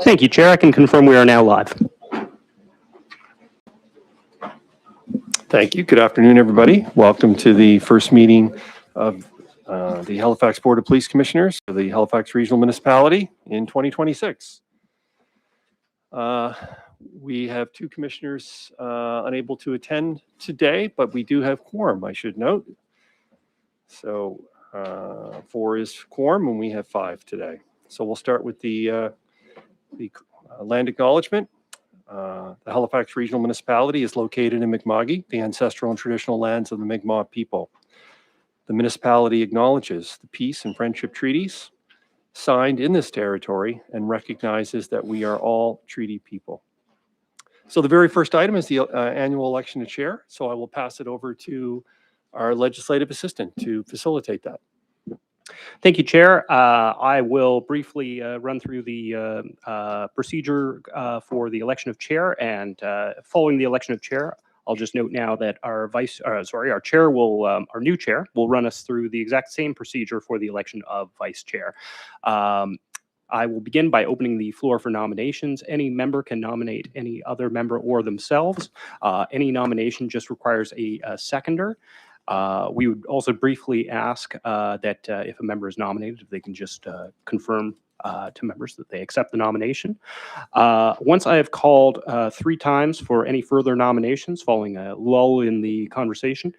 Thank you, Chair. I can confirm we are now live. Thank you. Good afternoon, everybody. Welcome to the first meeting of the Halifax Board of Police Commissioners for the Halifax Regional Municipality in 2026. We have two commissioners unable to attend today, but we do have quorum, I should note. So 4 is quorum, and we have 5 today. So we'll start with the land acknowledgement. The Halifax Regional Municipality is located in Mi'kma'ki, the ancestral and traditional lands of the Mi'kmaq people. The municipality acknowledges the peace and friendship treaties signed in this territory and recognizes that we are all treaty people. So the very first item is the annual election of chair. So I will pass it over to our legislative assistant to facilitate that. Thank you, Chair. I will briefly run through the procedure for the election of chair, and following the election of chair, I'll just note now that our chair will, our new chair will run us through the exact same procedure for the election of vice chair. I will begin by opening the floor for nominations. Any member can nominate any other member or themselves. Any nomination just requires a seconder. We would also briefly ask that if a member is nominated, if they can just confirm to members that they accept the nomination. Once I have called 3 times for any further nominations following a lull in the conversation,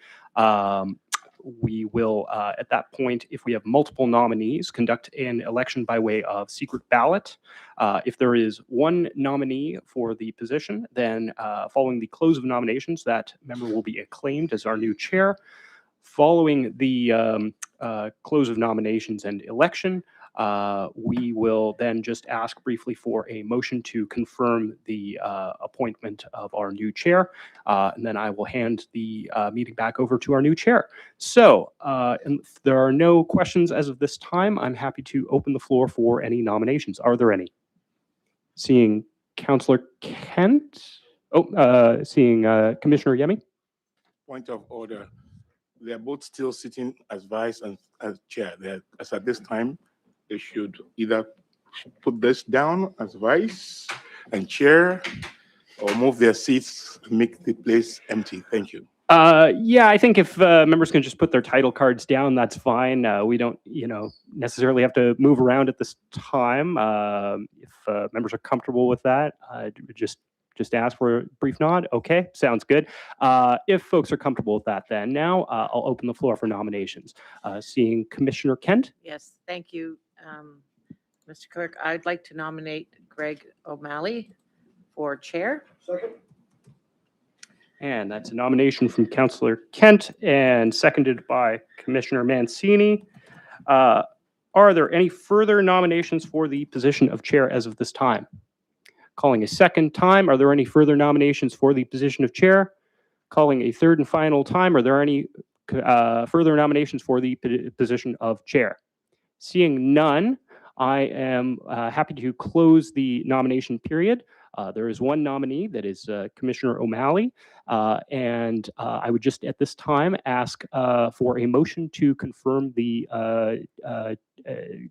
we will, at that point, if we have multiple nominees, conduct an election by way of secret ballot. If there is one nominee for the position, then following the close of nominations, that member will be acclaimed as our new chair. Following the close of nominations and election, we will then just ask briefly for a motion to confirm the appointment of our new chair, and then I will hand the meeting back over to our new chair. So, and if there are no questions as of this time, I'm happy to open the floor for any nominations. Are there any? Seeing Councillor Kent. Oh, seeing Commissioner Yemi. Point of order. They are both still sitting as vice and as chair. As at this time, they should either put this down as vice and chair or move their seats and make the place empty. Thank you. Yeah, I think if members can just put their title cards down, that's fine. We don't, necessarily have to move around at this time. If members are comfortable with that, just ask for a brief nod. Okay, sounds good. If folks are comfortable with that, then now I'll open the floor for nominations. Seeing Commissioner Kent. Yes, thank you, Mr. Clerk. I'd like to nominate Greg O'Malley for chair. Second. And that's a nomination from Councillor Kent and seconded by Commissioner Mancini. Are there any further nominations for the position of chair as of this time? Calling a second time, are there any further nominations for the position of chair? Calling a third and final time, are there any further nominations for the position of chair? Seeing none, I am happy to close the nomination period. There is one nominee, that is Commissioner O'Malley, and I would just at this time ask for a motion to confirm the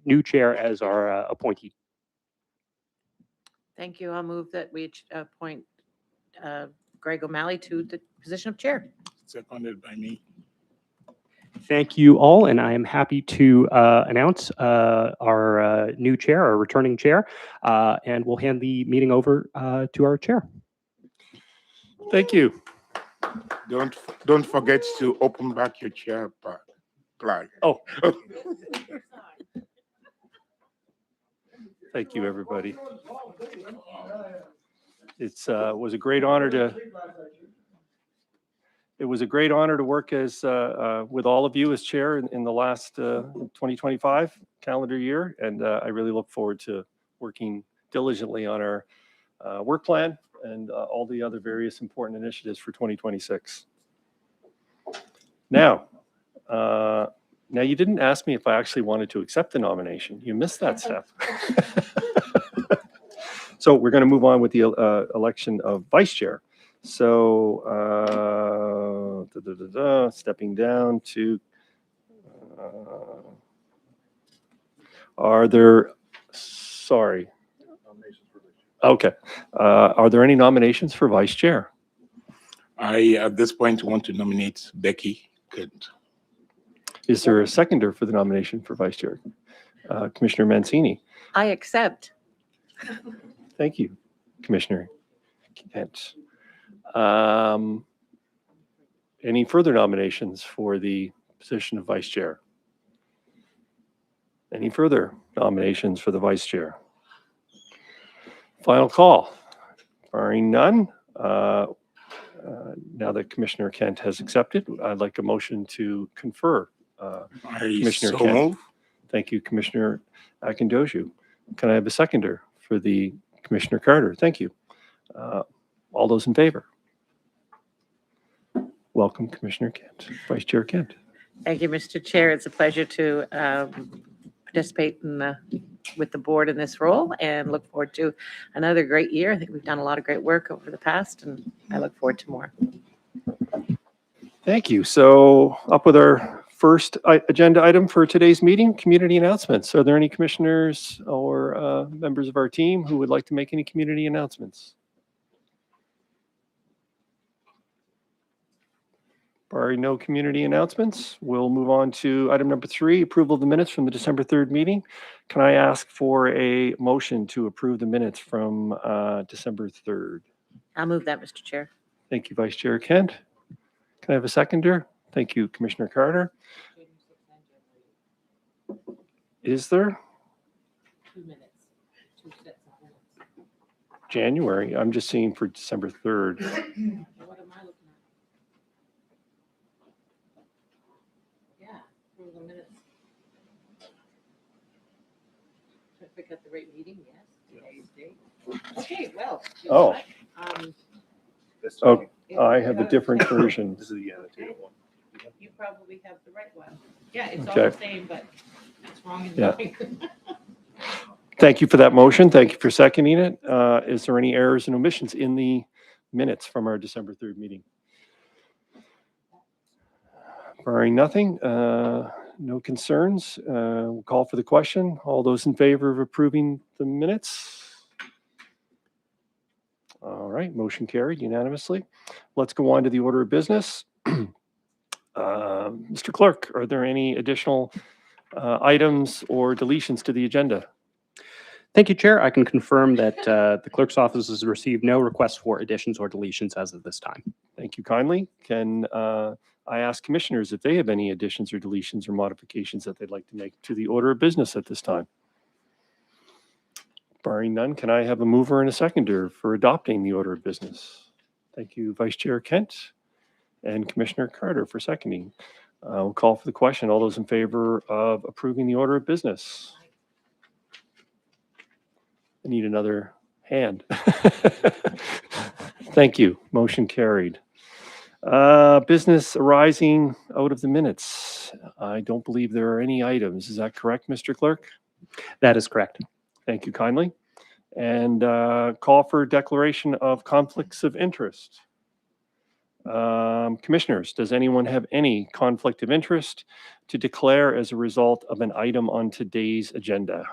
new chair as our appointee. Thank you. I'll move that we appoint Greg O'Malley to the position of chair. Seconded by me. Thank you all, and I am happy to announce our new chair, our returning chair, and we'll hand the meeting over to our chair. Thank you. Don't forget to open back your chair plug. Oh. Thank you, everybody. Was a great honor to. It was a great honor to work as with all of you as chair in the last 2025 calendar year, and I really look forward to working diligently on our work plan and all the other various important initiatives for 2026. Now, you didn't ask me if I actually wanted to accept the nomination. You missed that step. So we're going to move on with the election of vice chair. So stepping down to, are there Sorry. Okay. Are there any nominations for vice chair? I, at this point, want to nominate Becky Kent. Is there a seconder for the nomination for vice chair? Commissioner Mancini. I accept. Thank you, Commissioner Kent. Any further nominations for the position of vice chair? Any further nominations for the vice chair? Final call. Barring none, now that Commissioner Kent has accepted, I'd like a motion to confer. I Commissioner so Kent. move. Thank you, Commissioner Akindoju. Can I have a seconder for the Commissioner Carter? Thank you. All those in favor? Welcome, Commissioner Kent, Vice Chair Kent. Thank you, Mr. Chair. It's a pleasure to participate with the board in this role and look forward to another great year. I think we've done a lot of great work over the past, and I look forward to more. Thank you. So up with our first agenda item for today's meeting, community announcements. Are there any commissioners or members of our team who would like to make any community announcements? Barring no community announcements, we'll move on to item number 3, approval of the minutes from the December 3rd meeting. Can I ask for a motion to approve the minutes from December 3rd? I'll move that, Mr. Chair. Thank you, Vice Chair Kent. Can I have a seconder? Thank you, Commissioner Carter. Is there? 2 minutes. 2 sets of minutes. January. I'm just seeing for December 3rd. What am I looking at? Yeah, for the minutes. Trying to pick up the right meeting, yes, today's date. Okay, well. you know Oh. what? Oh, I have a different version. This is the annotated one. You probably have the right one. Yeah, it's all Okay. the same, but it's wrong in Yeah. mine. Thank you for that motion. Thank you for seconding it. Is there any errors and omissions in the minutes from our December 3rd meeting? Barring nothing, no concerns, we'll call for the question. All those in favor of approving the minutes? All right, motion carried unanimously. Let's go on to the order of business. Mr. Clerk, are there any additional items or deletions to the agenda? Thank you, Chair. I can confirm that the clerk's office has received no requests for additions or deletions as of this time. Thank you kindly. Can I ask commissioners if they have any additions or deletions or modifications that they'd like to make to the order of business at this time? Barring none, can I have a mover and a seconder for adopting the order of business? Thank you, Vice Chair Kent and Commissioner Carter for seconding. We'll call for the question. All those in favor of approving the order of business? I need another hand. Thank you. Motion carried. Business arising out of the minutes. I don't believe there are any items. Is that correct, Mr. Clerk? That is correct. Thank you kindly. And call for declaration of conflicts of interest. Commissioners, does anyone have any conflict of interest to declare as a result of an item on today's agenda?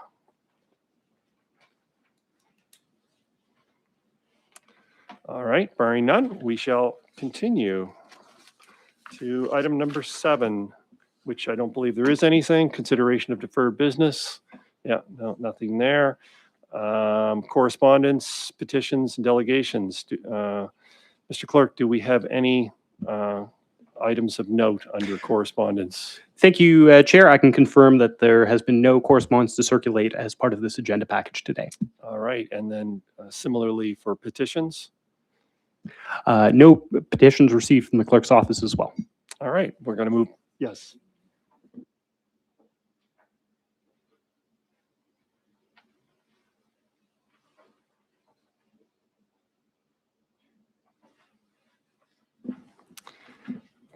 All right, barring none, we shall continue to item number 7, which I don't believe there is anything. Consideration of deferred business. Yeah, no, nothing there. Correspondence, petitions, and delegations. Mr. Clerk, do we have any items of note under correspondence? Thank you, Chair. I can confirm that there has been no correspondence to circulate as part of this agenda package today. All right, and then similarly for petitions? No petitions received from the clerk's office as well. All right, we're going to move. Yes.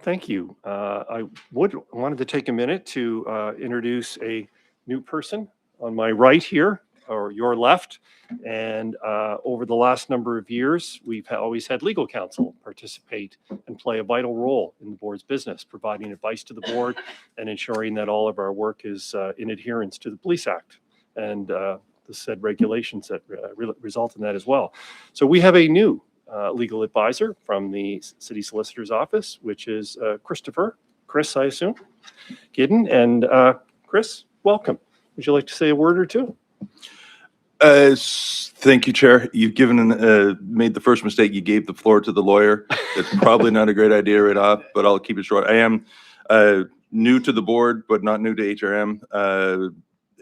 Thank you. I wanted to take a minute to introduce a new person on my right here, or your left. And over the last number of years, we've always had legal counsel participate and play a vital role in the board's business, providing advice to the board and ensuring that all of our work is in adherence to the Police Act. And the said regulations that result in that as well. So we have a new legal advisor from the city solicitor's office, which is Chris, I assume, Giddon. And Chris, welcome. Would you like to say a word or two? Thank you, Chair. You've made the first mistake. You gave the floor to the lawyer. It's probably not a great idea right off, but I'll keep it short. I am new to the board, but not new to HRM,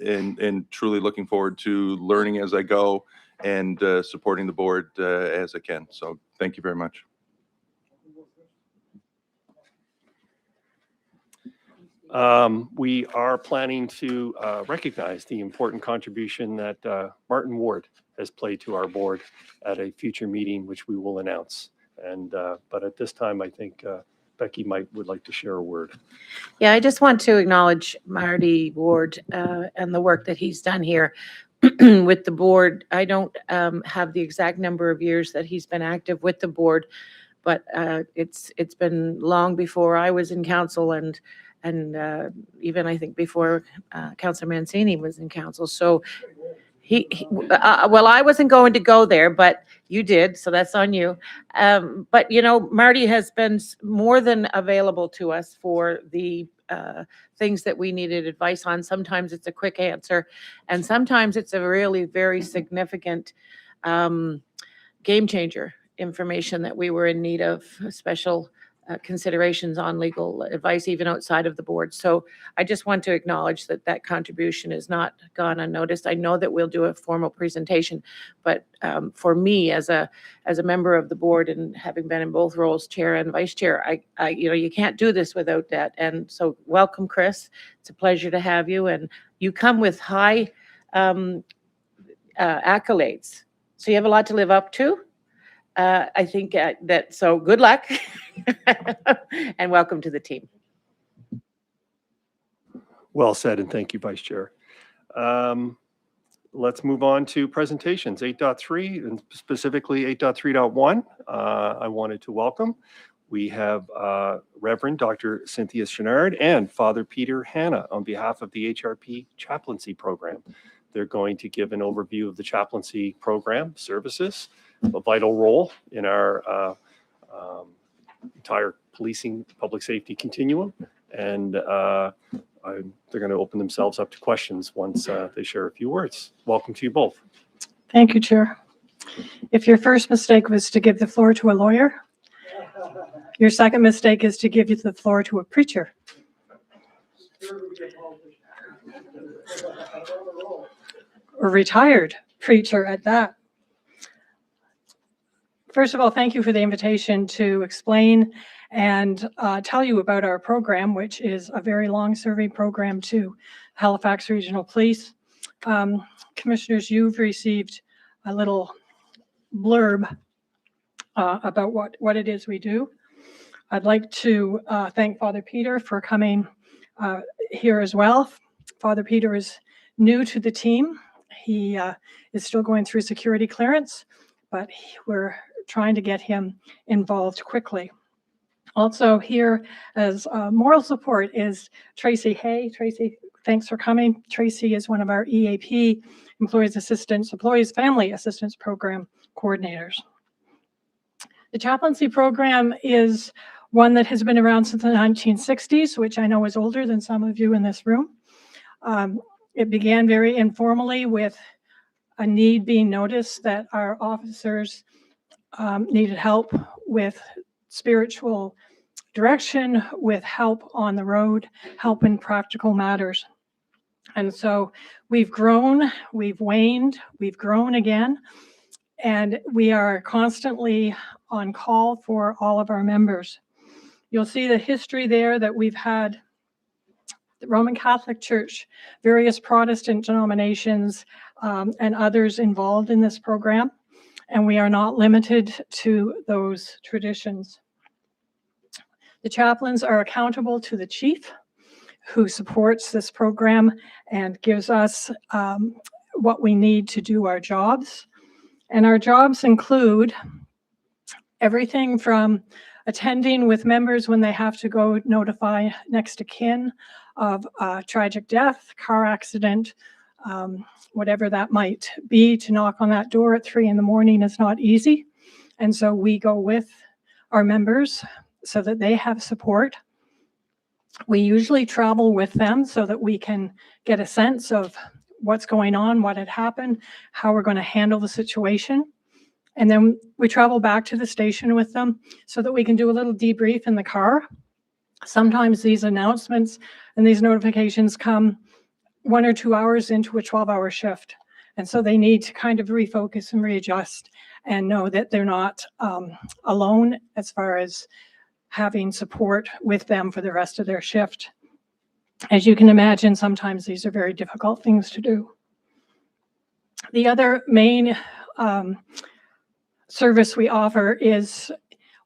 and truly looking forward to learning as I go and supporting the board as I can. So thank you very much. We are planning to recognize the important contribution that Martin Ward has played to our board at a future meeting, which we will announce. And but at this time, I think Becky would like to share a word. Yeah, I just want to acknowledge Marty Ward and the work that he's done here with the board. I don't have the exact number of years that he's been active with the board, but it's been long before I was in council, and even I think before Councillor Mancini was in council. So well, I wasn't going to go there, but you did, so that's on you. But you know, Marty has been more than available to us for the things that we needed advice on. Sometimes it's a quick answer, and sometimes it's a really very significant game changer information that we were in need of, special considerations on legal advice, even outside of the board. So I just want to acknowledge that that contribution has not gone unnoticed. I know that we'll do a formal presentation, but for me as a member of the board and having been in both roles, chair and vice chair, I you know, you can't do this without that. And so welcome, Chris. It's a pleasure to have you, and you come with high accolades. So you have a lot to live up to. I think that, so good luck and welcome to the team. Well said, and thank you, Vice Chair. Let's move on to presentations. 8.3 and specifically 8.3.1. I wanted to welcome. We have Reverend Dr. Cynthia Chenard and Father Peter Hanna on behalf of the HRP Chaplaincy Program. They're going to give an overview of the chaplaincy program services, a vital role in our entire policing, public safety continuum. And they're going to open themselves up to questions once they share a few words. Welcome to you both. Thank you, Chair. If your first mistake was to give the floor to a lawyer, your second mistake is to give you the floor to a preacher. Or retired preacher at that. First of all, thank you for the invitation to explain and tell you about our program, which is a very long-serving program to Halifax Regional Police. Commissioners, you've received a little blurb about what it is we do. I'd like to thank Father Peter for coming here as well. Father Peter is new to the team. He is still going through security clearance, but we're trying to get him involved quickly. Also here as moral support is Tracy Hay. Tracy, thanks for coming. Tracy is one of our EAP, Employees Family Assistance Program coordinators. The chaplaincy program is one that has been around since the 1960s, which I know is older than some of you in this room. It began very informally with a need being noticed that our officers needed help with spiritual direction, with help on the road, help in practical matters. And so we've grown, we've waned, we've grown again, and we are constantly on call for all of our members. You'll see the history there that we've had the Roman Catholic Church, various Protestant denominations, and others involved in this program. And we are not limited to those traditions. The chaplains are accountable to the chief, who supports this program and gives us what we need to do our jobs. And our jobs include everything from attending with members when they have to go notify next of kin of a tragic death, car accident, whatever that might be. To knock on that door at 3 a.m. is not easy. And so we go with our members so that they have support. We usually travel with them so that we can get a sense of what's going on, what had happened, how we're going to handle the situation. And then we travel back to the station with them so that we can do a little debrief in the car. Sometimes these announcements and these notifications come 1 or 2 hours into a 12-hour shift. And so they need to kind of refocus and readjust and know that they're not alone as far as having support with them for the rest of their shift. As you can imagine, sometimes these are very difficult things to do. The other main service we offer is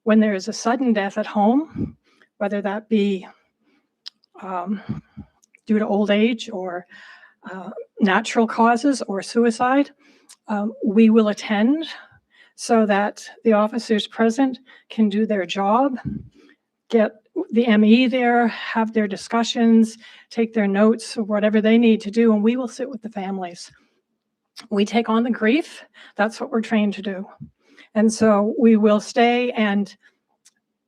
when there is a sudden death at home, whether that be due to old age or natural causes or suicide, we will attend so that the officers present can do their job, get the ME there, have their discussions, take their notes, or whatever they need to do, and we will sit with the families. We take on the grief. That's what we're trained to do. And so we will stay and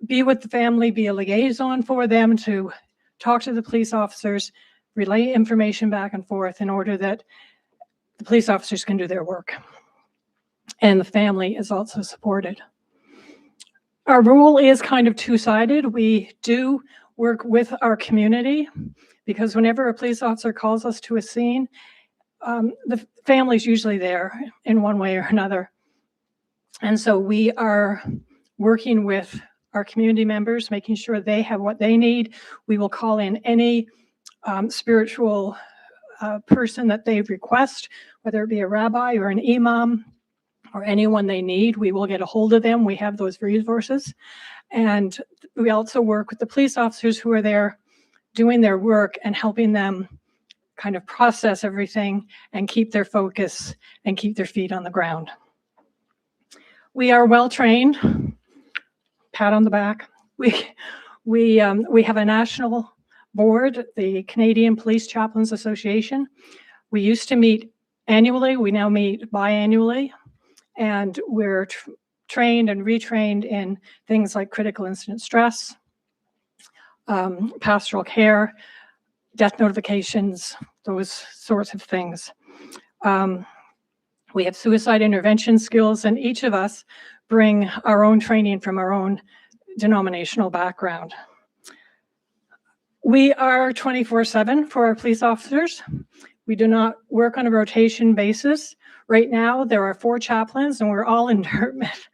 be with the family, be a liaison for them to talk to the police officers, relay information back and forth in order that the police officers can do their work. And the family is also supported. Our role is kind of two-sided. We do work with our community because whenever a police officer calls us to a scene, the family's usually there in one way or another. And so we are working with our community members, making sure they have what they need. We will call in any spiritual person that they request, whether it be a rabbi or an imam or anyone they need. We will get a hold of them. We have those resources. And we also work with the police officers who are there doing their work and helping them kind of process everything and keep their focus and keep their feet on the ground. We are well trained. Pat on the back. We have a national board, the Canadian Police Chaplains Association. We used to meet annually. We now meet biannually, and we're trained and retrained in things like critical incident stress, pastoral care, death notifications, those sorts of things. We have suicide intervention skills, and each of us bring our own training from our own denominational background. We are 24/7 for our police officers. We do not work on a rotation basis. Right now, there are 4 chaplains, and we're all in Dartmouth.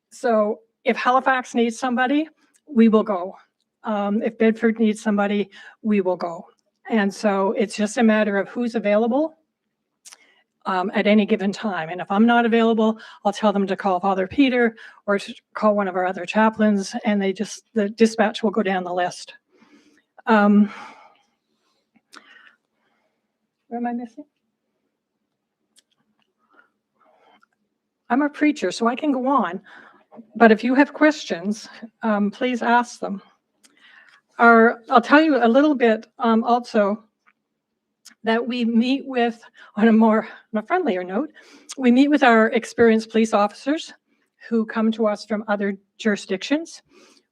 So if Halifax needs somebody, we will go. If Bedford needs somebody, we will go. And so it's just a matter of who's available at any given time. And if I'm not available, I'll tell them to call Father Peter or to call one of our other chaplains, and the dispatch will go down the list. What am I missing? I'm a preacher, so I can go on, but if you have questions, please ask them. I'll tell you a little bit also that we meet with, on a friendlier note, we meet with our experienced police officers who come to us from other jurisdictions.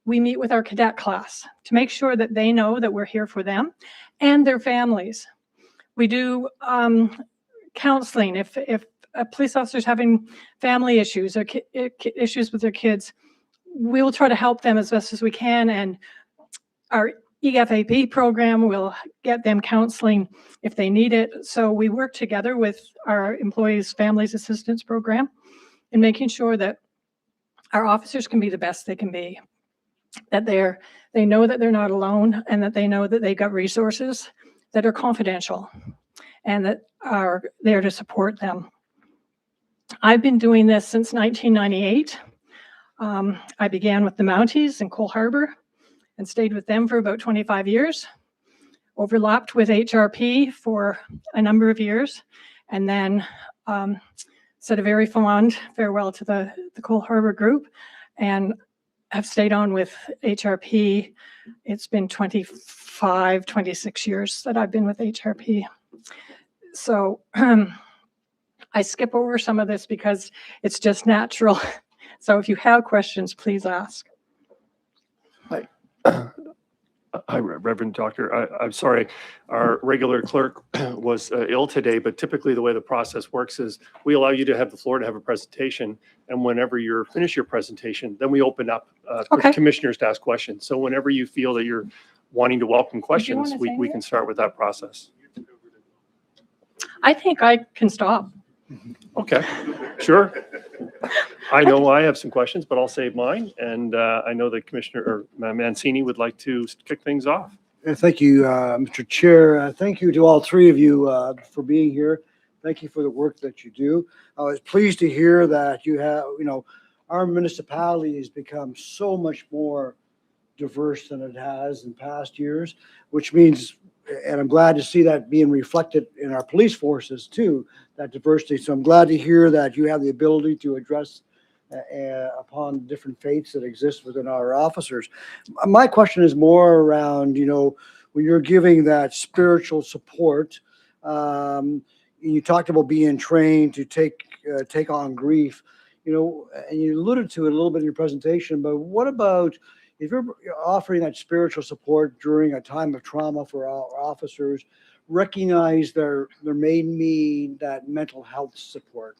We meet with our cadet class to make sure that they know that we're here for them and their families. We do counseling. If a police officer is having family issues or issues with their kids, we will try to help them as best as we can. And our EFAP program will get them counseling if they need it. So we work together with our Employees Families Assistance Program in making sure that our officers can be the best they can be, that they know that they're not alone, and that they know that they got resources that are confidential and that are there to support them. I've been doing this since 1998. I began with the Mounties in Cole Harbour and stayed with them for about 25 years, overlapped with HRP for a number of years, and then said a very fond farewell to the Cole Harbour group, and have stayed on with HRP. It's been 25, 26 years that I've been with HRP. So I skip over some of this because it's just natural. So if you have questions, please ask. Hi, Reverend Doctor. I'm sorry, our regular clerk was ill today, but typically the way the process works is we allow you to have the floor to have a presentation, and whenever you're finished your presentation, then we open up for Okay. commissioners to ask questions. So whenever you feel that you're wanting to welcome questions, wanna say we anything? can start with that process. I think I can stop. Okay, sure. I know I have some questions, but I'll save mine, and I know that Commissioner or Mancini would like to kick things off. Thank you, Mr. Chair. Thank you to all three of you for being here. Thank you for the work that you do. I was pleased to hear that you have, our municipality has become so much more diverse than it has in past years, which means, and I'm glad to see that being reflected in our police forces too, that diversity. So I'm glad to hear that you have the ability to address upon different faiths that exist within our officers. My question is more around, when you're giving that spiritual support, you talked about being trained to take on grief, and you alluded to it a little bit in your presentation, but what about if you're offering that spiritual support during a time of trauma for our officers, recognize there may need that mental health support.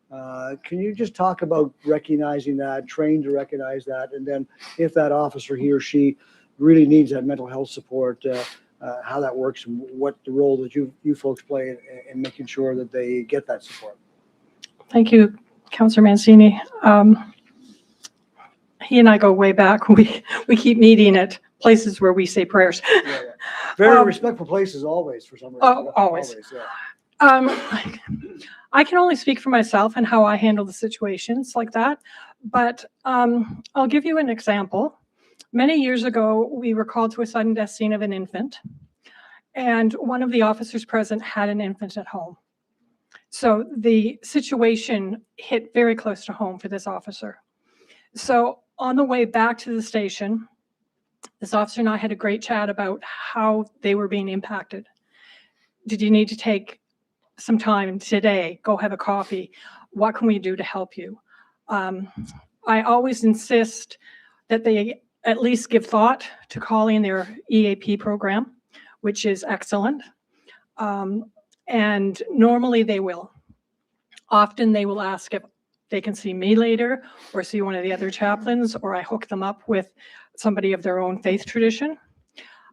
Can you just talk about recognizing that, trained to recognize that, and then if that officer, he or she, really needs that mental health support, how that works and what the role that you folks play in making sure that they get that support? Thank you, Councillor Mancini. He and I go way back. We keep meeting at places where we say prayers. Yeah. Very Um, respectful places always, for some reason. Oh, always. Yeah. I can only speak for myself and how I handle the situations like that. But I'll give you an example. Many years ago, we were called to a sudden death scene of an infant. And one of the officers present had an infant at home. So the situation hit very close to home for this officer. So on the way back to the station, this officer and I had a great chat about how they were being impacted. Did you need to take some time today? Go have a coffee. What can we do to help you? I always insist that they at least give thought to calling their EAP program, which is excellent. And normally they will. Often they will ask if they can see me later or see one of the other chaplains, or I hook them up with somebody of their own faith tradition.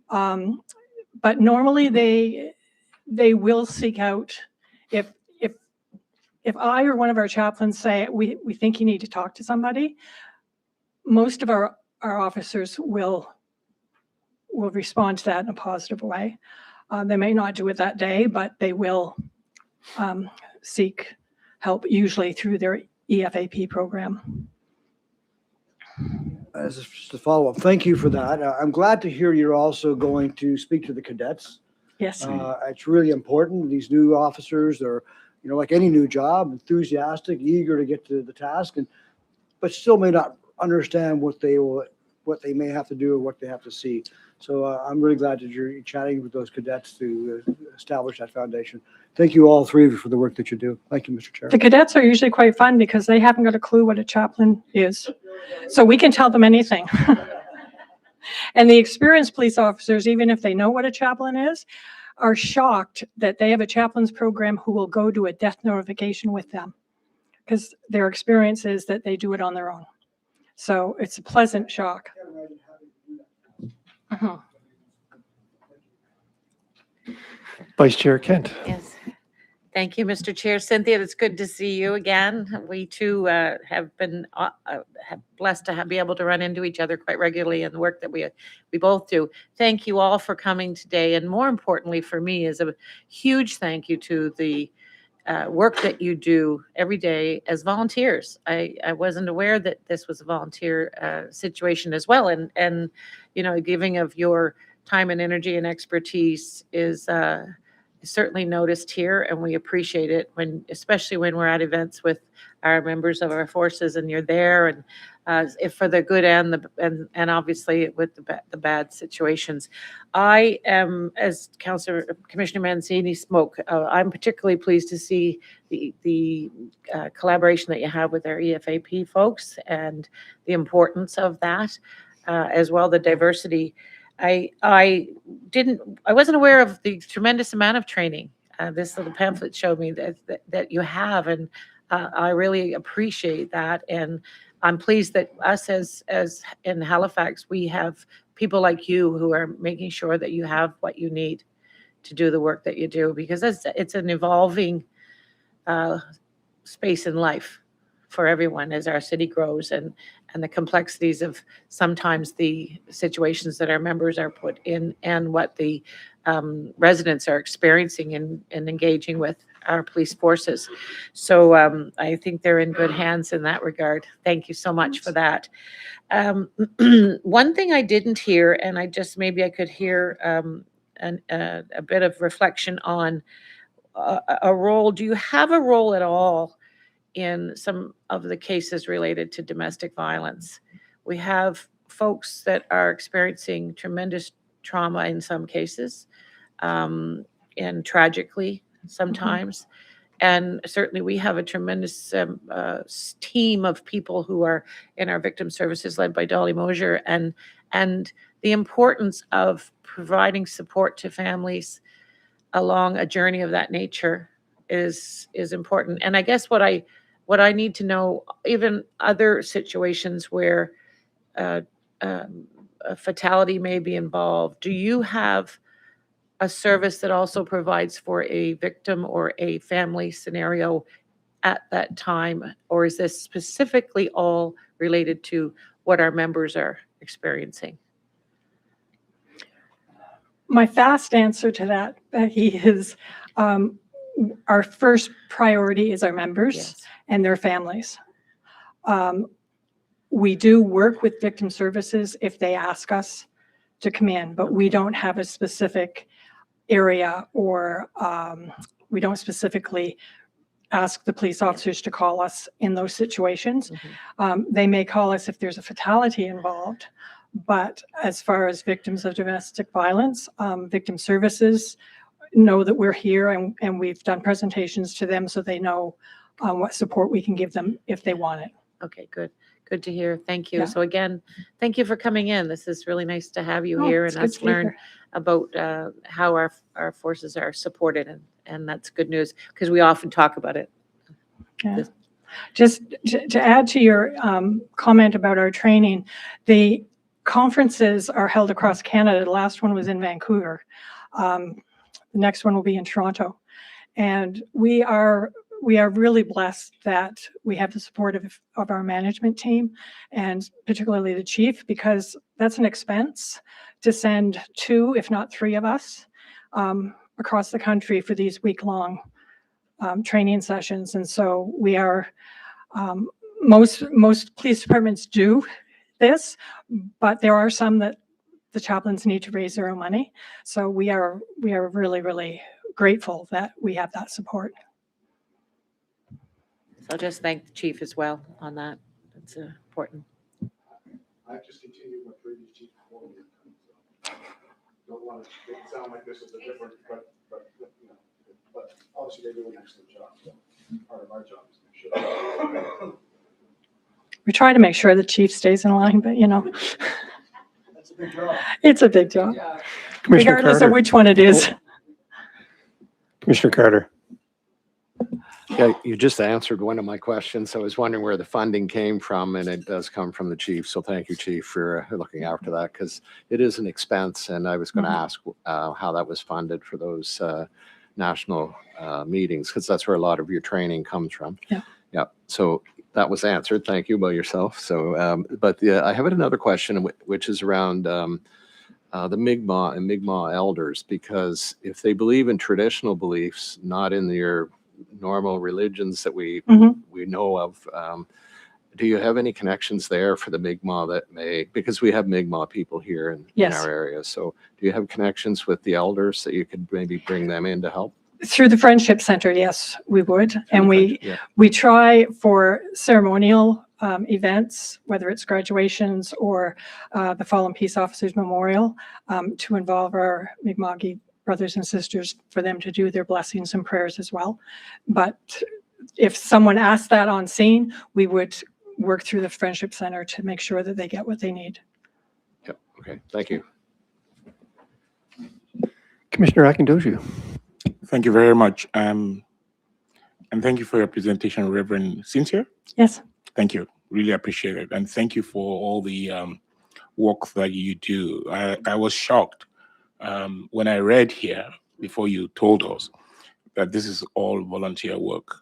But normally they will seek out if I or one of our chaplains say, we think you need to talk to somebody, most of our officers will respond to that in a positive way. They may not do it that day, but they will seek help, usually through their EFAP program. As just a follow-up, thank you for that. I'm glad to hear you're also going to speak to the cadets. Yes. It's really important. These new officers are, like any new job, enthusiastic, eager to get to the task, but still may not understand what they may have to do or what they have to see. So I'm really glad that you're chatting with those cadets to establish that foundation. Thank you, all three of you, for the work that you do. Thank you, Mr. Chair. The cadets are usually quite fun because they haven't got a clue what a chaplain is. So we can tell them anything. And the experienced police officers, even if they know what a chaplain is, are shocked that they have a chaplain's program who will go do a death notification with them, because their experience is that they do it on their own. So it's a pleasant shock. Uh-huh. Vice Chair Kent. Yes. Thank you, Mr. Chair. Cynthia, it's good to see you again. We too have been blessed to be able to run into each other quite regularly in the work that we both do. Thank you all for coming today. And more importantly for me is a huge thank you to the work that you do every day as volunteers. I wasn't aware that this was a volunteer situation as well. And giving of your time and energy and expertise is certainly noticed here, and we appreciate it especially when we're at events with our members of our forces and you're there. And if for the good and and obviously with the bad situations. I am, as Commissioner Mancini spoke, I'm particularly pleased to see the collaboration that you have with our EFAP folks and the importance of that, as well the diversity. I wasn't aware of the tremendous amount of training. This little pamphlet showed me that you have, and I really appreciate that. And I'm pleased that us as in Halifax, we have people like you who are making sure that you have what you need to do the work that you do, because it's an evolving space in life for everyone as our city grows, and the complexities of sometimes the situations that our members are put in and what the residents are experiencing and engaging with our police forces. So I think they're in good hands in that regard. Thank you so much for that. One thing I didn't hear, and maybe I could hear a bit of reflection on a role. Do you have a role at all in some of the cases related to domestic violence? We have folks that are experiencing tremendous trauma in some cases, and tragically sometimes. And certainly we have a tremendous team of people who are in our victim services led by Dolly Mosier, and the importance of providing support to families along a journey of that nature is important. And I guess what I need to know, even other situations where a fatality may be involved, do you have a service that also provides for a victim or a family scenario at that time? Or is this specifically all related to what our members are experiencing? My fast answer to that, Becky, is our first priority is our members Yes. and their families. We do work with victim services if they ask us to come in, but we don't have a specific area, or we don't specifically ask the police officers to call us in those situations. They may call us if there's a fatality involved, but as far as victims of domestic violence, victim services know that we're here, and we've done presentations to them so they know what support we can give them if they want it. Okay, good. Good to hear. Thank you. Yeah. So again, thank you for coming in. This is really nice to have you Oh, here it's and good us to be learn here. about how our forces are supported, and that's good news because we often talk about it. Yeah. Just to add to your comment about our training, the conferences are held across Canada. The last one was in Vancouver. The next one will be in Toronto. And we are really blessed that we have the support of our management team, and particularly the chief, because that's an expense to send 2, if not 3 of us across the country for these week-long training sessions. And so we are, most police departments do this, but there are some that the chaplains need to raise their own money. So we are really, really grateful that we have that support. So I'll just thank the chief as well on that. That's important. I just continued my previous chief before me. So don't want to make it sound like this is a different, but you know, but obviously they do an excellent job. So part of our job is to make sure. We try to make sure the chief stays in line, but That's a big job. it's a big job, Commissioner regardless Carter. of which one it is. Commissioner Carter. Yeah, you just answered one of my questions. I was wondering where the funding came from, and it does come from the chief. So thank you, chief, for looking after that, because it is an expense. And I was going to ask how that was funded for those national meetings, because that's where a lot of your training comes from. Yeah. Yeah. So that was answered. Thank you by yourself. So, but I have another question, which is around the Mi'kmaq and Mi'kmaq elders, because if they believe in traditional beliefs, not in your normal religions that we know of, do you have any connections there for the Mi'kmaq that may, because we have Mi'kmaq people here in Yes. our area, so do you have connections with the elders that you could maybe bring them in to help? Through the Friendship Center, yes, we would. And we Yeah. try for ceremonial events, whether it's graduations or the Fallen Peace Officers Memorial, to involve our Mi'kmaq brothers and sisters for them to do their blessings and prayers as well. But if someone asked that on scene, we would work through the Friendship Center to make sure that they get what they need. Yep. Okay. Thank you. Commissioner Akindoju. Thank you very much. And thank you for your presentation, Reverend Cynthia. Yes. Thank you. Really appreciate it. And thank you for all the work that you do. I was shocked when I read here before you told us that this is all volunteer work.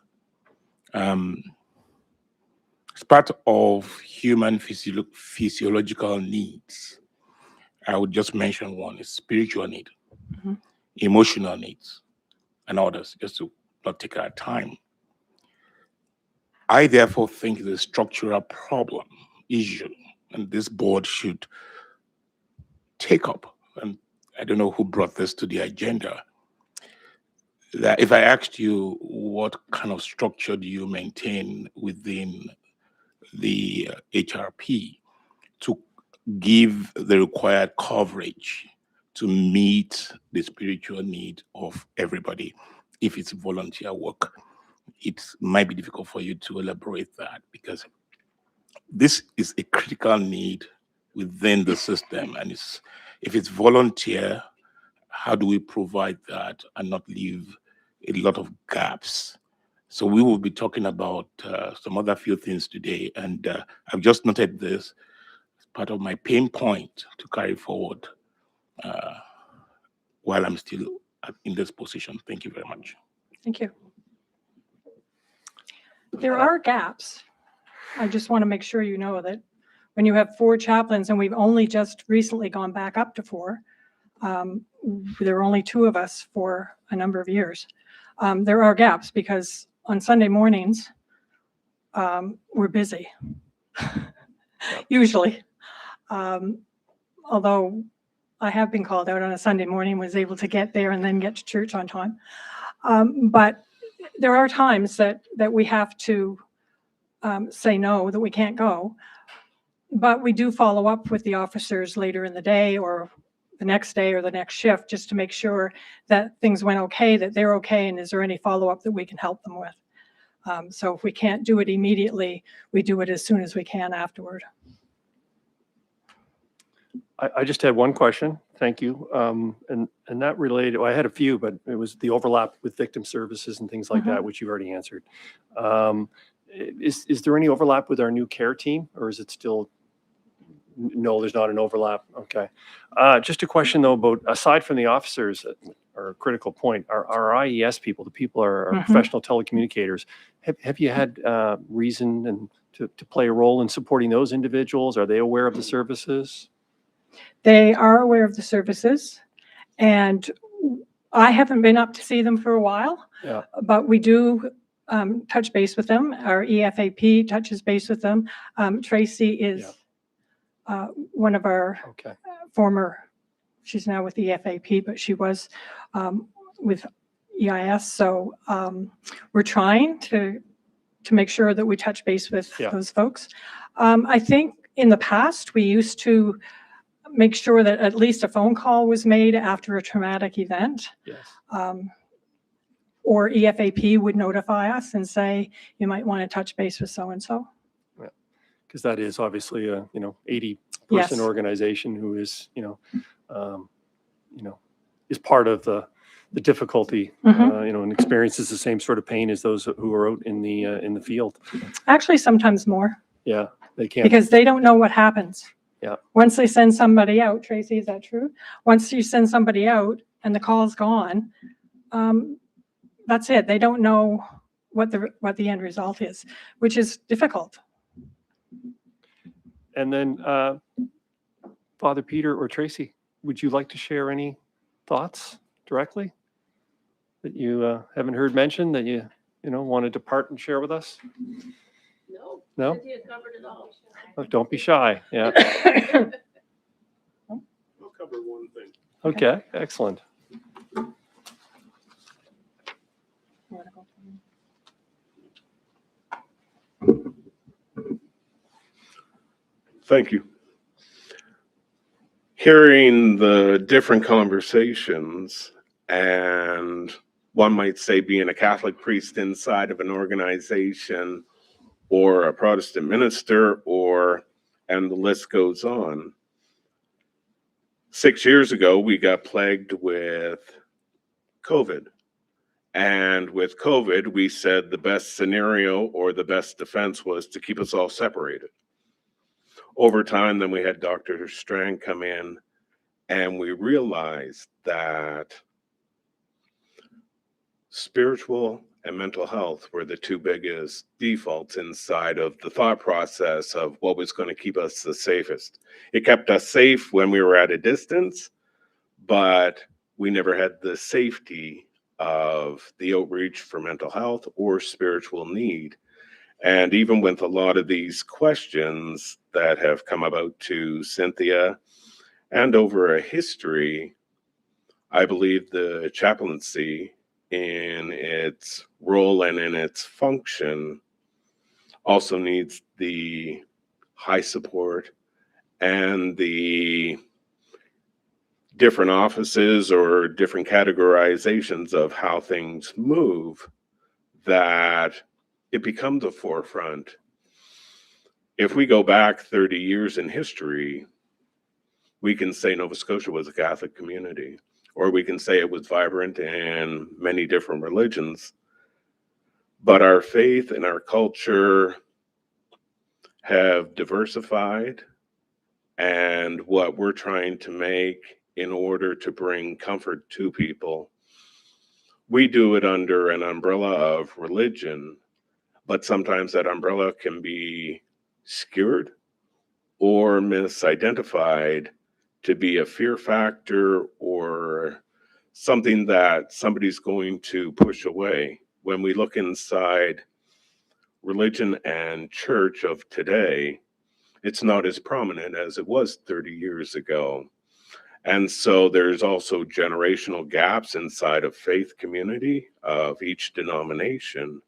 It's part of human physiological needs. I would just mention one is spiritual need, emotional needs, and others, just to not take our time. I therefore think the structural problem issue, and this board should take up, and I don't know who brought this to the agenda, that if I asked you what kind of structure do you maintain within the HRP to give the required coverage to meet the spiritual need of everybody, if it's volunteer work, it might be difficult for you to elaborate that, because this is a critical need within the system. And if it's volunteer, how do we provide that and not leave a lot of gaps? So we will be talking about some other few things today. And I've just noted this as part of my pain point to carry forward while I'm still in this position. Thank you very much. Thank you. There are gaps. I just want to make sure you know that when you have 4 chaplains, and we've only just recently gone back up to 4, there were only 2 of us for a number of years. There are gaps because on Sunday mornings, we're busy, usually. Although I have been called out on a Sunday morning, was able to get there and then get to church on time. But there are times that we have to say no, that we can't go. But we do follow up with the officers later in the day or the next day or the next shift, just to make sure that things went okay, that they're okay, and is there any follow-up that we can help them with. So if we can't do it immediately, we do it as soon as we can afterward. I just had one question. Thank you. And that related, well, I had a few, but it was the overlap with victim services and things like that, which you already answered. Is there any overlap with our new care team, or is it still? No, there's not an overlap. Okay. Just a question though about, aside from the officers, are a critical point, our IES people, the people are professional telecommunicators. Have you had reason and to play a role in supporting those individuals? Are they aware of the services? They are aware of the services, and I haven't been up to see them for a while, but we do touch base with them. Our EFAP touches base with them. Tracy is one of our former, she's now with EFAP, but she was with EIS. So we're trying to make sure that we touch base with those folks. I think in the past, we used to make sure that at least a phone call was made after a traumatic event. Yes. Or EFAP would notify us and say, you might want to touch base with so-and-so. Yeah, because that is obviously a 80-person organization who is is part of the difficulty, and experiences the same sort of pain as those who are out in the field. Actually, sometimes more. Yeah, they can't. Because they don't know what happens. Yeah. Once they send somebody out, Tracy, is that true? Once you send somebody out and the call's gone, that's it. They don't know what the end result is, which is difficult. And then, Father Peter or Tracy, would you like to share any thoughts directly that you haven't heard mentioned that you want to depart and share with us? No. Cynthia covered it all. Oh, don't be shy. Yeah. I'll cover one thing. Okay. Excellent. Thank you. Hearing the different conversations, and one might say being a Catholic priest inside of an organization or a Protestant minister, and the list goes on. 6 years ago, we got plagued with COVID. And with COVID, we said the best scenario or the best defense was to keep us all separated. Over time, then we had Dr. Strand come in, and we realized that spiritual and mental health were the two biggest defaults inside of the thought process of what was going to keep us the safest. It kept us safe when we were at a distance, but we never had the safety of the outreach for mental health or spiritual need. And even with a lot of these questions that have come about to Cynthia and over a history, I believe the chaplaincy in its role and in its function also needs the high support and the different offices or different categorizations of how things move, that it becomes a forefront. If we go back 30 years in history, we can say Nova Scotia was a Catholic community, or we can say it was vibrant in many different religions. But our faith and our culture have diversified, and what we're trying to make in order to bring comfort to people, we do it under an umbrella of religion, but sometimes that umbrella can be skewered or misidentified to be a fear factor or something that somebody's going to push away. When we look inside religion and church of today, it's not as prominent as it was 30 years ago. And so there's also generational gaps inside of faith community of each denomination,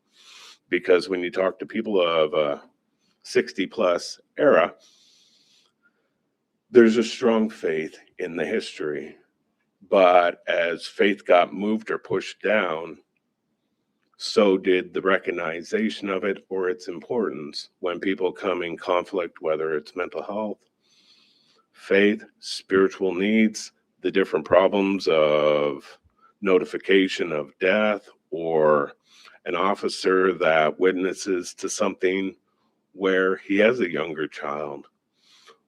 because when you talk to people of a 60 plus era, there's a strong faith in the history. But as faith got moved or pushed down, so did the recognition of it or its importance. When people come in conflict, whether it's mental health, faith, spiritual needs, the different problems of notification of death, or an officer that witnesses to something where he has a younger child,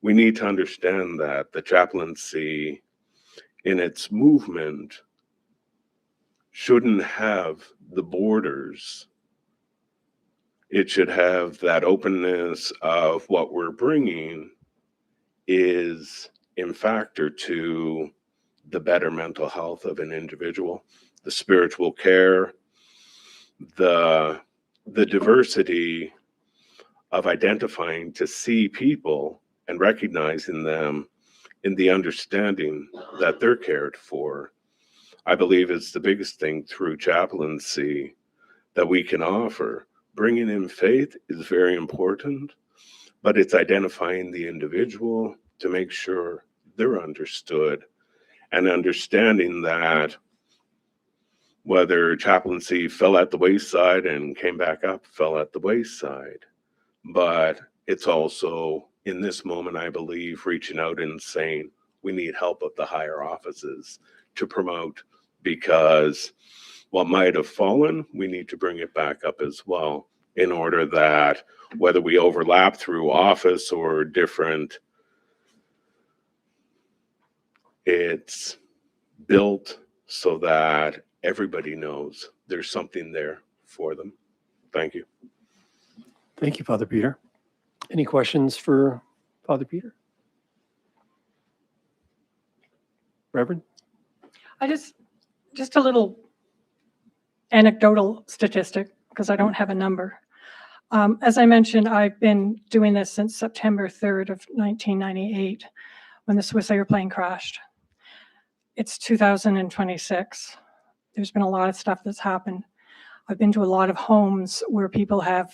we need to understand that the chaplaincy in its movement shouldn't have the borders. It should have that openness of what we're bringing is in factor to the better mental health of an individual, the spiritual care, the diversity of identifying to see people and recognizing them in the understanding that they're cared for. I believe it's the biggest thing through chaplaincy that we can offer. Bringing in faith is very important, but it's identifying the individual to make sure they're understood, and understanding that whether chaplaincy fell at the wayside and came back up, fell at the wayside. But it's also, in this moment, I believe, reaching out and saying, we need help at the higher offices to promote, because what might have fallen, we need to bring it back up as well, in order that whether we overlap through office or different, it's built so that everybody knows there's something there for them. Thank you. Thank you, Father Peter. Any questions for Father Peter? Reverend? I just a little anecdotal statistic, because I don't have a number. As I mentioned, I've been doing this since September 3rd of 1998, when the Swiss airplane crashed. It's 2026. There's been a lot of stuff that's happened. I've been to a lot of homes where people have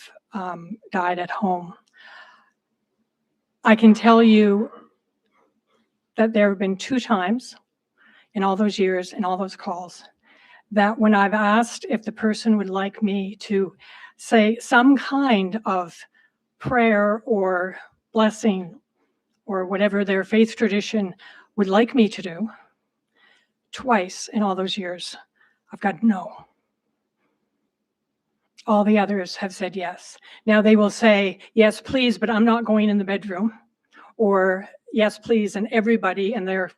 died at home. I can tell you that there have been 2 times in all those years, in all those calls, that when I've asked if the person would like me to say some kind of prayer or blessing or whatever their faith tradition would like me to do, twice in all those years, I've got no. All the others have said yes. Now they will say, yes, please, but I'm not going in the bedroom. Or yes, please, and everybody and their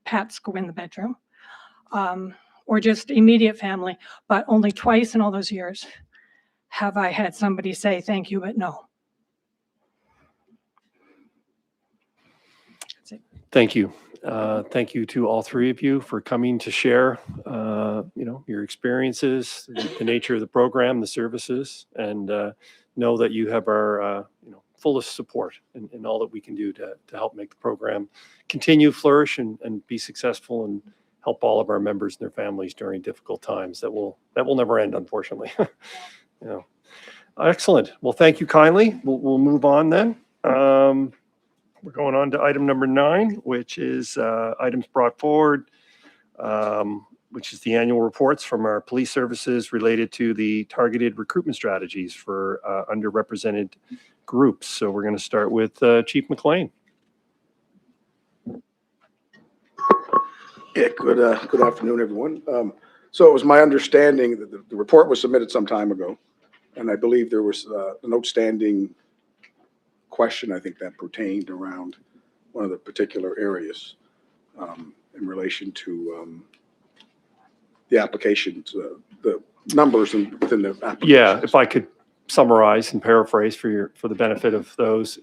pets go in the bedroom. Or just immediate family. But only twice in all those years have I had somebody say thank you, but no. Thank you. Thank you to all three of you for coming to share, your experiences, the nature of the program, the services, and know that you have our, fullest support in all that we can do to help make the program continue, flourish, and be successful, and help all of our members and their families during difficult times that will never end, unfortunately. Excellent. Well, thank you kindly. We'll move on then. We're going on to item number 9, which is items brought forward, which is the annual reports from our police services related to the targeted recruitment strategies for underrepresented groups. So we're going to start with Chief McLean. Yeah, good afternoon, everyone. So it was my understanding that the report was submitted some time ago, and I believe there was an outstanding question, I think, that pertained around one of the particular areas in relation to the applications, the numbers within the applications. Yeah, if I could summarize and paraphrase for the benefit of those,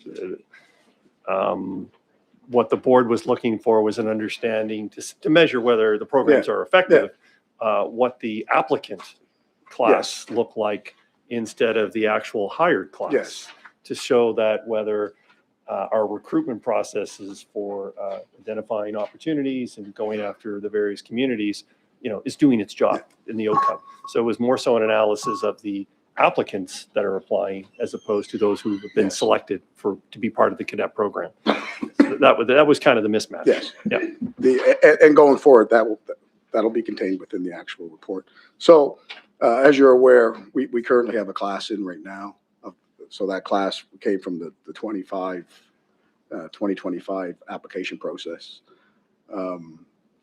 what the board was looking for was an understanding to measure whether the programs are effective, what the applicant class looked like instead of the actual hired class. Yes. To show that whether our recruitment processes for identifying opportunities and going after the various communities, is doing its job in the outcome. So it was more so an analysis of the applicants that are applying as opposed to those who have been selected to be part of the cadet program. So that was kind of the mismatch. Yes. Yeah. And going forward, that'll be contained within the actual report. So as you're aware, we currently have a class in right now. So that class came from the 2025 application process.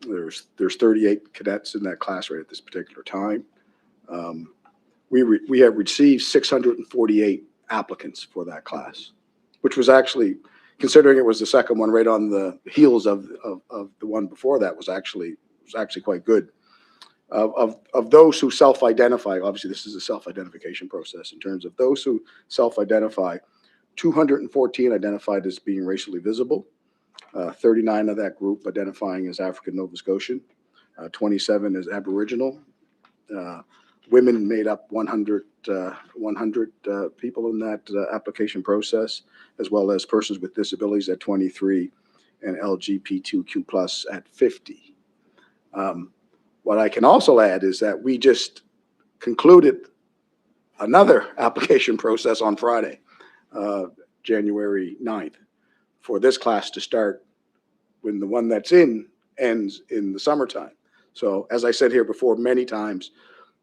There's 38 cadets in that class right at this particular time. We have received 648 applicants for that class, which was actually, considering it was the second one right on the heels of the one before that, was actually quite good. Of those who self-identify, obviously this is a self-identification process. In terms of those who self-identify, 214 identified as being racially visible, 39 of that group identifying as African Nova Scotian, 27 as Aboriginal. Women made up 100 people in that application process, as well as persons with disabilities at 23 and LGBTQ plus at 50. What I can also add is that we just concluded another application process on Friday, January 9th, for this class to start when the one that's ends in the summertime. So as I said here before many times,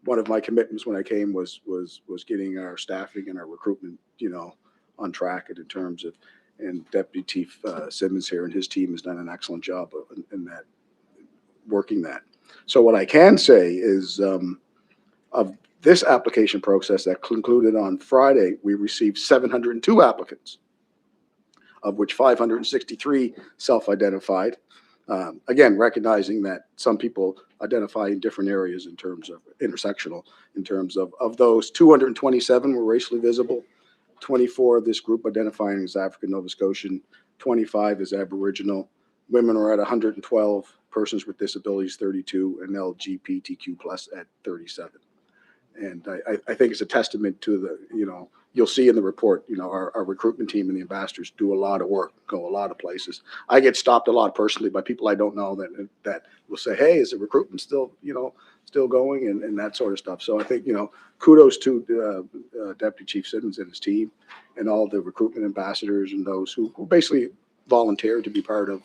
one of my commitments when I came was getting our staffing and our recruitment, on track in terms of, and Deputy Chief Simmons here and his team has done an excellent job in that, working that. So what I can say is of this application process that concluded on Friday, we received 702 applicants, of which 563 self-identified. Again, recognizing that some people identify in different areas in terms of intersectional, in terms of those, 227 were racially visible, 24 of this group identifying as African Nova Scotian, 25 as Aboriginal. Women are at 112, persons with disabilities 32, and LGBTQ plus at 37. And I think it's a testament to the, you'll see in the report, our recruitment team and the ambassadors do a lot of work, go a lot of places. I get stopped a lot personally by people I don't know that will say, hey, is the recruitment still, still going and that sort of stuff. So I think, kudos to Deputy Chief Simmons and his team and all the recruitment ambassadors and those who basically volunteered to be part of,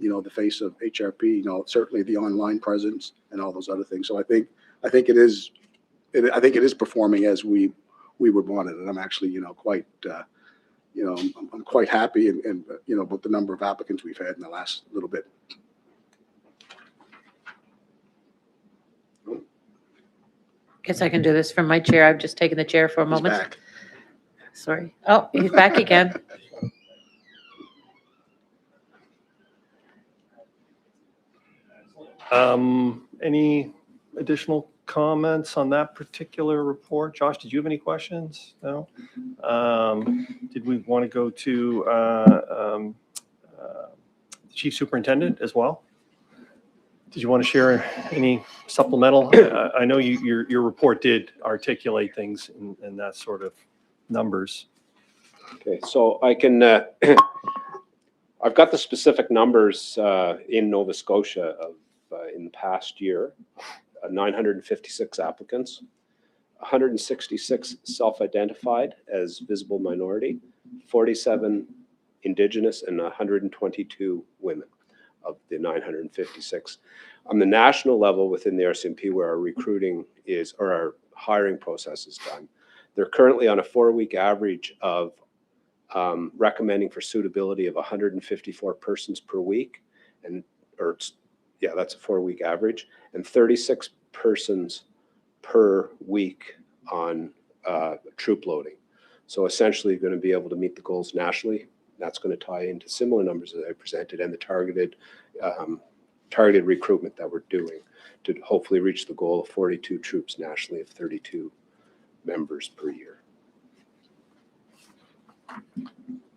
the face of HRP, certainly the online presence and all those other things. So I think it is performing as we would want it. And I'm actually, quite, I'm quite happy and with the number of applicants we've had in the last little bit. Guess I can do this from my chair. I've just taken the chair for a He's moment. back. Sorry. Oh, he's back again. Any additional comments on that particular report? Josh, did you have any questions? No? Did we want to go to the Chief Superintendent as well? Did you want to share any supplemental? I know your report did articulate things in that sort of numbers. Okay, so I can, I've got the specific numbers in Nova Scotia of in the past year, 956 applicants, 166 self-identified as visible minority, 47 Indigenous, and 122 women of the 956. On the national level within the RCMP, where our recruiting is, or our hiring process is done, they're currently on a 4-week average of recommending for suitability of 154 persons per week, that's a 4-week average, and 36 persons per week on troop loading. So essentially going to be able to meet the goals nationally. That's going to tie into similar numbers that I presented and the targeted recruitment that we're doing to hopefully reach the goal of 42 troops nationally of 32 members per year.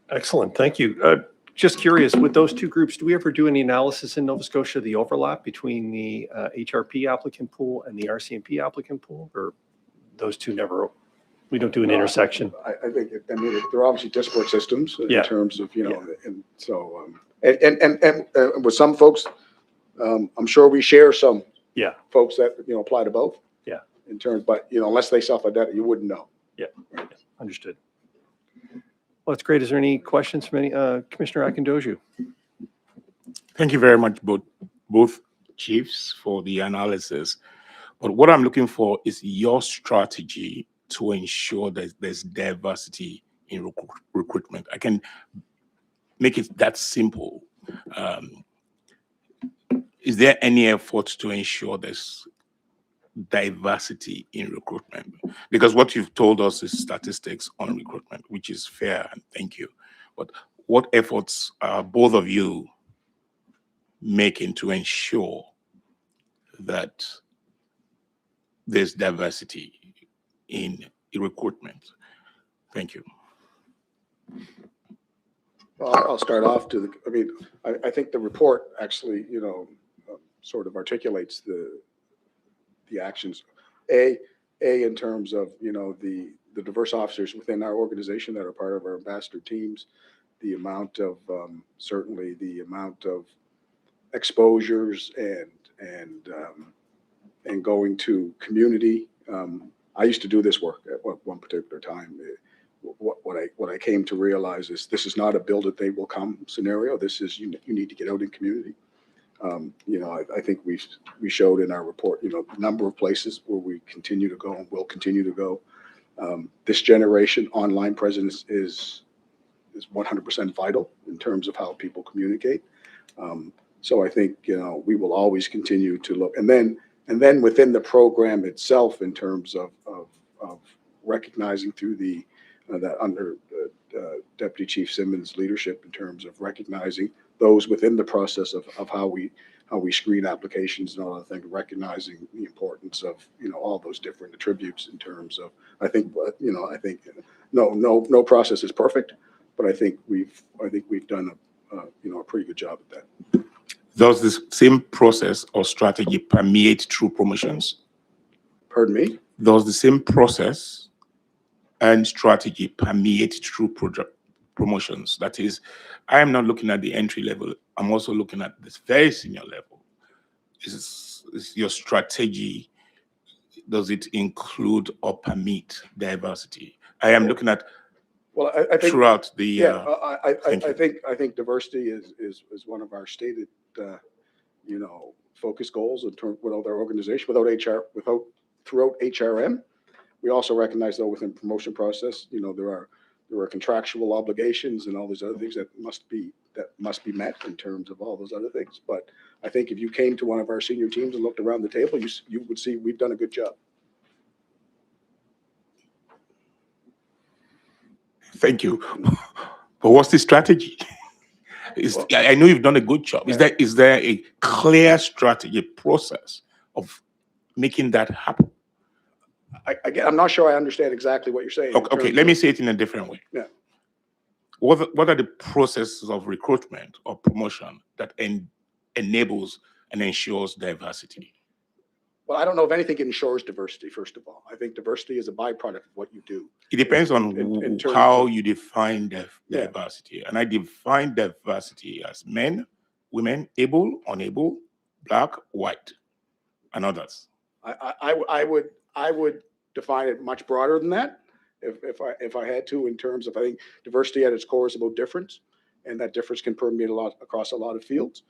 Excellent, thank you. Just curious, with those two groups, do we ever do any analysis in Nova Scotia, the overlap between the HRP applicant pool and the RCMP applicant pool, or those two never, we don't do an intersection? I think, they're obviously disparate systems in Yeah. terms of, and so, and with some folks, I'm sure we share some Yeah. folks that, apply to both. Yeah. In terms, but, unless they self-identify, you wouldn't know. Yeah, understood. Well, that's great. Is there any questions from any, Commissioner Akindoju? Thank you very much, both chiefs, for the analysis. But what I'm looking for is your strategy to ensure that there's diversity in recruitment. I can make it that simple. Is there any effort to ensure there's diversity in recruitment? Because what you've told us is statistics on recruitment, which is fair, and thank you. But what efforts are both of you making to ensure that there's diversity in recruitment? Thank you. Well, I'll start off I think the report actually, sort of articulates the actions. In terms of, the diverse officers within our organization that are part of our ambassador teams, the amount of, certainly the amount of exposures and going to community. I used to do this work at one particular time. What I came to realize is this is not a build it, they will come scenario. This is, you need to get out in community. I think we showed in our report, the number of places where we continue to go and will continue to go. This generation online presence is 100% vital in terms of how people communicate. So I think, we will always continue to look, and then within the program itself, in terms of recognizing through that under Deputy Chief Simmons' leadership, in terms of recognizing those within the process of how we screen applications and all that thing, recognizing the importance of, all those different attributes in terms of, I think no process is perfect, but I think we've done a pretty good job at that. Does this same process or strategy permeate through promotions? Pardon me? Does the same process and strategy permeate through promotions? That is, I am not looking at the entry level. I'm also looking at this very senior level. Is your strategy does it include or permit diversity? I am looking at Well, I think. throughout the, Yeah, thank you. I think diversity is one of our stated, focus goals in terms, with other organization, throughout HRM. We also recognize though within promotion process, there are contractual obligations and all these other things that must be met in terms of all those other things. But I think if you came to one of our senior teams and looked around the table, you would see we've done a good job. Thank you. But what's the strategy? I know you've done a good job. Is there a clear strategy, process of making that happen? Again, I'm not sure I understand exactly what you're saying. Okay, let me say it in a different way. Yeah. What are the processes of recruitment or promotion that enables and ensures diversity? Well, I don't know if anything ensures diversity, first of all. I think diversity is a byproduct of what you do. It depends on In terms how of- you define Yeah. diversity. And I define diversity as men, women, able, unable, black, white, and others. I would define it much broader than that, if I had to, in terms of, I think diversity at its core is about difference, and that difference can permeate across a lot of fields.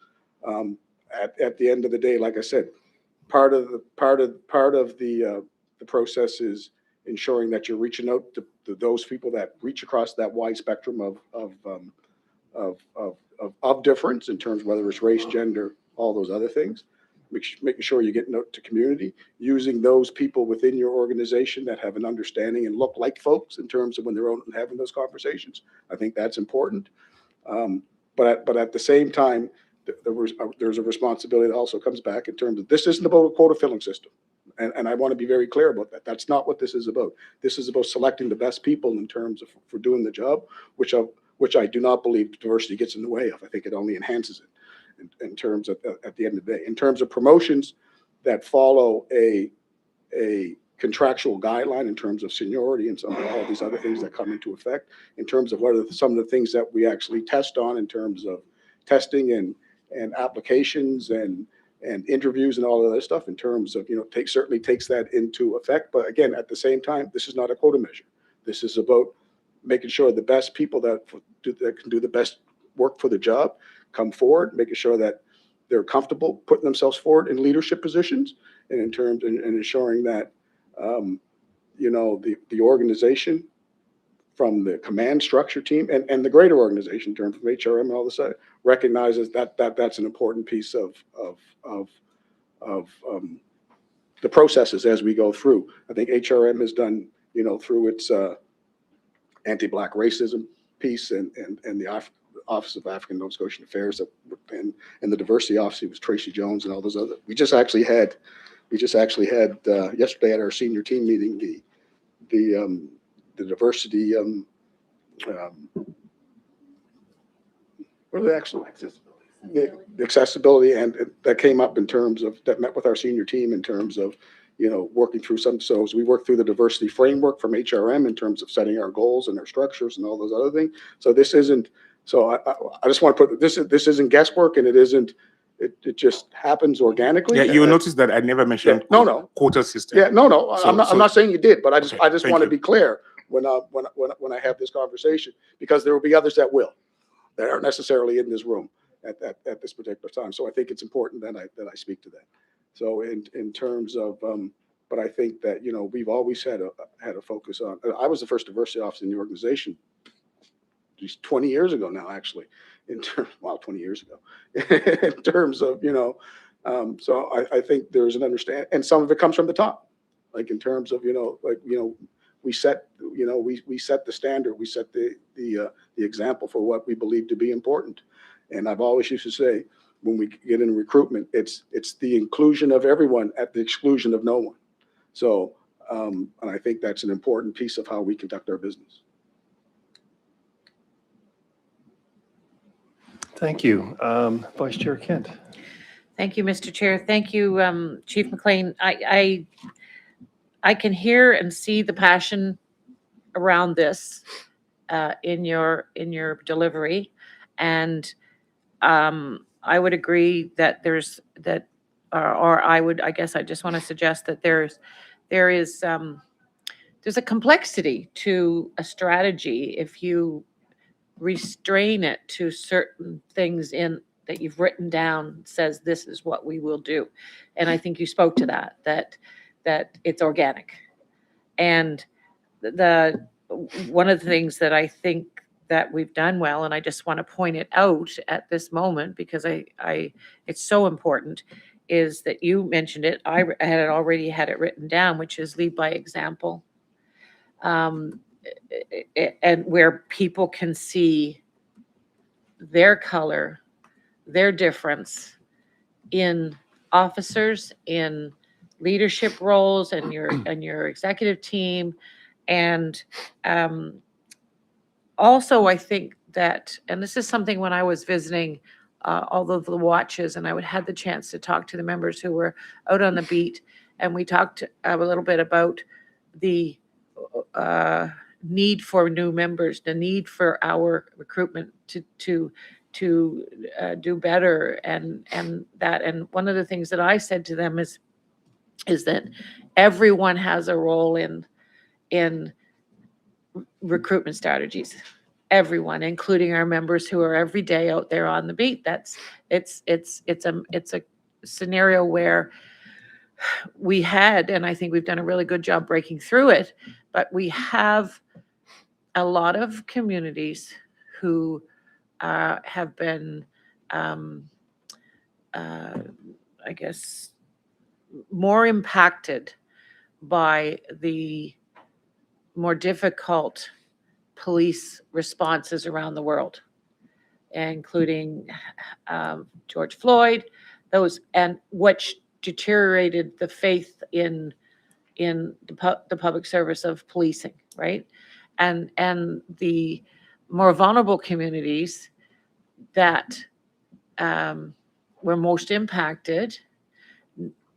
At the end of the day, like I said, part of the process is ensuring that you're reaching out to those people that reach across that wide spectrum of difference in terms of whether it's race, gender, all those other things. Making sure you're getting out to community, using those people within your organization that have an understanding and look like folks in terms of when they're out and having those conversations. I think that's important. But at the same time, there's a responsibility that also comes back in terms of this isn't about a quota filling system. And I want to be very clear about that. That's not what this is about. This is about selecting the best people in terms of for doing the job, which I do not believe diversity gets in the way of. I think it only enhances it in terms of at the end of the day. In terms of promotions that follow a contractual guideline in terms of seniority and some of all these other things that come into effect, in terms of what are some of the things that we actually test on in terms of testing and applications and interviews and all of that stuff in terms of, certainly takes that into effect. But again, at the same time, this is not a quota measure. This is about making sure the best people that can do the best work for the job come forward, making sure that they're comfortable putting themselves forward in leadership positions, and in terms and ensuring that the organization from the command structure team and the greater organization in terms of HRM and all this recognizes that that's an important piece of the processes as we go through. I think HRM has done, through its anti-Black racism piece and the Office of African Nova Scotian Affairs and the diversity office was Tracy Jones and all those other. We just actually had yesterday at our senior team meeting the diversity what are the actual accessibility and that came up in terms of that met with our senior team in terms of working through some. So as we work through the diversity framework from HRM in terms of setting our goals and our structures and all those other things. So this isn't. So I just want to put this isn't guesswork, and it isn't. It just happens organically. Yeah, you'll notice that I never mentioned quota system. Yeah, no. So- I'm not saying you did, but I just thank want to you. be clear when I have this conversation, because there will be others that aren't necessarily in this room at this particular time. So I think it's important that I speak to that. So in terms of, but I think that we've always had a focus on. I was the first diversity officer in the organization, just 20 years ago now, actually. 20 years ago, in terms of so I think there's an understanding, and some of it comes from the top, like in terms of we set we set the standard, we set the example for what we believe to be important. And I've always used to say, when we get into recruitment, it's the inclusion of everyone at the exclusion of no one. So and I think that's an important piece of how we conduct our business. Thank you. Vice Chair Kent. Thank you, Mr. Chair. Thank you, Chief McLean. I can hear and see the passion around this in your delivery, and I would agree that I guess I just want to suggest that there there is, there's a complexity to a strategy if you restrain it to certain things in that you've written down, says this is what we will do. And I think you spoke to that it's organic. And the one of the things that I think that we've done well, and I just want to point it out at this moment because I it's so important, is that you mentioned it. I already had it written down, which is lead by example. And where people can see their color, their difference in officers, in leadership roles, and your executive team, and also I think that, and this is something when I was visiting all of the watches, and I would had the chance to talk to the members who were out on the beat, and we talked a little bit about the need for new members, the need for our recruitment to do better, and that. And one of the things that I said to them is that everyone has a role in recruitment strategies. Everyone, including our members who are every day out there on the beat. It's a scenario where we had, and I think we've done a really good job breaking through it, but we have a lot of communities who have been, I guess, more impacted by the more difficult police responses around the world, including George Floyd, those, and which deteriorated the faith in the public service of policing, right? And the more vulnerable communities that were most impacted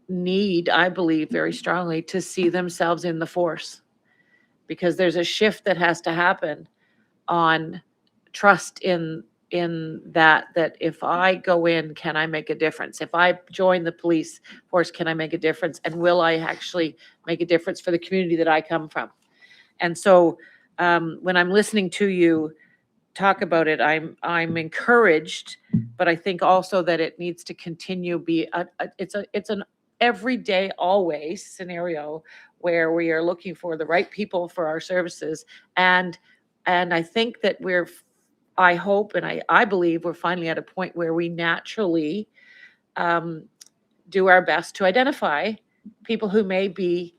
need, I believe very strongly, to see themselves in the force, because there's a shift that has to happen on trust in that if I go in, can I make a difference? If I join the police force, can I make a difference? And will I actually make a difference for the community that I come from? And so when I'm listening to you talk about it, I'm encouraged, but I think also that it needs to continue it's an everyday, always scenario where we are looking for the right people for our services. And I think that I hope and I believe we're finally at a point where we naturally do our best to identify people who may be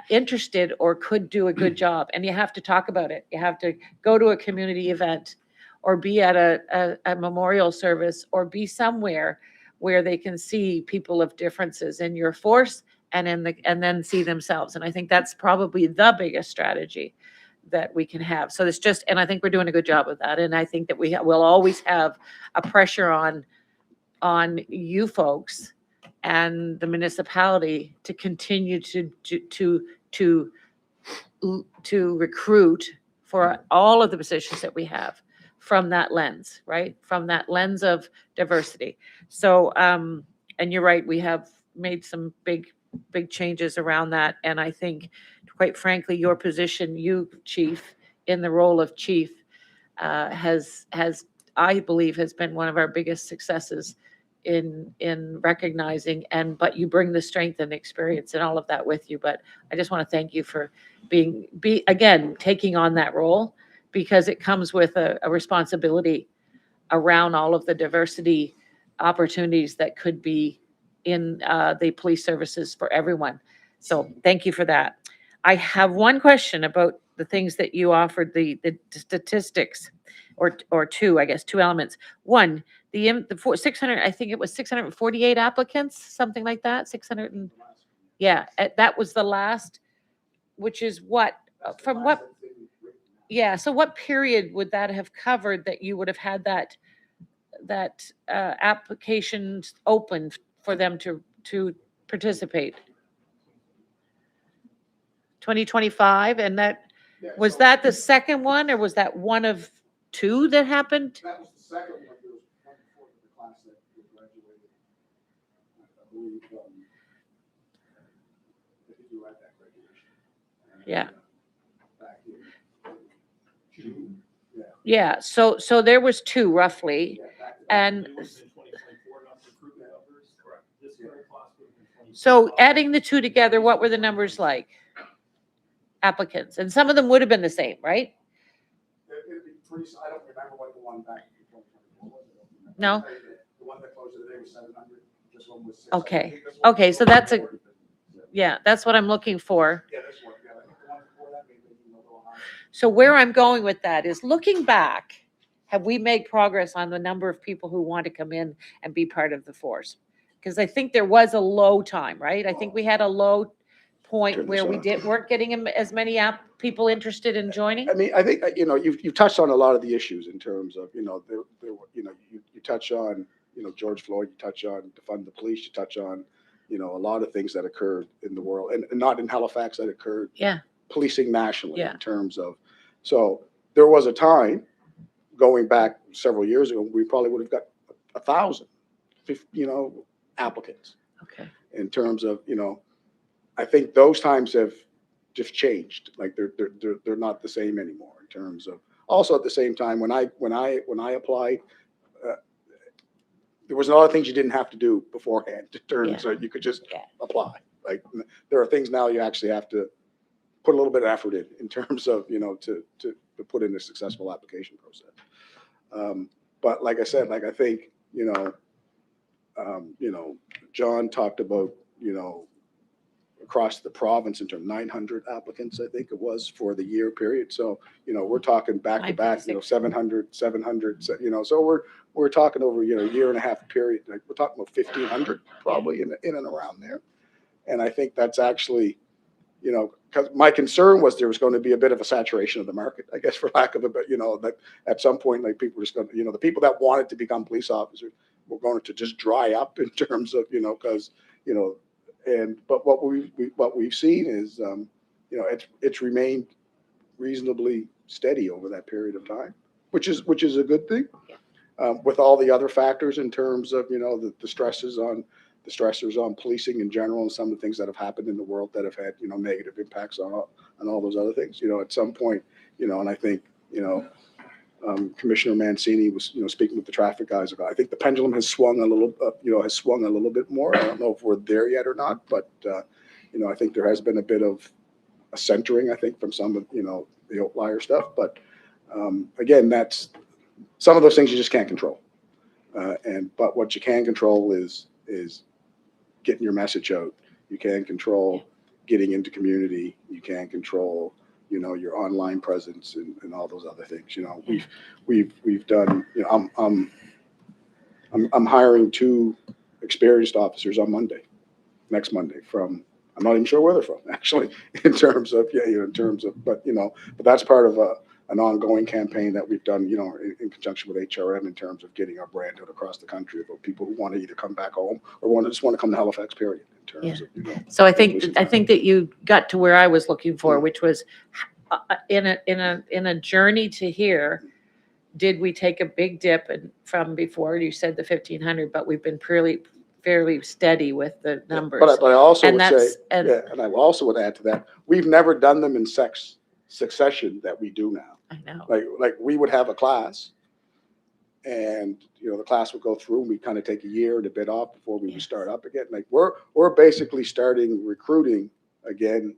interested or could do a good job. And you have to talk about it. You have to go to a community event or be at a memorial service or be somewhere where they can see people of differences in your force and then see themselves. And I think that's probably the biggest strategy that we can have. So it's just, and I think we're doing a good job of that. And I think that we'll always have a pressure on you folks and the municipality to continue to recruit for all of the positions that we have from that lens, right? From that lens of diversity. So, and you're right, we have made some big changes around that. And I think, quite frankly, your position, you, Chief, in the role of Chief, has I believe has been one of our biggest successes in recognizing, but you bring the strength and experience and all of that with you. But I just want to thank you for again taking on that role, because it comes with a responsibility around all of the diversity opportunities that could be in the police services for everyone. So thank you for that. I have one question about the things that you offered, the statistics, or two, I guess, two elements. One, the 600, I think it was 648 applicants, something like that, 600 and, yeah, that was the last, which is what, from what, yeah, so what period would that have covered that you would have had that applications open for them to participate? 2025, and that, was that the second one, or was that one of two that happened? That was the second one. There was one before the class that graduated. I believe, I think you were at that Yeah. back in June. Yeah. Yeah, so there was two roughly, Yeah, back to- and Correct. This current class would have been 22. so adding the two together, what were the numbers like? Applicants, and some of them would have been the same, right? It'd be pretty, I don't remember what the one back in 2024 was. I don't remember. No? I'll tell you that The one that closed today was 700. This one was 600. Okay. I think this one Okay, was so that's a- more than- Yeah, that's what I'm looking for. Yeah, this one, yeah, I think the one before that maybe even a little higher. So where I'm going with that is looking back, have we made progress on the number of people who want to come in and be part of the force? Because I think there was a low time, right? I think we had a low point Turn where this we on. weren't getting as many people interested in joining. I mean, I think, you've touched on a lot of the issues in terms of, you touch on, George Floyd, you touch on defund the police, you touch on, a lot of things that occurred in the world, and not in Halifax, that occurred Yeah, policing nationally Yeah. in terms of, so there was a time going back several years ago, we probably would have got 1,000, applicants okay. in terms of, I think those times have just changed. Like they're not the same anymore in terms of, also at the same time, when I applied, there was a lot of things you didn't have to do beforehand in terms of, you could just Yeah. apply. Like there are things now you actually have to put a little bit of effort in terms of, to put in a successful application process. But like I said, like I think, John talked about, across the province in terms of 900 applicants, I think it was for the year period. So, we're talking back to back, 700, so we're talking over, a year and a half period. Like we're talking about 1,500 probably in and around there. And I think that's actually, because my concern was there was going to be a bit of a saturation of the market, I guess, for lack of a bit, that at some point, like people were just going to, the people that wanted to become police officers were going to just dry up in terms of, because, but what we've seen is, it's remained reasonably steady over that period of time, which is a good thing. With all the other factors in terms of, the stressors on policing in general and some of the things that have happened in the world that have had, negative impacts on all those other things, at some point, and I think, Commissioner Mancini was, speaking with the traffic guys about, I think the pendulum has swung a little bit more. I don't know if we're there yet or not, but, I think there has been a bit of a centering, I think, from some of, the outlier stuff. But, again, that's some of those things you just can't control. But what you can control is getting your message out. You can control getting into community. You can control, your online presence and all those other things. We've done, I'm hiring 2 experienced officers on Monday, next Monday from, I'm not even sure where they're from actually, in terms of, but that's part of an ongoing campaign that we've done, in conjunction with HRM in terms of getting our brand out across the country about people who want to either come back home or just want to come to Halifax, period, in terms of, So I think that you got to where I was looking for, which was in a journey to here, did we take a big dip from before you said the 1,500, but we've been fairly steady with the numbers. But I also And would say, that's- and- yeah, and I also would add to that, we've never done them in succession that we do now. I know. Like we would have a class and, the class would go through and we kind of take a year to bid off before we would start up again. Like we're basically starting recruiting again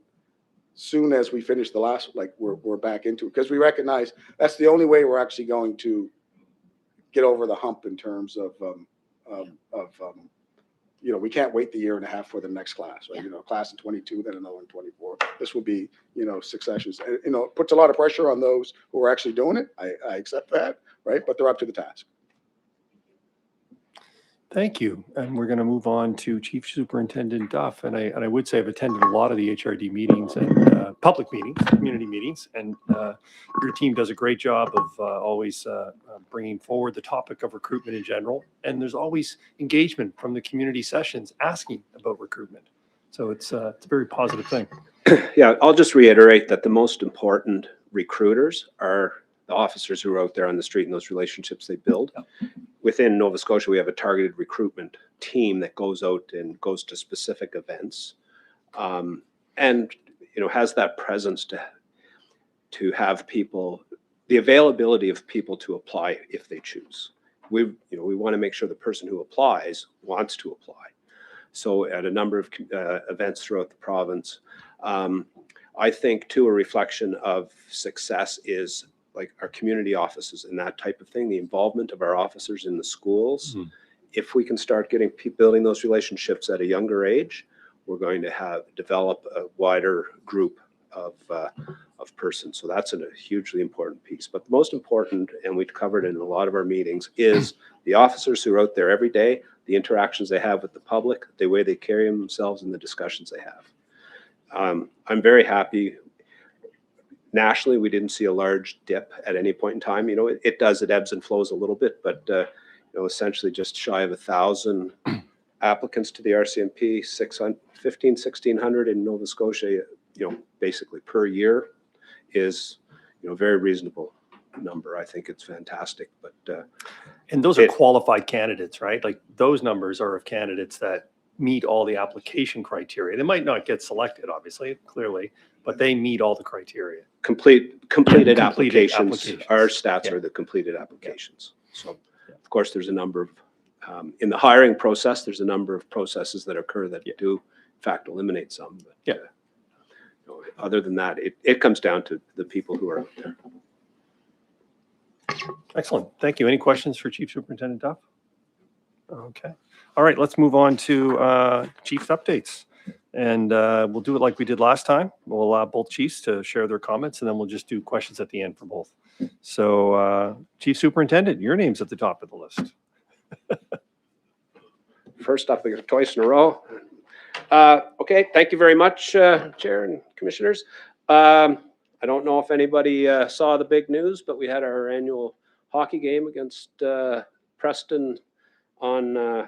soon as we finish the last, like we're back into it. Because we recognize that's the only way we're actually going to get over the hump in terms of we can't wait the year and a half for the next class, right? Class in 22, then another in 24. This will be, successions. And, it puts a lot of pressure on those who are actually doing it. I accept that, right? But they're up to the task. Thank you. And we're going to move on to Chief Superintendent Duff. And I would say I've attended a lot of the HRD meetings and public meetings, community meetings, and your team does a great job of always bringing forward the topic of recruitment in general. And there's always engagement from the community sessions asking about recruitment. So it's a very positive thing. Yeah, I'll just reiterate that the most important recruiters are the officers who are out there on the street and those relationships they build. Within Nova Scotia, we have a targeted recruitment team that goes out and goes to specific events. And has that presence to have people, the availability of people to apply if they choose. We want to make sure the person who applies wants to apply. So at a number of events throughout the province, I think too, a reflection of success is like our community offices and that type of thing, the involvement of our officers in the schools. If we can start building those relationships at a younger age, we're going to develop a wider group of persons. So that's a hugely important piece. But the most important, and we've covered in a lot of our meetings, is the officers who are out there every day, the interactions they have with the public, the way they carry themselves, and the discussions they have. I'm very happy. Nationally, we didn't see a large dip at any point in time. It ebbs and flows a little bit, but essentially just shy of 1,000 applicants to the RCMP, 1,500 in Nova Scotia, basically per year is, a very reasonable number. I think it's fantastic, but And those are qualified candidates, right? Like those numbers are of candidates that meet all the application criteria. They might not get selected, obviously, clearly, but they meet all the criteria. completed applications. applications. Our stats Yeah. are the completed applications. So of course, there's a number of, in the hiring process, there's a number of processes that occur that do in fact eliminate some. But, Yeah. Other than that, it comes down to the people who are out there. Excellent. Thank you. Any questions for Chief Superintendent Duff? Okay. All right, let's move on to chief's updates. And we'll do it like we did last time. We'll allow both chiefs to share their comments, and then we'll just do questions at the end for both. So Chief Superintendent, your name's at the top of the list. First up, we got twice in a row. Okay, thank you very much, Chair and Commissioners. I don't know if anybody saw the big news, but we had our annual hockey game against Preston on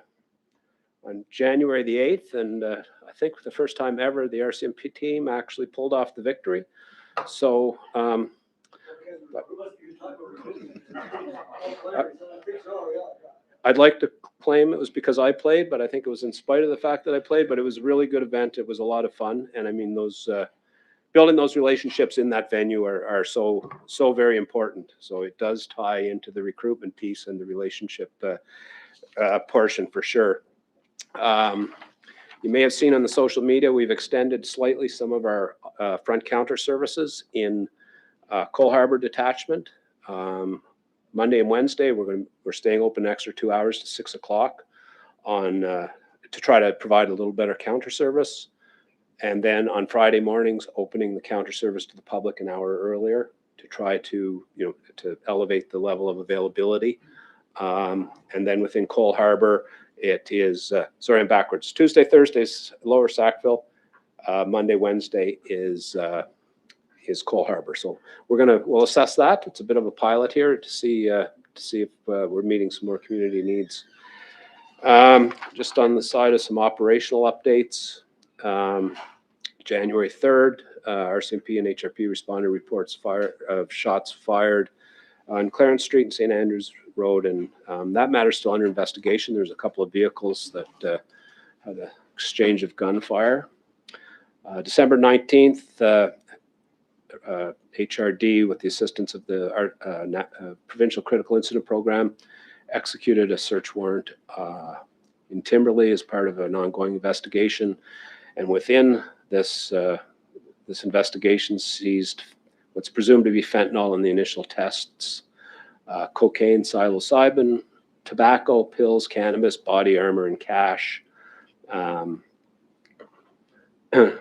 January the 8th, and I think for the first time ever, the RCMP team actually pulled off the victory. So I'd like to claim it was because I played, but I think it was in spite of the fact that I played, but it was a really good event. It was a lot of fun. And I mean, those building those relationships in that venue are so very important. So it does tie into the recruitment piece and the relationship portion for sure. You may have seen on the social media, we've extended slightly some of our front counter services in Cole Harbour Detachment. Monday and Wednesday, we're staying open an extra 2 hours to 6 o'clock to try to provide a little better counter service. And then on Friday mornings, opening the counter service to the public an hour earlier to try to, to elevate the level of availability. And then within Cole Harbour, it is, sorry, I'm backwards. Tuesday, Thursdays, Lower Sackville. Monday, Wednesday is Cole Harbour. So we'll assess that. It's a bit of a pilot here to see if we're meeting some more community needs. Just on the side of some operational updates. January 3rd, RCMP and HRP responded reports of shots fired on Clarence Street and St. Andrews Road, and that matter's still under investigation. There's a couple of vehicles that had an exchange of gunfire. December 19th, HRD, with the assistance of the Provincial Critical Incident Program, executed a search warrant in Timberley as part of an ongoing investigation. And within this investigation, seized what's presumed to be fentanyl in the initial tests, cocaine, psilocybin, tobacco, pills, cannabis, body armor, and cash. A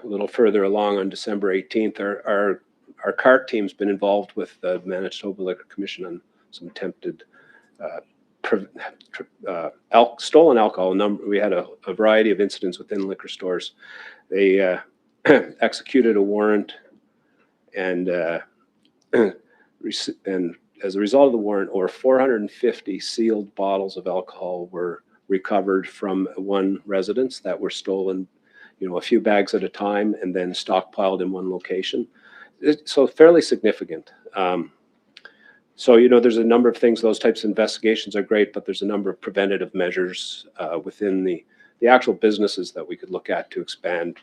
little further along on December 18th, our CART team's been involved with the Manitoba Liquor Commission on some attempted stolen alcohol. We had a variety of incidents within liquor stores. They executed a warrant, and as a result of the warrant, over 450 sealed bottles of alcohol were recovered from one residence that were stolen, a few bags at a time, and then stockpiled in one location. So fairly significant. So, there's a number of things. Those types of investigations are great, but there's a number of preventative measures within the actual businesses that we could look at to expand.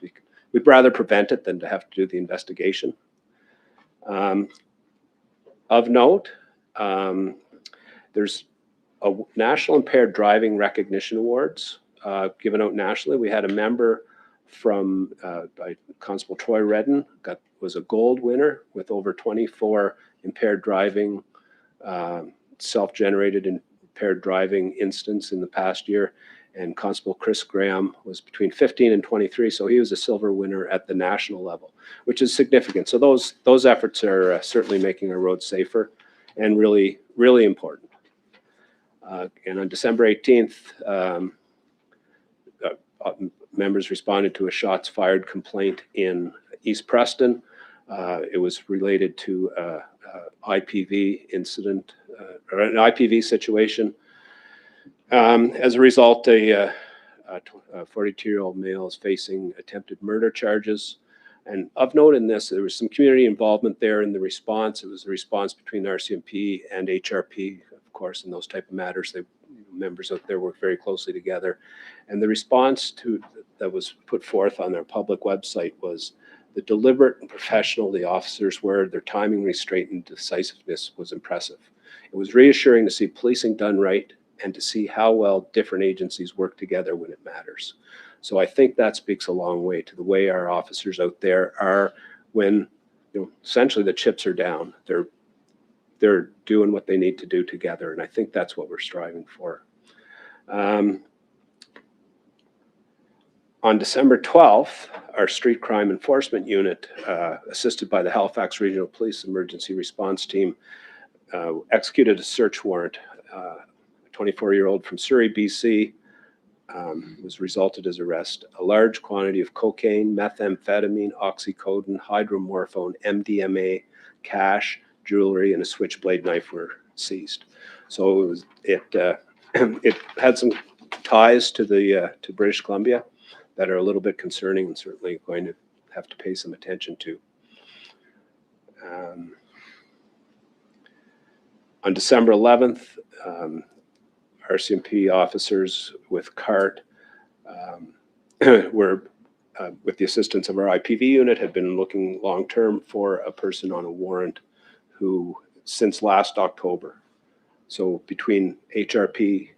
we'd rather prevent it than to have to do the investigation. Of note, there's a National Impaired Driving Recognition Awards given out nationally. We had a member from by Constable Troy Redden was a gold winner with over 24 impaired driving, self-generated impaired driving incidents in the past year. And Constable Chris Graham was between 15 and 23, so he was a silver winner at the national level, which is significant. So those efforts are certainly making our roads safer and really, really important. And on December 18th, members responded to a shots fired complaint in East Preston. It was related to IPV incident or an IPV situation. As a result, a 42-year-old male is facing attempted murder charges. And of note in this, there was some community involvement there in the response. It was a response between RCMP and HRP, of course, in those type of matters. Members out there work very closely together. And the response that was put forth on their public website was the deliberate and professional the officers were, their timing, restraint, and decisiveness was impressive. It was reassuring to see policing done right and to see how well different agencies work together when it matters. So I think that speaks a long way to the way our officers out there are when, essentially the chips are down. They're doing what they need to do together, and I think that's what we're striving for. On December 12th, our Street Crime Enforcement Unit, assisted by the Halifax Regional Police Emergency Response Team, executed a search warrant. A 24-year-old from Surrey, BC, was resulted as arrest. A large quantity of cocaine, methamphetamine, oxycodone, hydromorphone, MDMA, cash, jewelry, and a switchblade knife were seized. So it had some ties to British Columbia that are a little bit concerning and certainly going to have to pay some attention to. On December 11th, RCMP officers with CART were, with the assistance of our IPV unit, had been looking long-term for a person on a warrant who, since last October. So between HRP,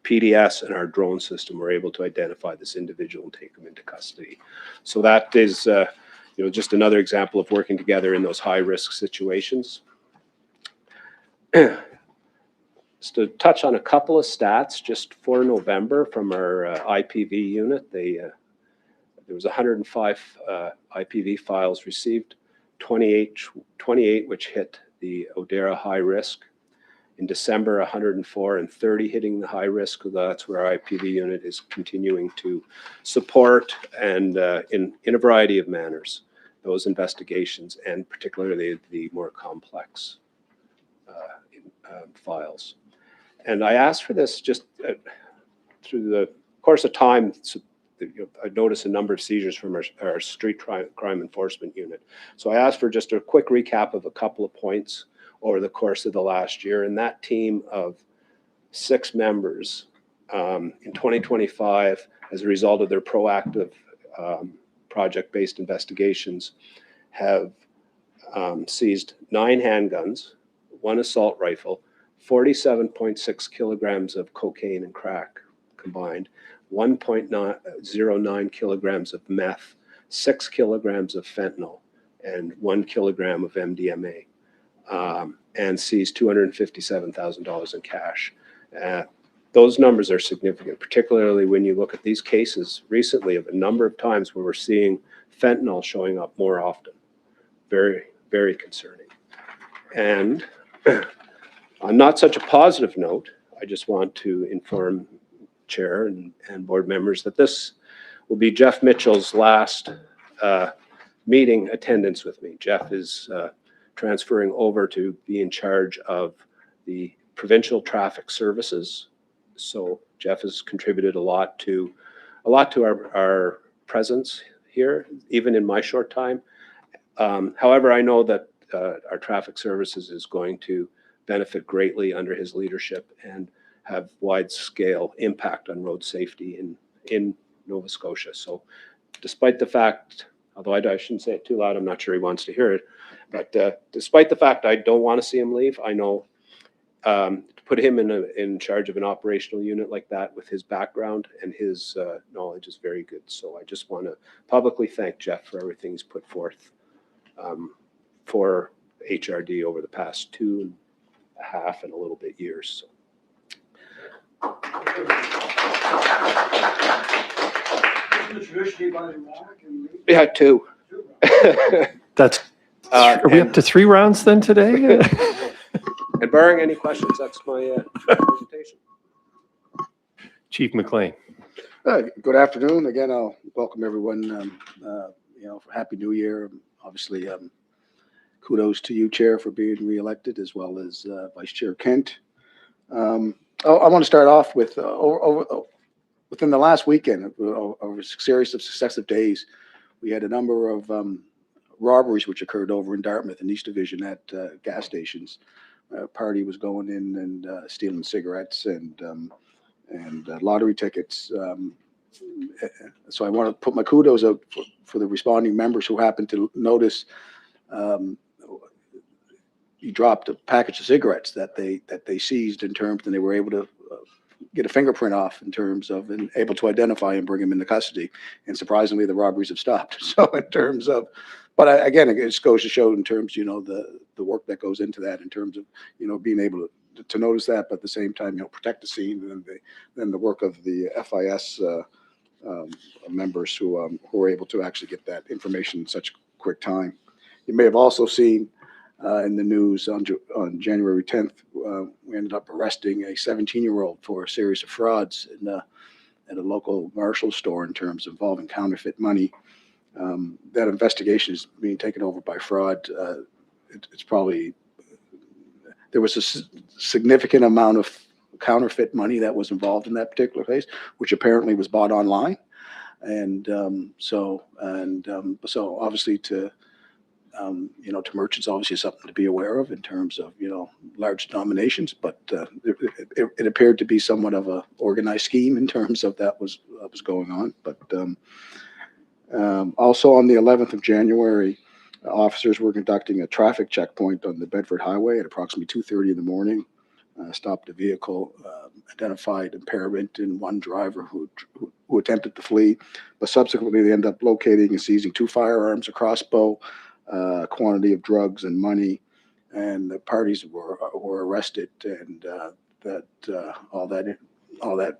PDS, and our drone system, we're able to identify this individual and take them into custody. So that is, just another example of working together in those high-risk situations. Just to touch on a couple of stats, just for November from our IPV unit, there was 105 IPV files received, 28 which hit the ODERA high risk. In December, 104 and 30 hitting the high risk. That's where our IPV unit is continuing to support and in a variety of manners, those investigations, and particularly the more complex files. And I asked for this just through the course of time. I noticed a number of seizures from our Street Crime Enforcement Unit. So I asked for just a quick recap of a couple of points over the course of the last year. And that team of 6 members in 2025, as a result of their proactive project-based investigations, have seized 9 handguns, 1 assault rifle, 47.6 kilograms of cocaine and crack combined, 1.09 kilograms of meth, 6 kilograms of fentanyl, and 1 kilogram of MDMA, and seized $257,000 in cash. Those numbers are significant, particularly when you look at these cases recently of a number of times where we're seeing fentanyl showing up more often. Very, very concerning. And on not such a positive note, I just want to inform Chair and board members that this will be Jeff Mitchell's last meeting attendance with me. Jeff is transferring over to be in charge of the provincial traffic services. So Jeff has contributed a lot to our presence here, even in my short time. However, I know that our traffic services is going to benefit greatly under his leadership and have wide-scale impact on road safety in Nova Scotia. So despite the fact, although I shouldn't say it too loud, I'm not sure he wants to hear it, but despite the fact I don't want to see him leave, I know to put him in charge of an operational unit like that with his background and his knowledge is very good. So I just want to publicly thank Jeff for everything he's put forth for HRD over the past 2.5 and a little bit years. So. Yeah, 2. That's, are we up to 3 rounds then today? And barring any questions, that's my presentation. Chief McLean. Good afternoon. Again, I'll welcome everyone, for Happy New Year. Obviously, kudos to you, Chair, for being reelected, as well as Vice Chair Kent. I want to start off with within the last weekend, over a series of successive days, we had a number of robberies which occurred over in Dartmouth and East Division at gas stations. A party was going in and stealing cigarettes and lottery tickets. So I want to put my kudos up for the responding members who happened to notice he dropped a package of cigarettes that they seized in terms, and they were able to get a fingerprint off in terms of and able to identify and bring him into custody. And surprisingly, the robberies have stopped. So in terms of, but again, it just goes to show in terms, the work that goes into that in terms of, being able to notice that, but at the same time, protect the scene, and then the work of the FIS members who were able to actually get that information in such quick time. You may have also seen in the news on January 10th, we ended up arresting a 17-year-old for a series of frauds at a local Marshall store in terms of involving counterfeit money. That investigation is being taken over by fraud. It's probably, there was a significant amount of counterfeit money that was involved in that particular case, which apparently was bought online. And so obviously to merchants, obviously something to be aware of in terms of, large denominations, but it appeared to be somewhat of a organized scheme in terms of that was going on. But also on the 11th of January, officers were conducting a traffic checkpoint on the Bedford Highway at approximately 2:30 in the morning. Stopped a vehicle, identified impairment in one driver who attempted to flee, but subsequently they ended up locating and seizing 2 firearms, a crossbow, quantity of drugs and money, and the parties were arrested, and all that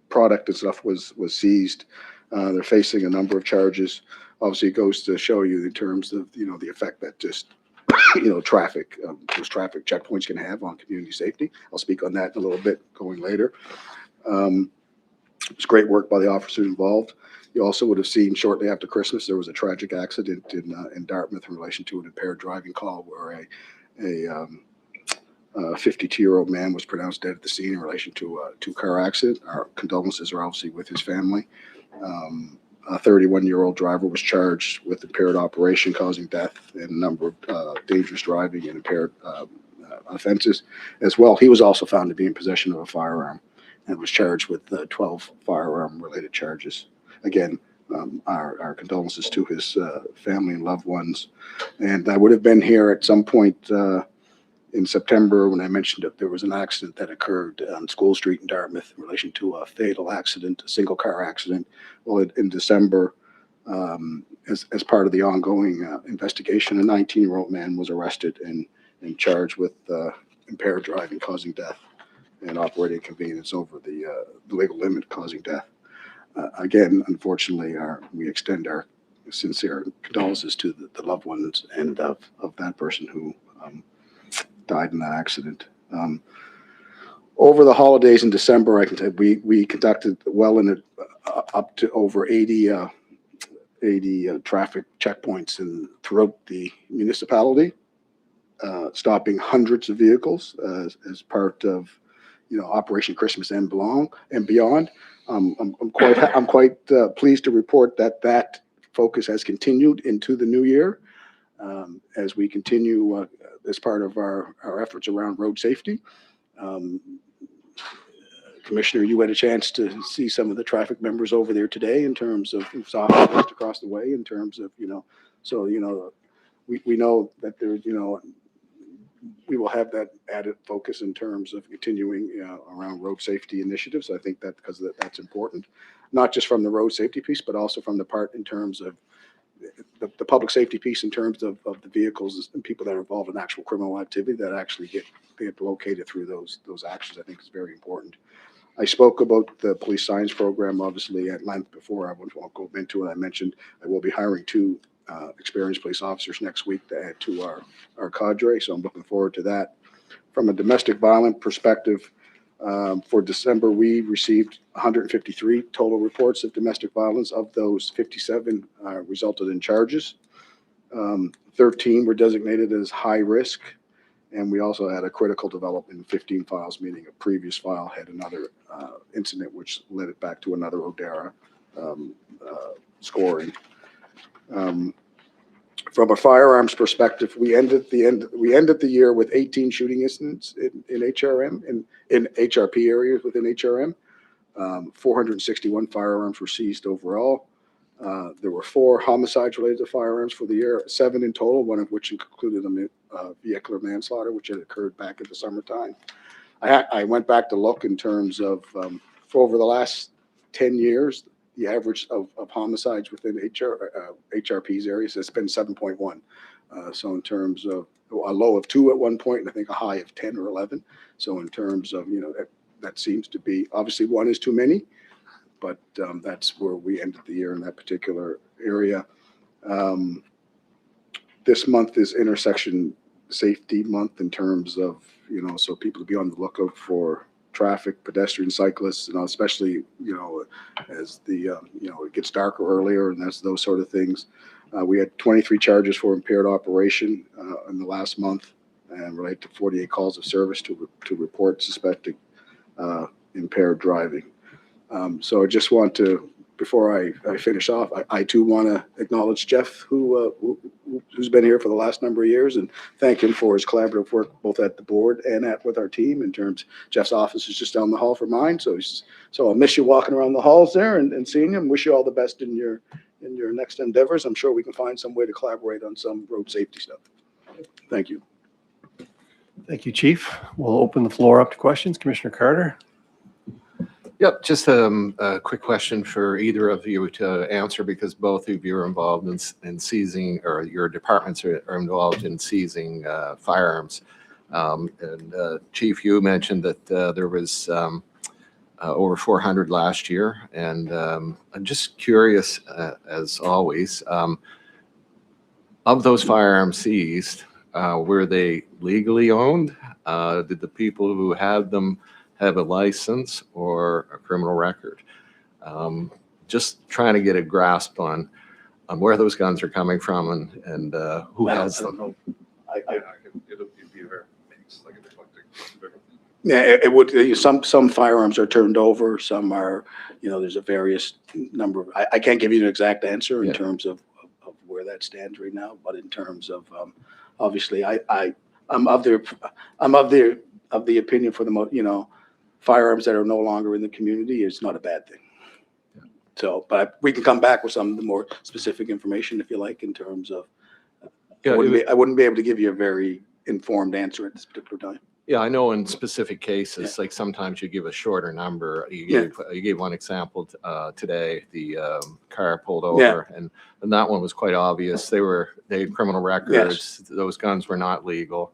product and stuff was seized. They're facing a number of charges. Obviously, it goes to show you in terms of the effect that just traffic, those traffic checkpoints can have on community safety. I'll speak on that in a little bit going later. It was great work by the officers involved. You also would have seen shortly after Christmas, there was a tragic accident in Dartmouth in relation to an impaired driving call where a 52-year-old man was pronounced dead at the scene in relation to a 2-car accident. Our condolences are obviously with his family. A 31-year-old driver was charged with impaired operation causing death and a number of dangerous driving and impaired offenses as well. He was also found to be in possession of a firearm and was charged with 12 firearm-related charges. Again, our condolences to his family and loved ones. And I would have been here at some point in September when I mentioned that there was an accident that occurred on School Street in Dartmouth in relation to a fatal accident, a single-car accident. Well, in December, as part of the ongoing investigation, a 19-year-old man was arrested and charged with impaired driving causing death and operating convenience over the legal limit causing death. Again, unfortunately, we extend our sincere condolences to the loved ones and of that person who died in that accident. Over the holidays in December, I can tell you, we conducted well in up to over 80 traffic checkpoints throughout the municipality, stopping hundreds of vehicles as part of Operation Christmas and beyond. I'm quite pleased to report that focus has continued into the new year as we continue as part of our efforts around road safety. Commissioner, you had a chance to see some of the traffic members over there today in terms of officers just across the way, in terms of, so, we know that there's, we will have that added focus in terms of continuing around road safety initiatives. I think that because that's important, not just from the road safety piece, but also from the part in terms of the public safety piece in terms of the vehicles and people that are involved in actual criminal activity that actually get located through those actions. I think is very important. I spoke about the police science program, obviously, at length before. I won't go into it. I mentioned I will be hiring 2 experienced police officers next week to add to our cadre, so I'm looking forward to that. From a domestic violence perspective, for December, we received 153 total reports of domestic violence. Of those, 57 resulted in charges. 13 were designated as high risk, and we also had a critical development in 15 files, meaning a previous file had another incident which led it back to another ODARA scoring. From a firearms perspective, we ended the year with 18 shooting incidents in HRM, in HRP areas within HRM. 461 firearms were seized overall. There were 4 homicides related to firearms for the year, 7 in total, one of which included a vehicular manslaughter, which had occurred back in the summertime. I went back to look in terms of, for over the last 10 years, the average of homicides within HRP's areas has been 7.1. So in terms of a low of 2 at one point, and I think a high of 10 or 11. So in terms of, that seems to be, obviously 1 is too many, but that's where we ended the year in that particular area. This month is intersection safety month in terms of, so people to be on the lookout for traffic, pedestrian, cyclists, especially, as the, it gets darker earlier and that's those sort of things. We had 23 charges for impaired operation in the last month and related to 48 calls of service to report suspected impaired driving. So I just want to, before I finish off, I too want to acknowledge Jeff, who's been here for the last number of years, and thank him for his collaborative work both at the board and with our team. In terms, Jeff's office is just down the hall from mine, so I'll miss you walking around the halls there and seeing him. Wish you all the best in your next endeavors. I'm sure we can find some way to collaborate on some road safety stuff. Thank you. Thank you, Chief. We'll open the floor up to questions. Commissioner Carter. Yep, just a quick question for either of you to answer, because both of you are involved in seizing, or your departments are involved in seizing firearms. Chief, you mentioned that there was over 400 last year, and I'm just curious, as always, of those firearms seized, were they legally owned? Did the people who had them have a license or a criminal record? Just trying to get a grasp on where those guns are coming from and who has them. Yeah, it would. Some firearms are turned over. Some are, there's a various number of. I can't give you an exact answer in terms of where that stands right now, but in terms of, obviously, I'm of the opinion for the most, firearms that are no longer in the community is not a bad thing. So, but we can come back with some of the more specific information if you like, in terms of. I wouldn't be able to give you a very informed answer at this particular time. Yeah, I know in specific cases, like sometimes you give a shorter number. You gave one example today, the car pulled over, and that one was quite obvious. They had criminal records. Yes. Those guns were not legal.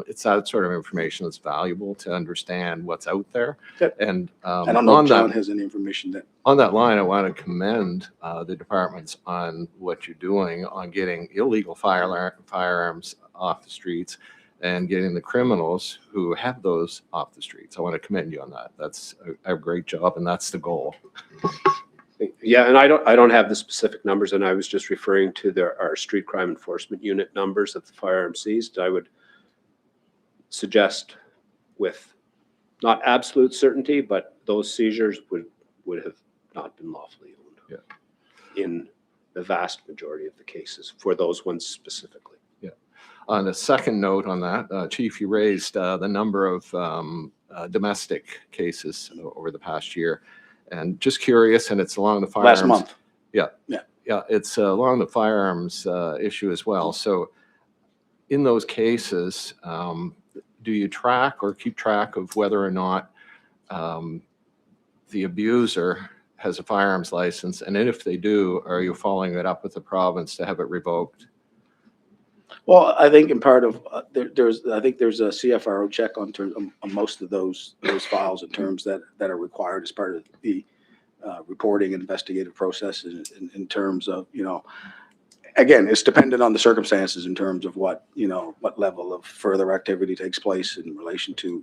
It's that sort of information that's valuable to understand what's out there. Yep. And I don't know if John has any information that. On that line, I want to commend the departments on what you're doing on getting illegal firearms off the streets and getting the criminals who have those off the streets. I want to commend you on that. That's a great job, and that's the goal. Yeah, and I don't have the specific numbers, and I was just referring to our street crime enforcement unit numbers of the firearms seized. I would suggest, with not absolute certainty, but those seizures would have not been lawfully owned. Yeah. In the vast majority of the cases for those ones specifically. Yeah. On a second note on that, Chief, you raised the number of domestic cases over the past year. And just curious, and it's along the firearms. Last month. Yeah, it's along the firearms issue as well. So in those cases, do you track or keep track of whether or not the abuser has a firearms license? And if they do, are you following it up with the province to have it revoked? Well, I think in part of, there's a CFRO check on terms, on most of those files in terms that are required as part of the reporting investigative process in terms of, again, it's dependent on the circumstances in terms of what level of further activity takes place in relation to,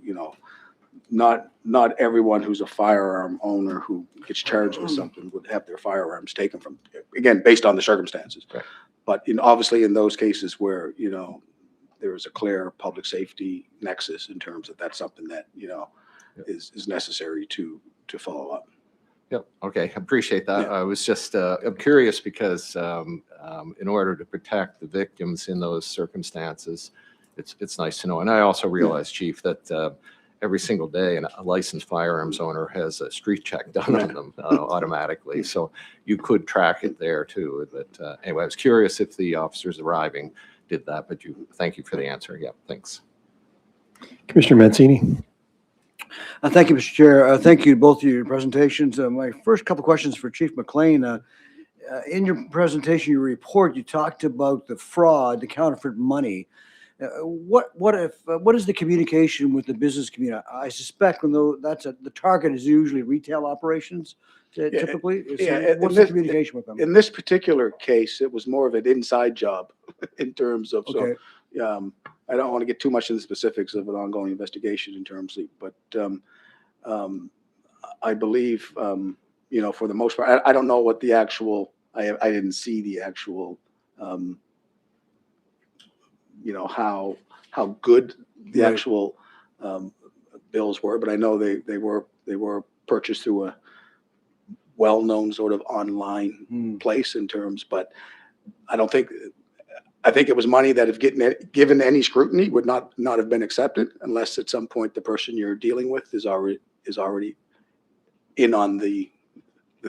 not everyone who's a firearm owner who gets charged with something would have their firearms taken from, again, based on the circumstances. Right. But obviously in those cases where, there is a clear public safety nexus in terms of that's something that, is necessary to follow up. Yep. Okay. Appreciate that. Yeah. I was just, I'm curious because in order to protect the victims in those circumstances, it's nice to know. And I also realize, Chief, that every single day a licensed firearms owner has a street check done on them automatically. So you could track it there too. But anyway, I was curious if the officers arriving did that, but thank you for the answer. Yeah, thanks. Commissioner Mancini. Thank you, Mr. Chair. Thank you to both of your presentations. My first couple questions for Chief McLean. In your presentation, your report, you talked about the fraud, the counterfeit money. What is the communication with the business community? I suspect the target is usually retail operations typically. So what's the communication with them? In this particular case, it was more of an inside job in terms of, Okay. I don't want to get too much into the specifics of an ongoing investigation in terms of, but I believe, for the most part, I don't know what the actual, I didn't see the actual, how good the Right. actual bills were, but I know they were purchased through a well-known sort of online place in terms, but I think it was money that if given any scrutiny would not have been accepted unless at some point the person you're dealing with is already in on the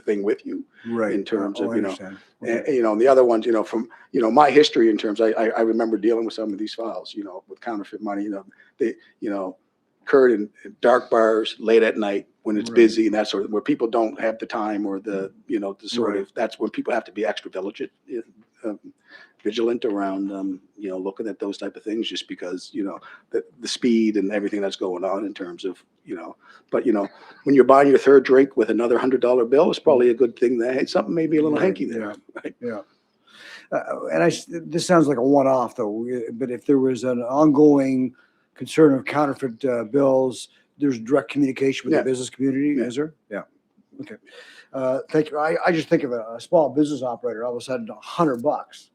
thing with you. Right. In terms of, I understand. and the other ones, from, my history in terms, I remember dealing with some of these files, with counterfeit money, they, occurred in dark bars late at night when it's Right. busy and that sort of, where people don't have the time or the, the sort of, that's when people have to be extra vigilant around, looking at those type of things just because, the speed and everything that's going on in terms of, but, when you're buying your third drink with another $100 bill, it's probably a good thing that, hey, something may be a little Right, hanky there. Right? Yeah. This sounds like a one-off though, but if there was an ongoing concern of counterfeit bills, there's direct communication with Yeah. the business community, Yeah. is there? Yeah. Okay. Thank you. I just think of a small business operator, all of a sudden $100,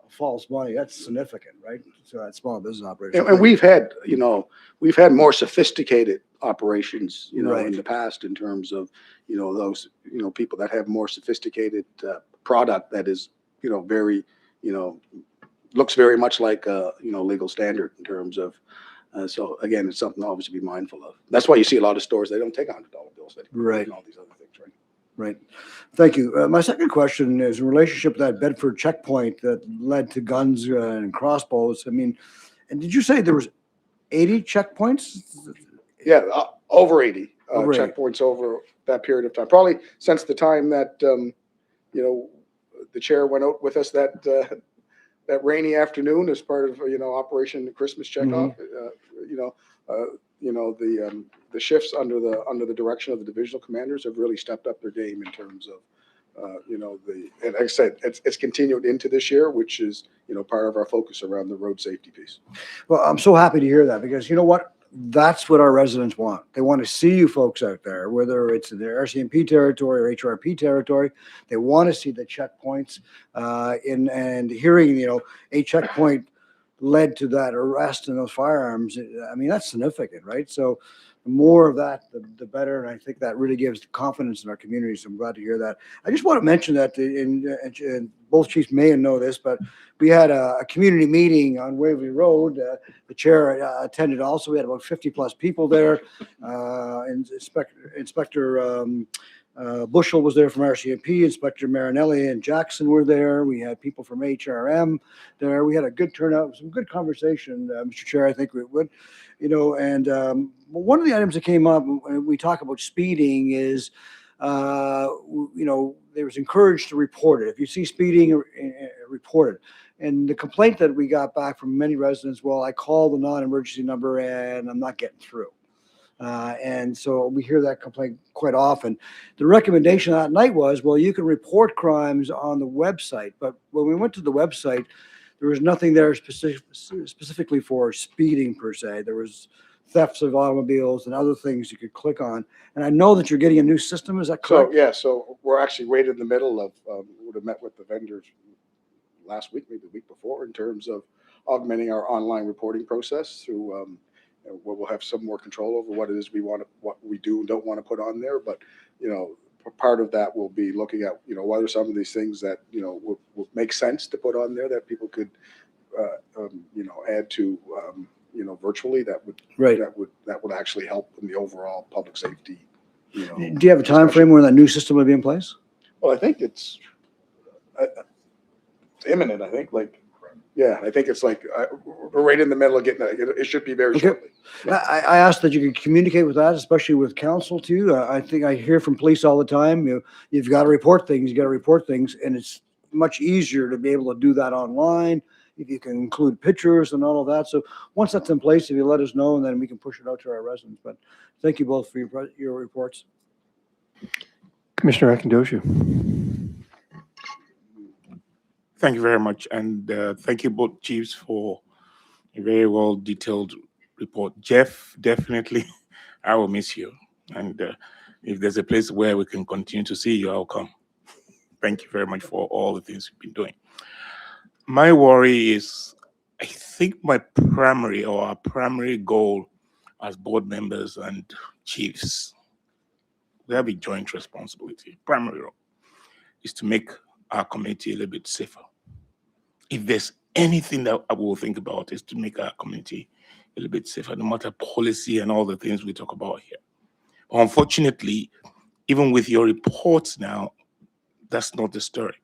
false money, that's significant, right? So that small business operator. And we've had more sophisticated operations, Right. in the past in terms of, those, people that have more sophisticated product that is, very, looks very much like a, legal standard in terms of, so again, it's something obviously to be mindful of. That's why you see a lot of stores, they don't take $100 bills. Right. And all these other things, right? Right. Thank you. My second question is in relationship to that Bedford checkpoint that led to guns and crossbows. I mean, and did you say there was 80 checkpoints? Yeah, over 80 Over 80. checkpoints over that period of time. Probably since the time that, the chair went out with us that rainy afternoon as part of, Operation Christmas Checkoff. The shifts under the direction of the divisional commanders have really stepped up their game in terms of, and like I said, it's continued into this year, which is, part of our focus around the road safety piece. Well, I'm so happy to hear that because you know what? That's what our residents want. They want to see you folks out there, whether it's in their RCMP territory or HRP territory. They want to see the checkpoints and hearing, a checkpoint led to that arrest and those firearms. I mean, that's significant, right? So the more of that, the better. And I think that really gives confidence in our community. So I'm glad to hear that. I just want to mention that and both chiefs may know this, but we had a community meeting on Waverly Road. The chair attended also. We had about 50 plus people there. And Inspector Bushel was there from RCMP, Inspector Marinelli and Jackson were there. We had people from HRM there. We had a good turnout, some good conversation, Mr. Chair. I think we would, and one of the items that came up when we talk about speeding is, there was encouraged to report it. If you see speeding, report it. And the complaint that we got back from many residents, well, I called the non-emergency number and I'm not getting through. And so we hear that complaint quite often. The recommendation that night was, well, you can report crimes on the website. But when we went to the website, there was nothing there specifically for speeding per se. There was thefts of automobiles and other things you could click on. And I know that you're getting a new system. Is that So, correct? yeah, so we're actually right in the middle of, would have met with the vendors last week, maybe the week before, in terms of augmenting our online reporting process through, where we'll have some more control over what it is what we do and don't want to put on there. But, part of that will be looking at, what are some of these things that, would make sense to put on there that people could, add to, virtually that would, Right. that would actually help in the overall public safety, Do you have a time frame where that new system will be in place? Well, I think it's imminent, I think, I think it's we're right in the middle of getting that. It should be very Okay. shortly. I asked that you could communicate with that, especially with council too. I think I hear from police all the time, you've got to report things, and it's much easier to be able to do that online. If you can include pictures and all of that. So once that's in place, if you let us know, and then we can push it out to our residents. But thank you both for your reports. Commissioner Akindoshu. Thank you very much. And thank you both chiefs for a very well detailed report. Jeff, definitely, I will miss you. And if there's a place where we can continue to see you, I'll come. Thank you very much for all the things you've been doing. My worry is, I think our primary goal as board members and chiefs, we have a joint responsibility. Primary role is to make our community a little bit safer. If there's anything that I will think about, is to make our community a little bit safer, no matter policy and all the things we talk about here. Unfortunately, even with your reports now, that's not the story.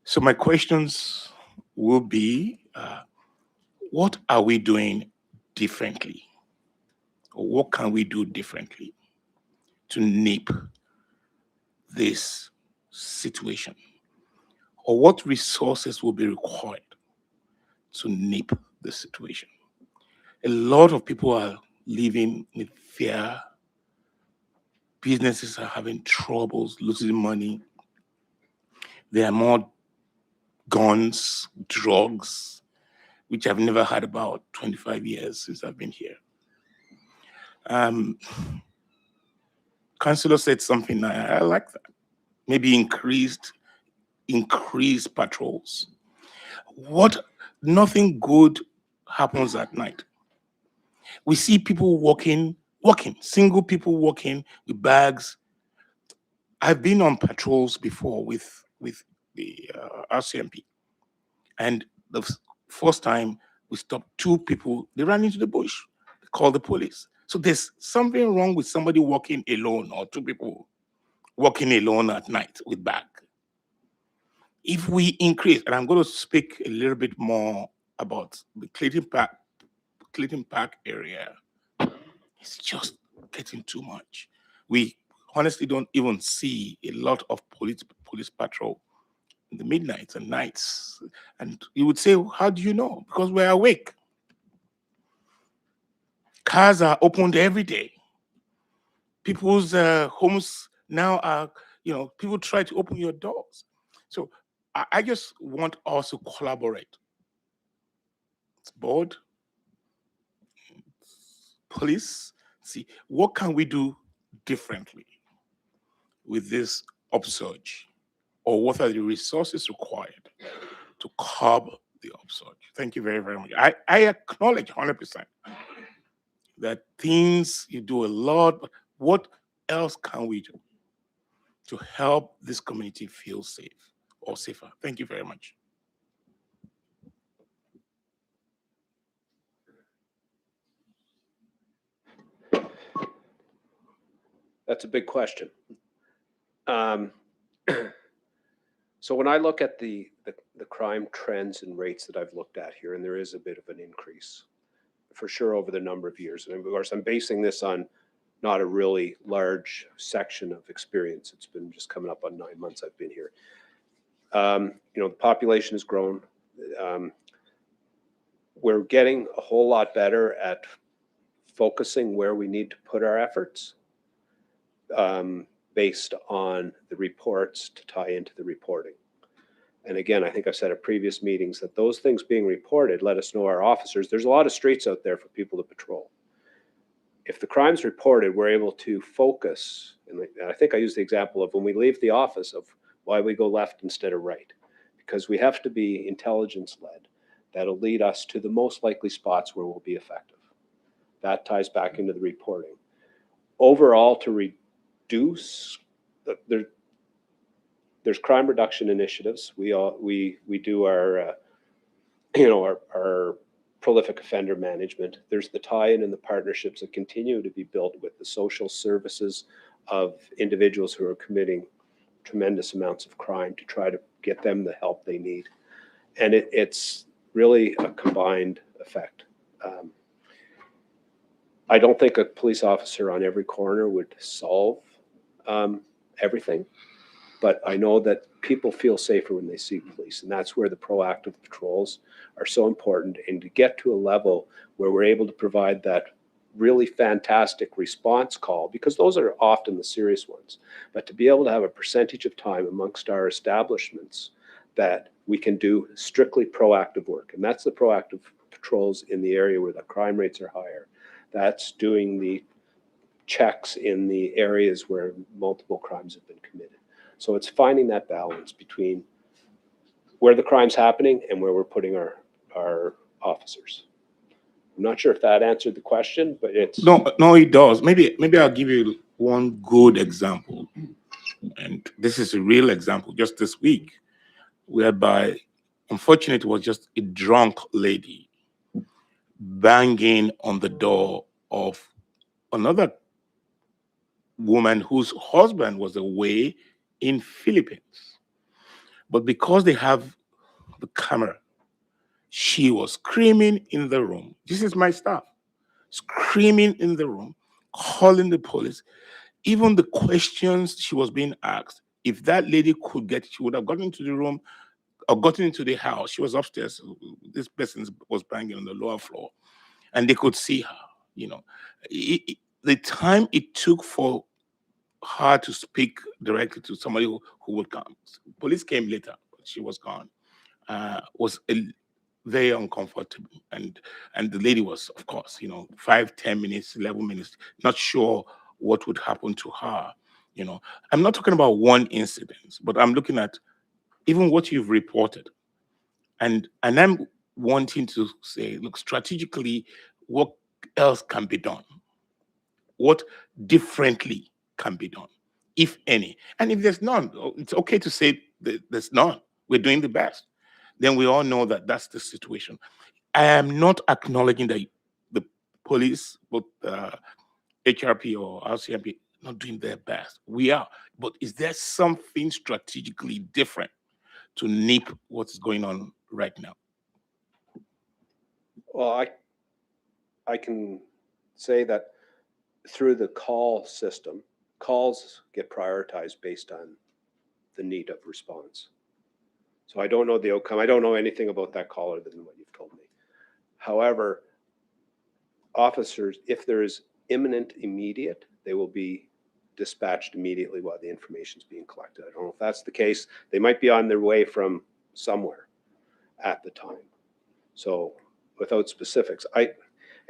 So my questions will be, what are we doing differently? Or what can we do differently to nip this situation? Or what resources will be required to nip the situation? A lot of people are living in fear. Businesses are having troubles, losing money. There are more guns, drugs, which I've never heard about 25 years since I've been here. Councillor said something, I like that. Maybe increased patrols. Nothing good happens at night. We see people walking, single people walking with bags. I've been on patrols before with the RCMP. And the first time we stopped two people, they ran into the bush, they called the police. So there's something wrong with somebody walking alone or two people walking alone at night with bag. If we increase, and I'm going to speak a little bit more about the Clayton Park area, it's just getting too much. We honestly don't even see a lot of police patrol in the midnights and nights. And you would say, how do you know? Because we're awake. Cars are opened every day. People's homes now are, people try to open your doors. So I just want us to collaborate. It's board, police, see, what can we do differently with this upsurge? Or what are the resources required to curb the upsurge? Thank you very, very much. I acknowledge 100% that things, you do a lot, but what else can we do to help this community feel safe or safer? Thank you very much. That's a big question. So when I look at the crime trends and rates that I've looked at here, and there is a bit of an increase for sure over the number of years. And of course, I'm basing this on not a really large section of experience. It's been just coming up on 9 months I've been here. The population has grown. We're getting a whole lot better at focusing where we need to put our efforts based on the reports to tie into the reporting. And again, I think I've said at previous meetings that those things being reported let us know our officers, there's a lot of streets out there for people to patrol. If the crime's reported, we're able to focus, and I think I used the example of when we leave the office of why we go left instead of right, because we have to be intelligence-led. That'll lead us to the most likely spots where we'll be effective. That ties back into the reporting. Overall, to reduce, there's crime reduction initiatives. We do our prolific offender management. There's the tie-in and the partnerships that continue to be built with the social services of individuals who are committing tremendous amounts of crime to try to get them the help they need. And it's really a combined effect. I don't think a police officer on every corner would solve everything, but I know that people feel safer when they see police, and that's where the proactive patrols are so important. And to get to a level where we're able to provide that really fantastic response call, because those are often the serious ones, but to be able to have a percentage of time amongst our establishments that we can do strictly proactive work. And that's the proactive patrols in the area where the crime rates are higher. That's doing the checks in the areas where multiple crimes have been committed. So it's finding that balance between where the crime's happening and where we're putting our officers. I'm not sure if that answered the question, but it's... No, it does. Maybe I'll give you one good example. And this is a real example just this week, whereby, unfortunately, it was just a drunk lady banging on the door of another woman whose husband was away in Philippines. But because they have the camera, she was screaming in the room. This is my staff. Screaming in the room, calling the police. Even the questions she was being asked, if that lady could get, she would have gotten into the room or gotten into the house. She was upstairs. This person was banging on the lower floor, and they could see her. The time it took for her to speak directly to somebody who would come. Police came later, but she was gone. Was very uncomfortable, and the lady was, of course, 5, 10 minutes, 11 minutes, not sure what would happen to her. I'm not talking about one incident, but I'm looking at even what you've reported, and I'm wanting to say, look, strategically, what else can be done? What differently can be done, if any? And if there's none, it's okay to say that there's none. We're doing the best. Then we all know that that's the situation. I am not acknowledging that the police, both HRP or RCMP, not doing their best. We are. But is there something strategically different to nip what's going on right now? Well, I can say that through the call system, calls get prioritized based on the need of response. So I don't know the outcome. I don't know anything about that call other than what you've told me. However, officers, if there is imminent, immediate, they will be dispatched immediately while the information is being collected. I don't know if that's the case. They might be on their way from somewhere at the time. So without specifics,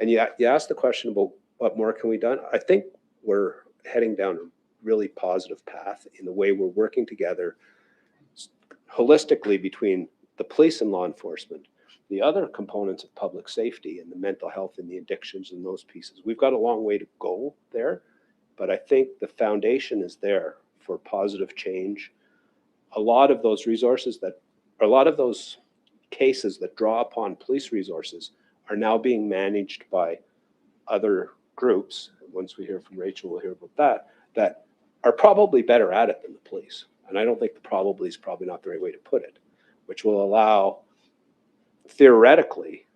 you asked the question about what more can we do. I think we're heading down a really positive path in the way we're working together holistically between the police and law enforcement the other components of public safety and the mental health and the addictions and those pieces. We've got a long way to go there, but I think the foundation is there for positive change. A lot of those resources a lot of those cases that draw upon police resources are now being managed by other groups. Once we hear from Rachel, we'll hear about that are probably better at it than the police. And I don't think the probably is probably not the right way to put it, which will allow, theoretically,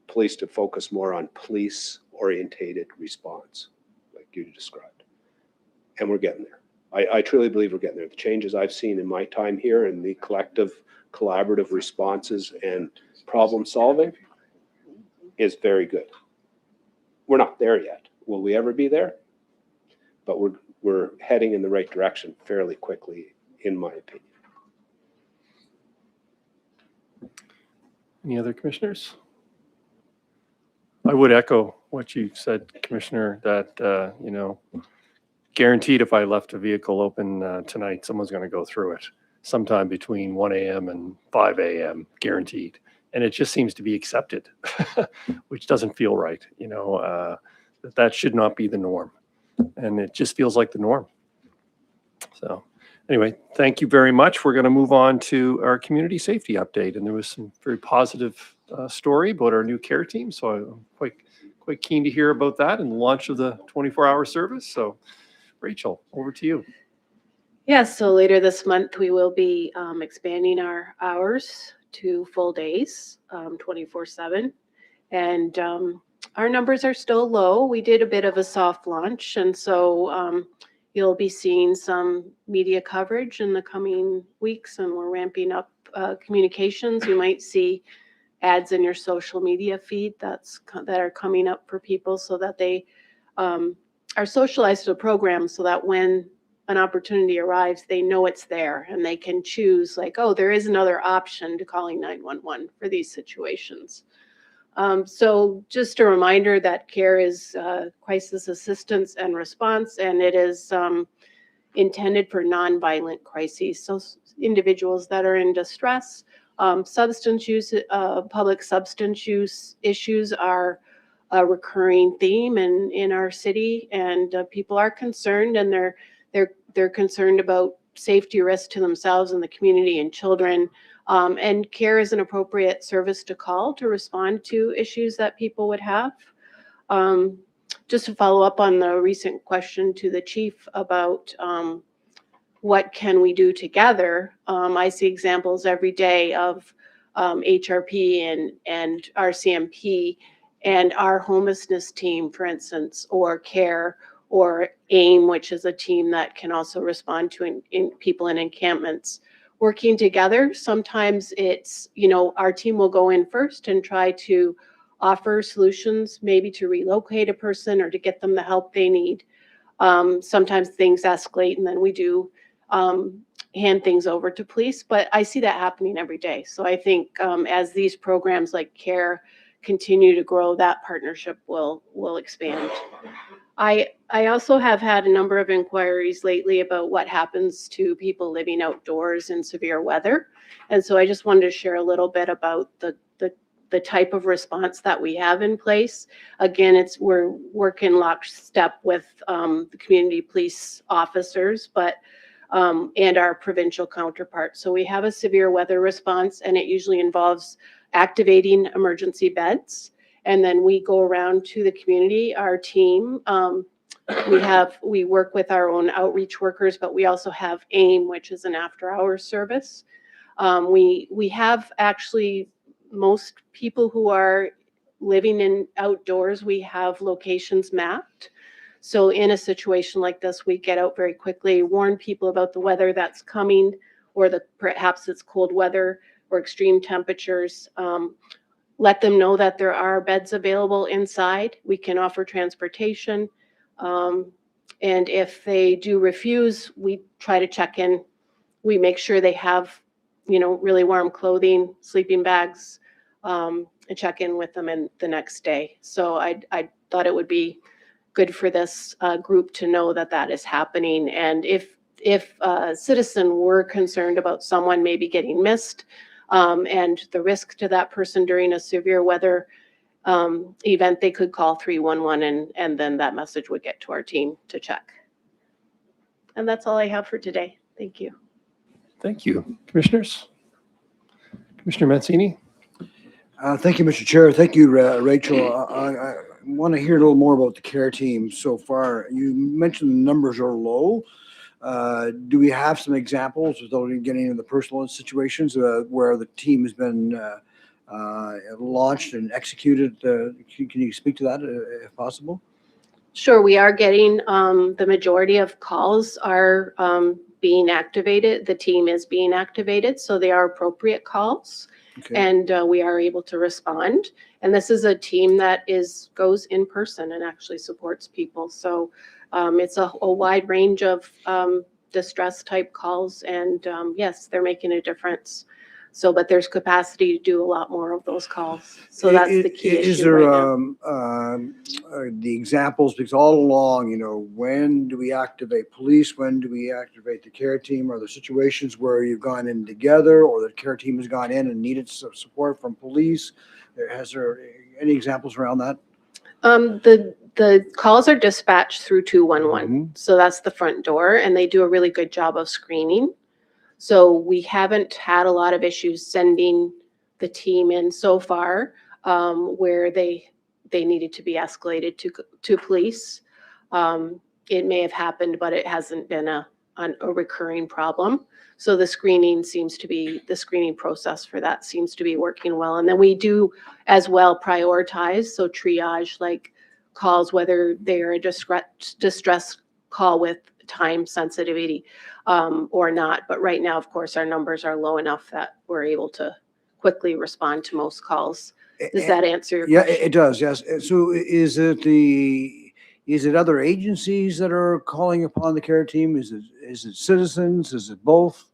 police to focus more on police-orientated response, like you described. And we're getting there. I truly believe we're getting there. The changes I've seen in my time here and the collective, collaborative responses and problem solving is very good. We're not there yet. Will we ever be there? But we're heading in the right direction fairly quickly, in my opinion. Any other commissioners? I would echo what you said, Commissioner, that, guaranteed if I left a vehicle open tonight, someone's going to go through it sometime between 1 a.m. and 5 a.m., guaranteed. And it just seems to be accepted, which doesn't feel right, that should not be the norm. And it just feels like the norm. So anyway, thank you very much. We're going to move on to our community safety update. And there was some very positive story about our new care team. So I'm quite keen to hear about that and the launch of the 24-hour service. So Rachel, over to you. Yes, so later this month, we will be expanding our hours to full days, 24/7. And our numbers are still low. We did a bit of a soft launch. And so you'll be seeing some media coverage in the coming weeks, and we're ramping up communications. You might see ads in your social media feed that are coming up for people so that they are socialized to the program, so that when an opportunity arrives, they know it's there and they can choose, like, oh, there is another option to calling 911 for these situations. So just a reminder that CARE is crisis assistance and response, and it is intended for nonviolent crises. So individuals that are in distress, substance use, public substance use issues are a recurring theme in our city, and people are concerned, and they're concerned about safety risk to themselves and the community and children. And CARE is an appropriate service to call to respond to issues that people would have. Just to follow up on the recent question to the chief about what can we do together, I see examples every day of HRP and RCMP and our homelessness team, for instance, or CARE, or AIM, which is a team that can also respond to people in encampments, working together. Sometimes it's, our team will go in first and try to offer solutions, maybe to relocate a person or to get them the help they need. Sometimes things escalate, and then we do hand things over to police, but I see that happening every day. So I think as these programs like CARE continue to grow, that partnership will expand. I also have had a number of inquiries lately about what happens to people living outdoors in severe weather. And so I just wanted to share a little bit about the type of response that we have in place. Again, we're working lockstep with the community police officers, but and our provincial counterparts. So we have a severe weather response, and it usually involves activating emergency beds. And then we go around to the community, our team. We work with our own outreach workers, but we also have AIM, which is an after-hours service. We have actually most people who are living in outdoors, we have locations mapped. So in a situation like this, we get out very quickly, warn people about the weather that's coming, or perhaps it's cold weather or extreme temperatures. Let them know that there are beds available inside. We can offer transportation. And if they do refuse, we try to check in. We make sure they have, really warm clothing, sleeping bags, and check in with them in the next day. So I thought it would be good for this group to know that that is happening. And if a citizen were concerned about someone maybe getting missed, and the risk to that person during a severe weather event, they could call 311 and then that message would get to our team to check. And that's all I have for today. Thank you. Thank you. Commissioners? Commissioner Mancini? Thank you, Mr. Chair. Thank you, Rachel. I want to hear a little more about the care team so far. You mentioned the numbers are low. Do we have some examples, without getting into the personal situations, where the team has been launched and executed? Can you speak to that if possible? Sure, we are getting, the majority of calls are being activated. The team is being activated, so they are appropriate calls. Okay. And we are able to respond. And this is a team that goes in person and actually supports people. So it's a wide range of distress type calls. And yes, they're making a difference. So, but there's capacity to do a lot more of those calls. So that's the key Is issue there right now. the examples, because all along, when do we activate police? When do we activate the care team? Are there situations where you've gone in together, or the care team has gone in and needed some support from police? Has there any examples around that? The calls are dispatched through 211. So that's the front door, and they do a really good job of screening. So we haven't had a lot of issues sending the team in so far where they needed to be escalated to police. It may have happened, but it hasn't been a recurring problem. So the screening process for that seems to be working well. And then we do as well prioritize, so triage like calls, whether they're a distress call with time sensitivity or not. But right now, of course, our numbers are low enough that we're able to quickly respond to most calls. Does that answer your question? Yeah, it does, yes. So is it other agencies that are calling upon the care team? Is it citizens? Is it both?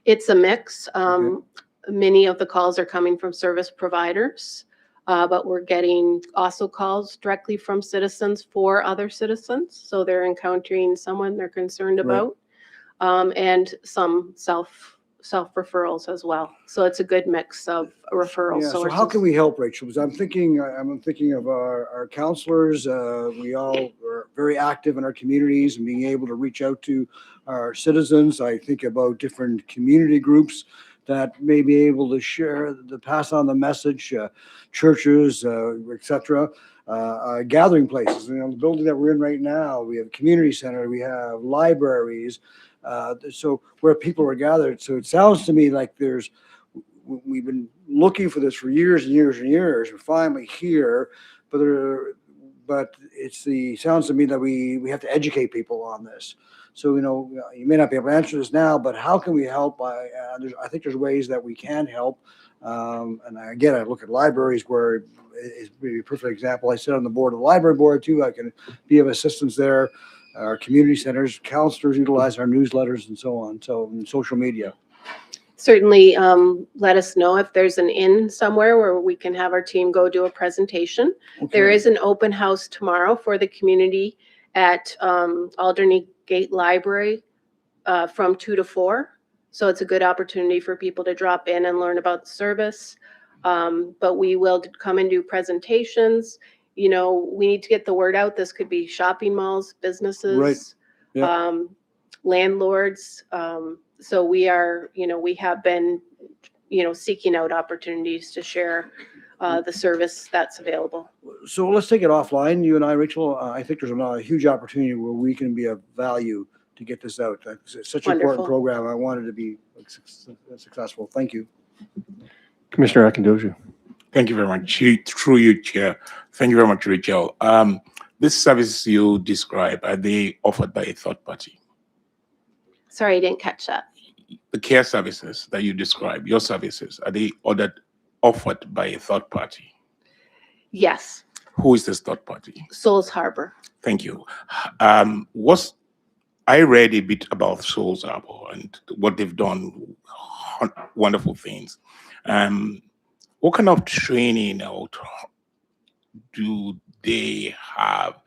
It's a mix. Okay. Many of the calls are coming from service providers, but we're getting also calls directly from citizens for other citizens. So they're encountering someone they're concerned Right. about, and some self-referrals as well. So it's a good mix of referral Yeah, so sources. how can we help, Rachel? Because I'm thinking of our counselors. We all are very active in our communities and being able to reach out to our citizens. I think about different community groups that may be able to pass on the message, churches, et cetera, gathering places. The building that we're in right now, we have a community center, we have libraries, so where people are gathered. So it sounds to me like we've been looking for this for years and years and years. We're finally here, but sounds to me that we have to educate people on this. So, you may not be able to answer this now, but how can we help? I think there's ways that we can help. And again, I look at libraries where it's a perfect example. I sit on the board of the library board too. I can be of assistance there. Our community centers, counselors utilize our newsletters and so on. So, and social media. Certainly, let us know if there's an inn somewhere where we can have our team go do a presentation. There Okay. is an open house tomorrow for the community at Alderney Gate Library from 2 to 4. So it's a good opportunity for people to drop in and learn about the service. But we will come and do presentations. We need to get the word out. This could be shopping malls, businesses, Right. Yeah. landlords. So we have been, seeking out opportunities to share the service that's available. So let's take it offline, you and I, Rachel. I think there's a huge opportunity where we can be of value to get this out. It's such an important Wonderful. program. I wanted to be successful. Thank you. Commissioner Akindoju? Thank you very much. Through you, Chair. Thank you very much, Rachel. These services you describe, are they offered by a third party? Sorry, I didn't catch that. The care services that you describe, your services, are they offered by a third party? Yes, Who is this third party? Souls Harbor. Thank you. I read a bit about Souls Harbor and what they've done, wonderful things. What kind of training do they have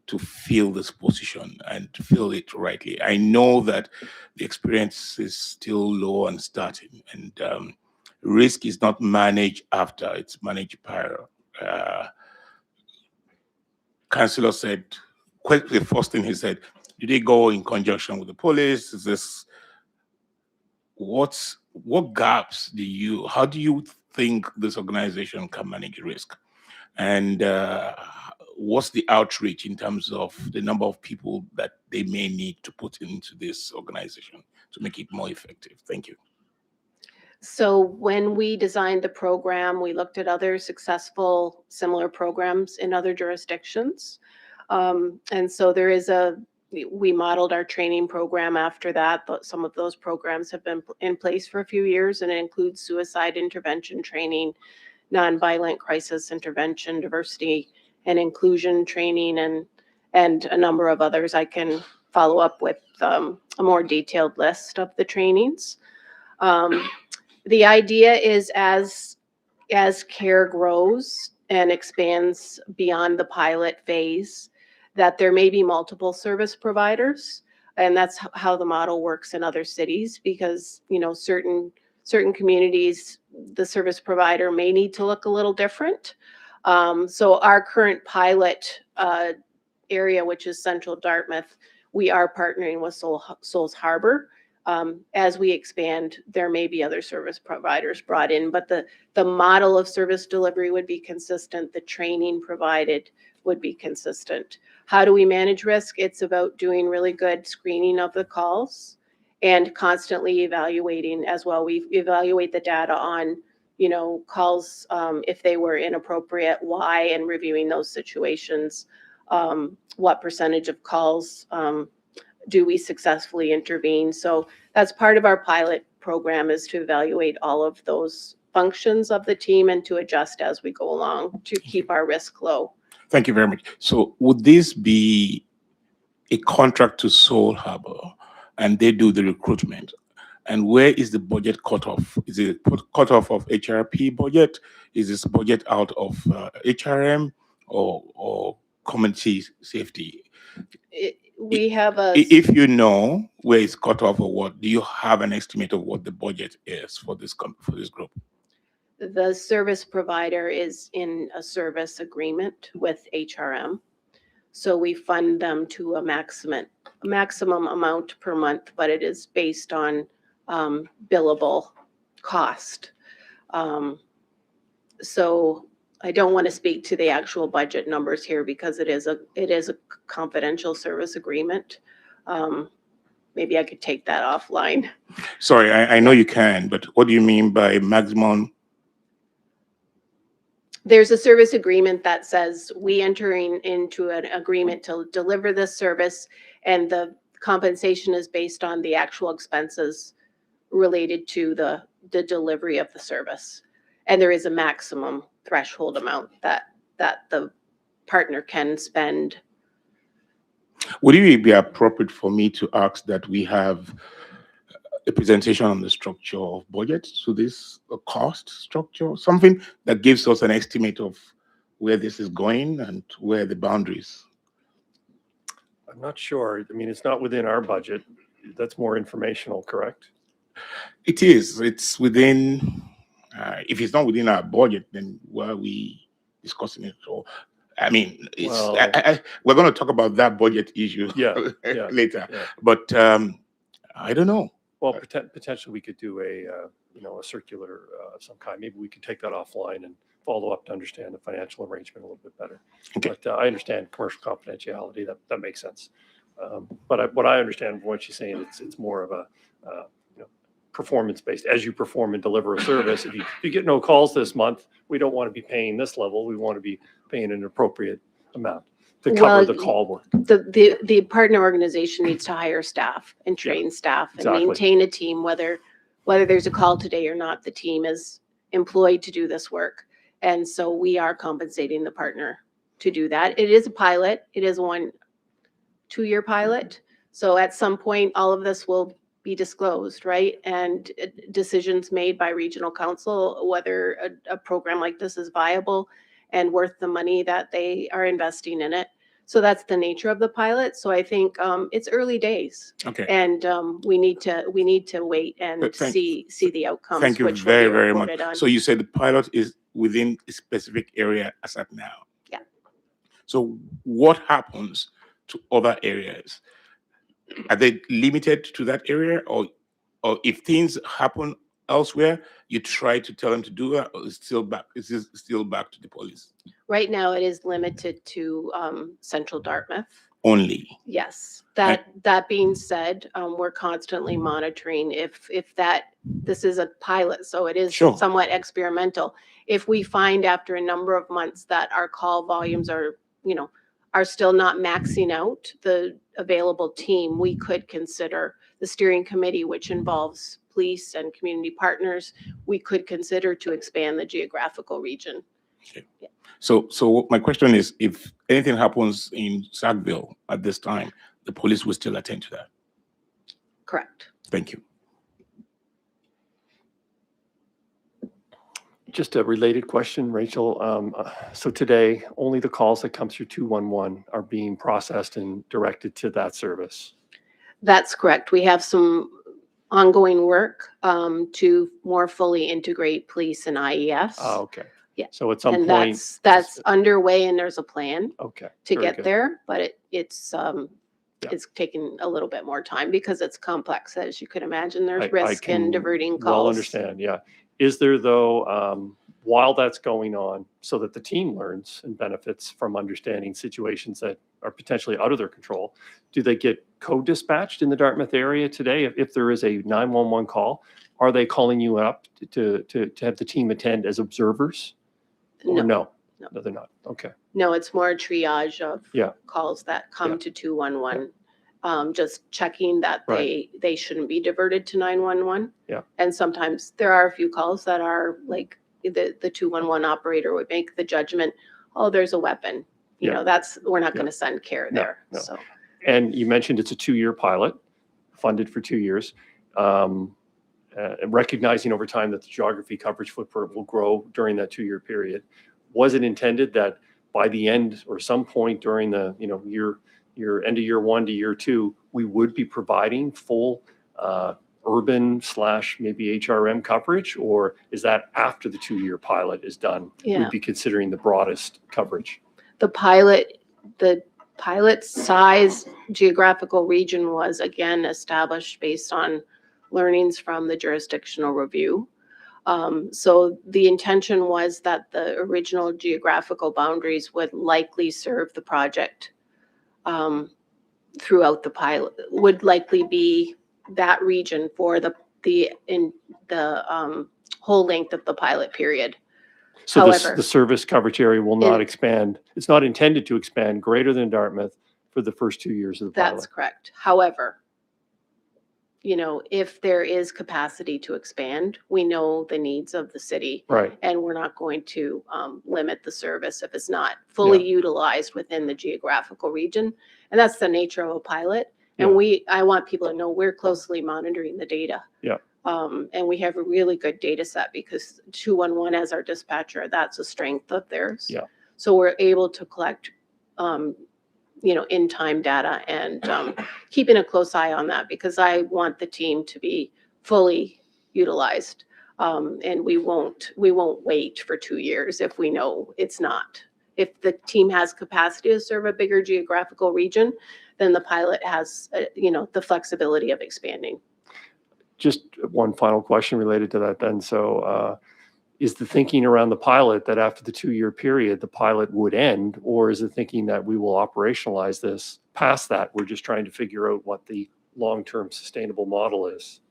to fill this position and to fill it rightly? I know that the experience is still low and starting, and risk is not managed after, it's managed prior. Councillor said, the first thing he said, did they go in conjunction with the police? Is this, what gaps how do you think this organization can manage risk? And what's the outreach in terms of the number of people that they may need to put into this organization to make it more effective? Thank you. So when we designed the program, we looked at other successful similar programs in other jurisdictions. And so we modeled our training program after that, but some of those programs have been in place for a few years, and it includes suicide intervention training, nonviolent crisis intervention, diversity and inclusion training, and a number of others. I can follow up with a more detailed list of the trainings. The idea is as CARE grows and expands beyond the pilot phase, that there may be multiple service providers. And that's how the model works in other cities, because, you know, certain communities, the service provider may need to look a little different. So our current pilot area, which is Central Dartmouth, we are partnering with Souls Harbor. As we expand, there may be other service providers brought in, but the model of service delivery would be consistent. The training provided would be consistent. How do we manage risk? It's about doing really good screening of the calls and constantly evaluating as well. We evaluate the data on, you know, calls, if they were inappropriate, why, and reviewing those situations. What percentage of calls do we successfully intervene? So that's part of our pilot program, is to evaluate all of those functions of the team and to adjust as we go along to keep our risk low. Thank you very much. So would this be a contract to Seoul Harbor and they do the recruitment? And where is the budget cutoff? Is it cutoff of HRP budget? Is this budget out of HRM or community safety? We have a... If you know where it's cut off or what, do you have an estimate of what the budget is for this group? The service provider is in a service agreement with HRM. So we fund them to a maximum amount per month, but it is based on billable cost. So I don't want to speak to the actual budget numbers here because it is a confidential service agreement. Maybe I could take that offline. Sorry, I know you can, but what do you mean by maximum? There's a service agreement that says we entering into an agreement to deliver this service, and the compensation is based on the actual expenses related to the delivery of the service. And there is a maximum threshold amount that the partner can spend. Would it be appropriate for me to ask that we have a presentation on the structure of budget to this cost structure, something that gives us an estimate of where this is going and where the boundaries? I'm not sure. I mean, it's not within our budget. That's more informational, correct? It is. It's within, if it's not within our budget, then why are we discussing it? So, I mean, it's, Well- we're going to talk about that budget issue Yeah, later. yeah. But I don't know. Well, potentially we could do a circular of some kind. Maybe we could take that offline and follow up to understand the financial arrangement a little bit better. Okay. But I understand commercial confidentiality. That makes sense. But what I understand from what she's saying, it's more of a performance based. As you perform and deliver a service, if you get no calls this month, we don't want to be paying this level. We want to be paying an appropriate amount to cover Well, the call work. The partner organization needs to hire staff and train staff and exactly. maintain a team, whether there's a call today or not, the team is employed to do this work. And so we are compensating the partner to do that. It is a pilot. It is a 2-year pilot. So at some point, all of this will be disclosed, right? And decisions made by regional council, whether a program like this is viable and worth the money that they are investing in it. So that's the nature of the pilot. So I think it's early days, Okay. and we need to wait and Thank- see the outcomes. Thank you which will very, be very much. reported on. So you said the pilot is within a specific area as at now? Yeah. So what happens to other areas? Are they limited to that area, or if things happen elsewhere, you try to tell them to do that, or is it still back to the police Right now, it is limited to Central Dartmouth. only? Yes. That being said, we're constantly monitoring if this is a pilot, so it is Sure. somewhat experimental. If we find after a number of months that our call volumes are still not maxing out the available team, we could consider the steering committee, which involves police and community partners. We could consider to expand the geographical region. So my question is, if anything happens in Sackville at this time, the police will still attend to that? Correct. Thank you. Just a related question, Rachel. So today, only the calls that come through 211 are being processed and directed to that service. That's correct. We have some ongoing work to more fully integrate police and IES. Oh, okay. Yeah. So at some And point. that's underway, and there's a plan Okay. to very get good. there, but it's Yeah. it's taking a little bit more time because it's complex, as you could imagine. There's I risk in can diverting calls. Well understand, yeah. Is there though, while that's going on, so that the team learns and benefits from understanding situations that are potentially out of their control, do they get co-dispatched in the Dartmouth area today? If there is a 911 call, are they calling you up to have the team attend as observers? Or no? No. No, they're not. Okay. No, it's more a triage of Yeah. calls that come Yeah. to 211. Just checking that Right. they shouldn't be diverted to 911. Yeah. And sometimes there are a few calls that are like the 211 operator would make the judgment, oh, there's a weapon. You Yeah. know, we're not Yeah. going to send care No, there. no. So And you mentioned it's a 2-year pilot, funded for 2 years. And recognizing over time that the geography coverage footprint will grow during that 2-year period. Was it intended that by the end or some point during the year end of year 1 to year 2, we would be providing full urban / maybe HRM coverage? Or is that after the 2-year pilot is done, Yeah. we'd be considering the broadest coverage? the pilot size geographical region was again established based on learnings from the jurisdictional review. So the intention was that the original geographical boundaries would likely serve the project throughout the pilot, would likely be that region for the whole length of the pilot period. So However- the service coverage area will not In- expand. It's not intended to expand greater than Dartmouth for the first 2 years of the That's pilot. correct. However, if there is capacity to expand, we know the needs of the city, Right. and we're not going to limit the service if it's not fully utilized within the geographical region. And that's the nature of a pilot. And I want people to know we're closely monitoring the data. Yeah. And we have a really good data set because 211 as our dispatcher, that's a strength of theirs. Yeah. So we're able to collect, in-time data and keeping a close eye on that because I want the team to be fully utilized. And we won't wait for 2 years if we know it's not. If the team has capacity to serve a bigger geographical region, then the pilot has, the flexibility of expanding. Just one final question related to that then. So is the thinking around the pilot that after the 2-year period, the pilot would end? Or is it thinking that we will operationalize this past that? We're just trying to figure out what the long-term sustainable model is.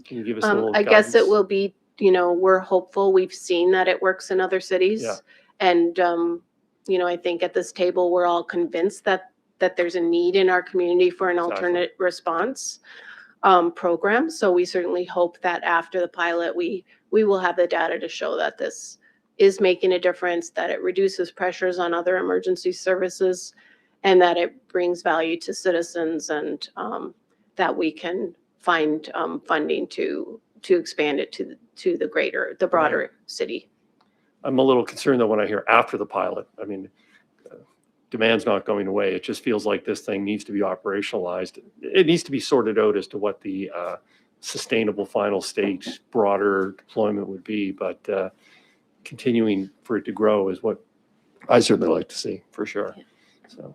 Can you give us a little I guess it guidance? will be, we're hopeful. We've seen that it works in other cities. Yeah. And, I think at this table, we're all convinced that there's a need in our community for an Exactly. alternate response program. So we certainly hope that after the pilot, we will have the data to show that this is making a difference, that it reduces pressures on other emergency services, and that it brings value to citizens, and that we can find funding to expand it to the broader city. I'm a little concerned though when I hear after the pilot. I mean, demand's not going away. It just feels like this thing needs to be operationalized. It needs to be sorted out as to what the sustainable final state, broader deployment would be. But continuing for it to grow is what I certainly like to see, for sure. So,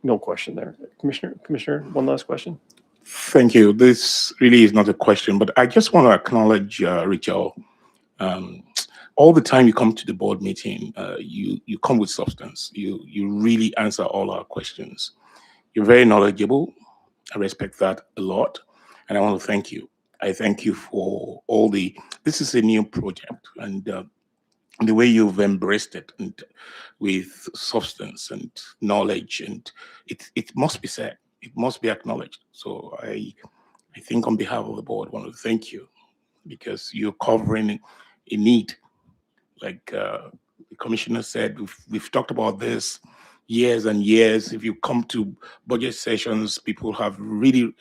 no question there. Commissioner, one last question. Thank you. This really is not a question, but I just want to acknowledge, Rachel. All the time you come to the board meeting, you come with substance. You really answer all our questions. You're very knowledgeable. I respect that a lot, and I want to thank you. I thank you for all this is a new project, and the way you've embraced it and with substance and knowledge, and it must be said, it must be acknowledged. So I think on behalf of the board, I want to thank you because you're covering a need. Like the commissioner said, we've talked about this years and years. If you come to budget sessions, people have really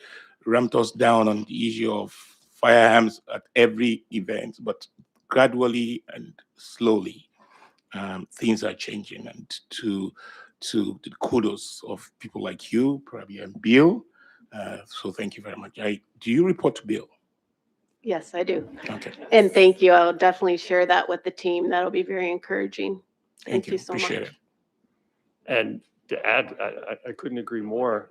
ramped us down on the issue of firearms at every event, but gradually and slowly, things are changing. And to the kudos of people like you, probably, and Bill. So thank you very much. Do you report to Bill? Yes, I do. Okay. And thank you. I'll definitely share that with the team. That'll be very encouraging. Thank you so Appreciate much. it. And to add, I couldn't agree more,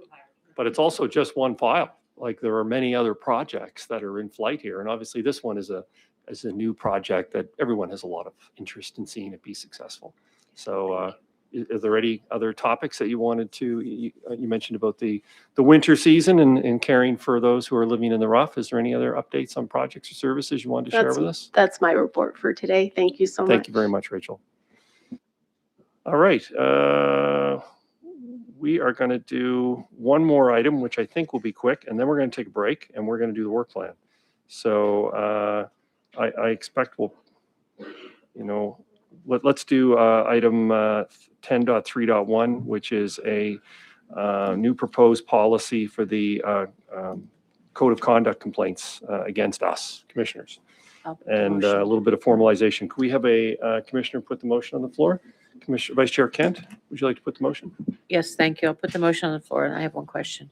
but it's also just one file. Like there are many other projects that are in flight here. And obviously this one is a new project that everyone has a lot of interest in seeing it be successful. So are there any other topics that you wanted to, you mentioned about the winter season and caring for those who are living in the rough. Is there any other updates on projects or services you wanted to share with us? That's my report for today. Thank you so much. Thank you very much, Rachel. All right. We are going to do one more item, which I think will be quick, and then we're going to take a break and we're going to do the work plan. So I expect we'll, let's do item 10.3.1, which is a new proposed policy for the code of conduct complaints against us, commissioners, and a little bit of formalization. Could we have a commissioner put the motion on the floor? Commissioner Vice Chair Kent, would you like to put the motion? Yes, thank you. I'll put the motion on the floor, and I have one question.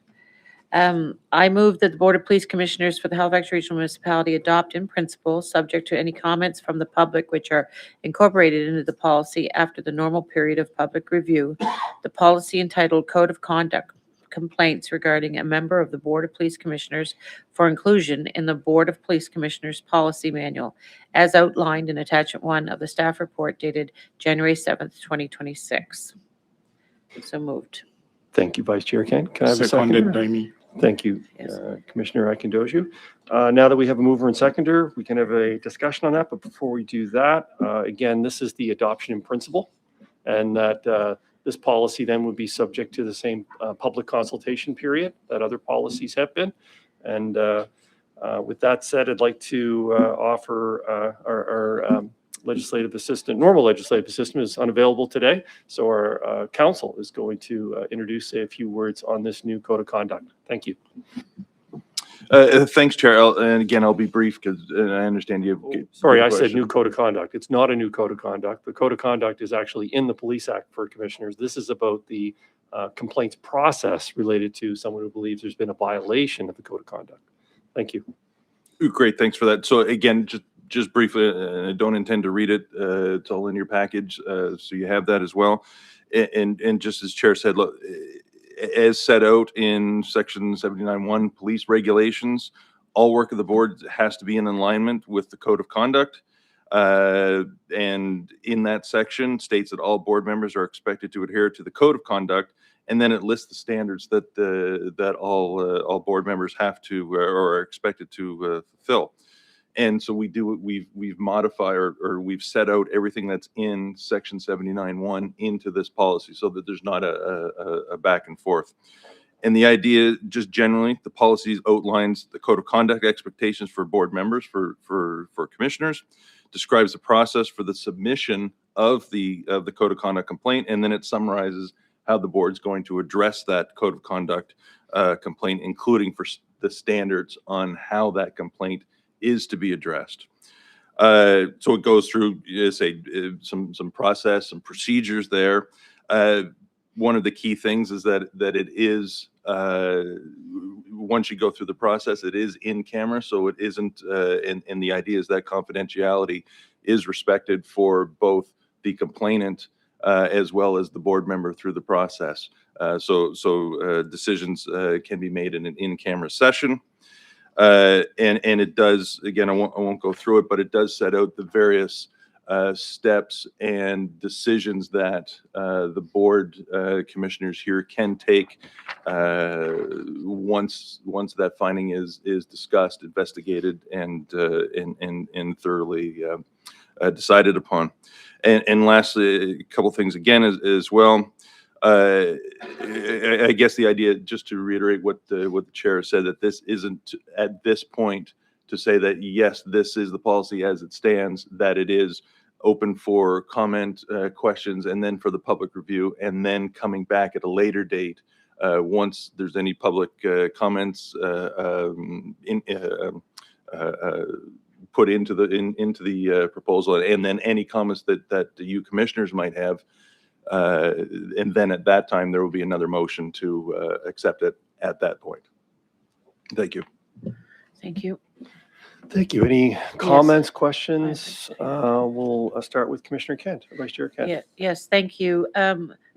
I move that the Board of Police Commissioners for the Halifax Regional Municipality adopt in principle, subject to any comments from the public which are incorporated into the policy after the normal period of public review, the policy entitled Code of Conduct Complaints regarding a member of the Board of Police Commissioners for inclusion in the Board of Police Commissioners Policy Manual, as outlined in Attachment 1 of the staff report dated January 7th, 2026. So moved. Thank you, Vice Chair Kent. Can I have a Seconded seconder? by me. Thank you, Yes. Commissioner Akindoju. Now that we have a mover and seconder, we can have a discussion on that. But before we do that, again, this is the adoption in principle, and that this policy then would be subject to the same public consultation period that other policies have been. And with that said, I'd like to offer our legislative assistant, normal legislative assistant is unavailable today. So our council is going to introduce a few words on this new code of conduct. Thank you. Thanks, Chair. And again, I'll be brief because I understand you have. Sorry, I said new code of conduct. It's not a new code of conduct. The code of conduct is actually in the Police Act for commissioners. This is about the complaints process related to someone who believes there's been a violation of the code of conduct. Thank you. Great, thanks for that. So again, just briefly, I don't intend to read it. It's all in your package, so you have that as well. And just as Chair said, look, as set out in Section 79.1 police regulations, all work of the board has to be in alignment with the code of conduct. And in that section states that all board members are expected to adhere to the code of conduct. And then it lists the standards that that all board members have to or are expected to fulfill. And so we've modified or we've set out everything that's in Section 79.1 into this policy so that there's not a back and forth. And the idea, just generally, the policy outlines the code of conduct expectations for board members, for commissioners, describes the process for the submission of the code of conduct complaint, and then it summarizes how the board's going to address that code of conduct complaint, including for the standards on how that complaint is to be addressed. So it goes through, some process, some procedures there. One of the key things is that it is, once you go through the process, it is in camera, so it isn't, and the idea is that confidentiality is respected for both the complainant as well as the board member through the process. So decisions can be made in an in-camera session. And it does, again, I won't go through it, but it does set out the various steps and decisions that the board commissioners here can take once that finding is discussed, investigated, and thoroughly decided upon. And lastly, a couple things again as well. I guess the idea, just to reiterate what the chair said, that this isn't at this point to say that, yes, this is the policy as it stands, that it is open for comment, questions, and then for the public review, and then coming back at a later date once there's any public comments put into the proposal, and then any comments that you commissioners might have. And then at that time, there will be another motion to accept it at that point. Thank you. Thank you. Thank you. Any comments, questions? We'll start with Commissioner Kent, Vice Chair Kent. Yeah, yes, thank you.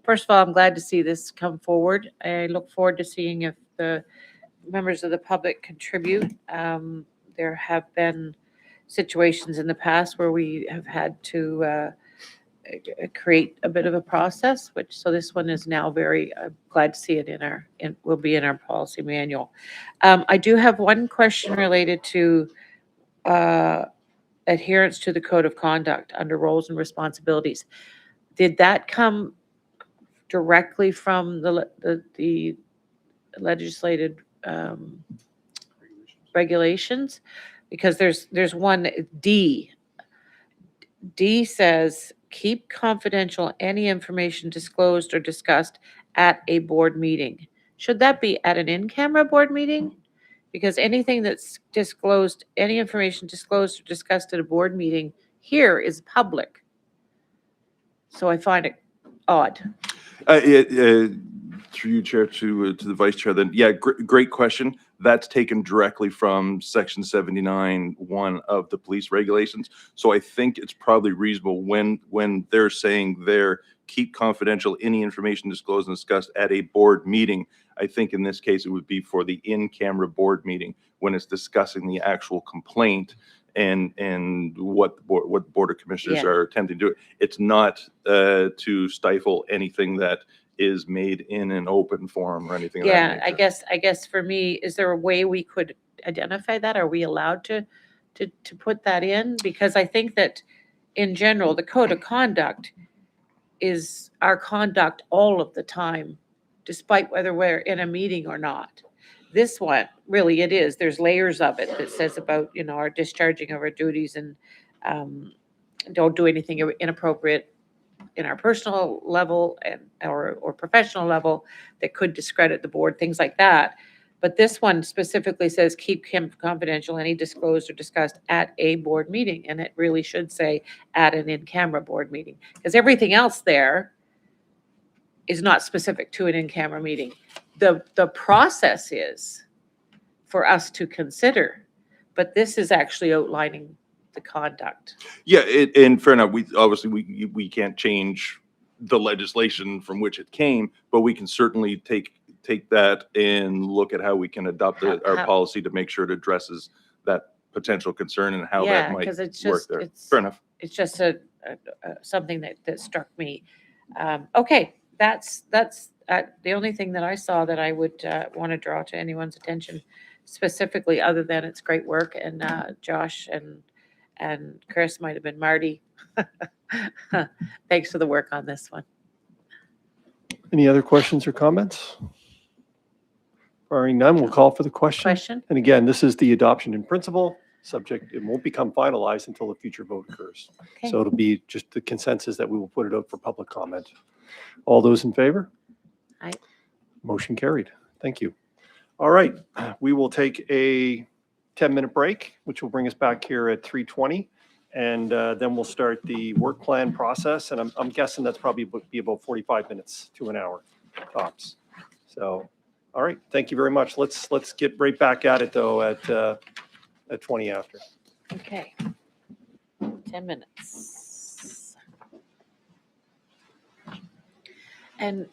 First of all, I'm glad to see this come forward. I look forward to seeing if the members of the public contribute. There have been situations in the past where we have had to create a bit of a process, so this one is now very glad to see it will be in our policy manual. I do have one question related to adherence to the code of conduct under roles and responsibilities. Did that come directly from the legislated regulations? Because there's one D. D says, keep confidential any information disclosed or discussed at a board meeting. Should that be at an in-camera board meeting? Because anything that's disclosed, any information disclosed or discussed at a board meeting here is public. So I find it odd. Through you, Chair, to the Vice Chair, then, yeah, great question. That's taken directly from Section 79(1) of the police regulations. So I think it's probably reasonable when they're saying there, keep confidential any information disclosed and discussed at a board meeting. I think in this case, it would be for the in-camera board meeting when it's discussing the actual complaint and what the Board of Commissioners are attempting to do. It's not to stifle anything that is made in an open forum or anything of that nature. I guess for me, is there a way we could identify that? Are we allowed to put that in? Because I think that in general, the code of conduct is our conduct all of the time, despite whether we're in a meeting or not. This one, really, it is. There's layers of it that says about, our discharging of our duties and don't do anything inappropriate in our personal level or professional level that could discredit the board, things like that. But this one specifically says keep confidential any disclosed or discussed at a board meeting. And it really should say at an in-camera board meeting, because everything else there is not specific to an in-camera meeting. The process is for us to consider, but this is actually outlining the conduct. Yeah, and fair enough. We can't change the legislation from which it came, but we can certainly take that and look at how we can adopt our policy to make sure it addresses that potential concern and how that might work there. Fair enough. It's just something that struck me. Okay, that's the only thing that I saw that I would want to draw to anyone's attention specifically, other than it's great work, and Josh and Chris, might have been Marty. Thanks for the work on this one. Any other questions or comments? Barring none, we'll call for the question. And again, this is the adoption in principle subject. It won't become finalized until a future vote occurs. Okay. So it'll be just the consensus that we will put it out for public comment. All those in favor? Aye. Motion carried. Thank you. All right, we will take a 10-minute break, which will bring us back here at 3:20. And then we'll start the work plan process. And I'm guessing that's probably be about 45 minutes to an hour tops. So, all right, thank you very much. Let's get right back at it though at 20 after. Okay. 10 minutes. And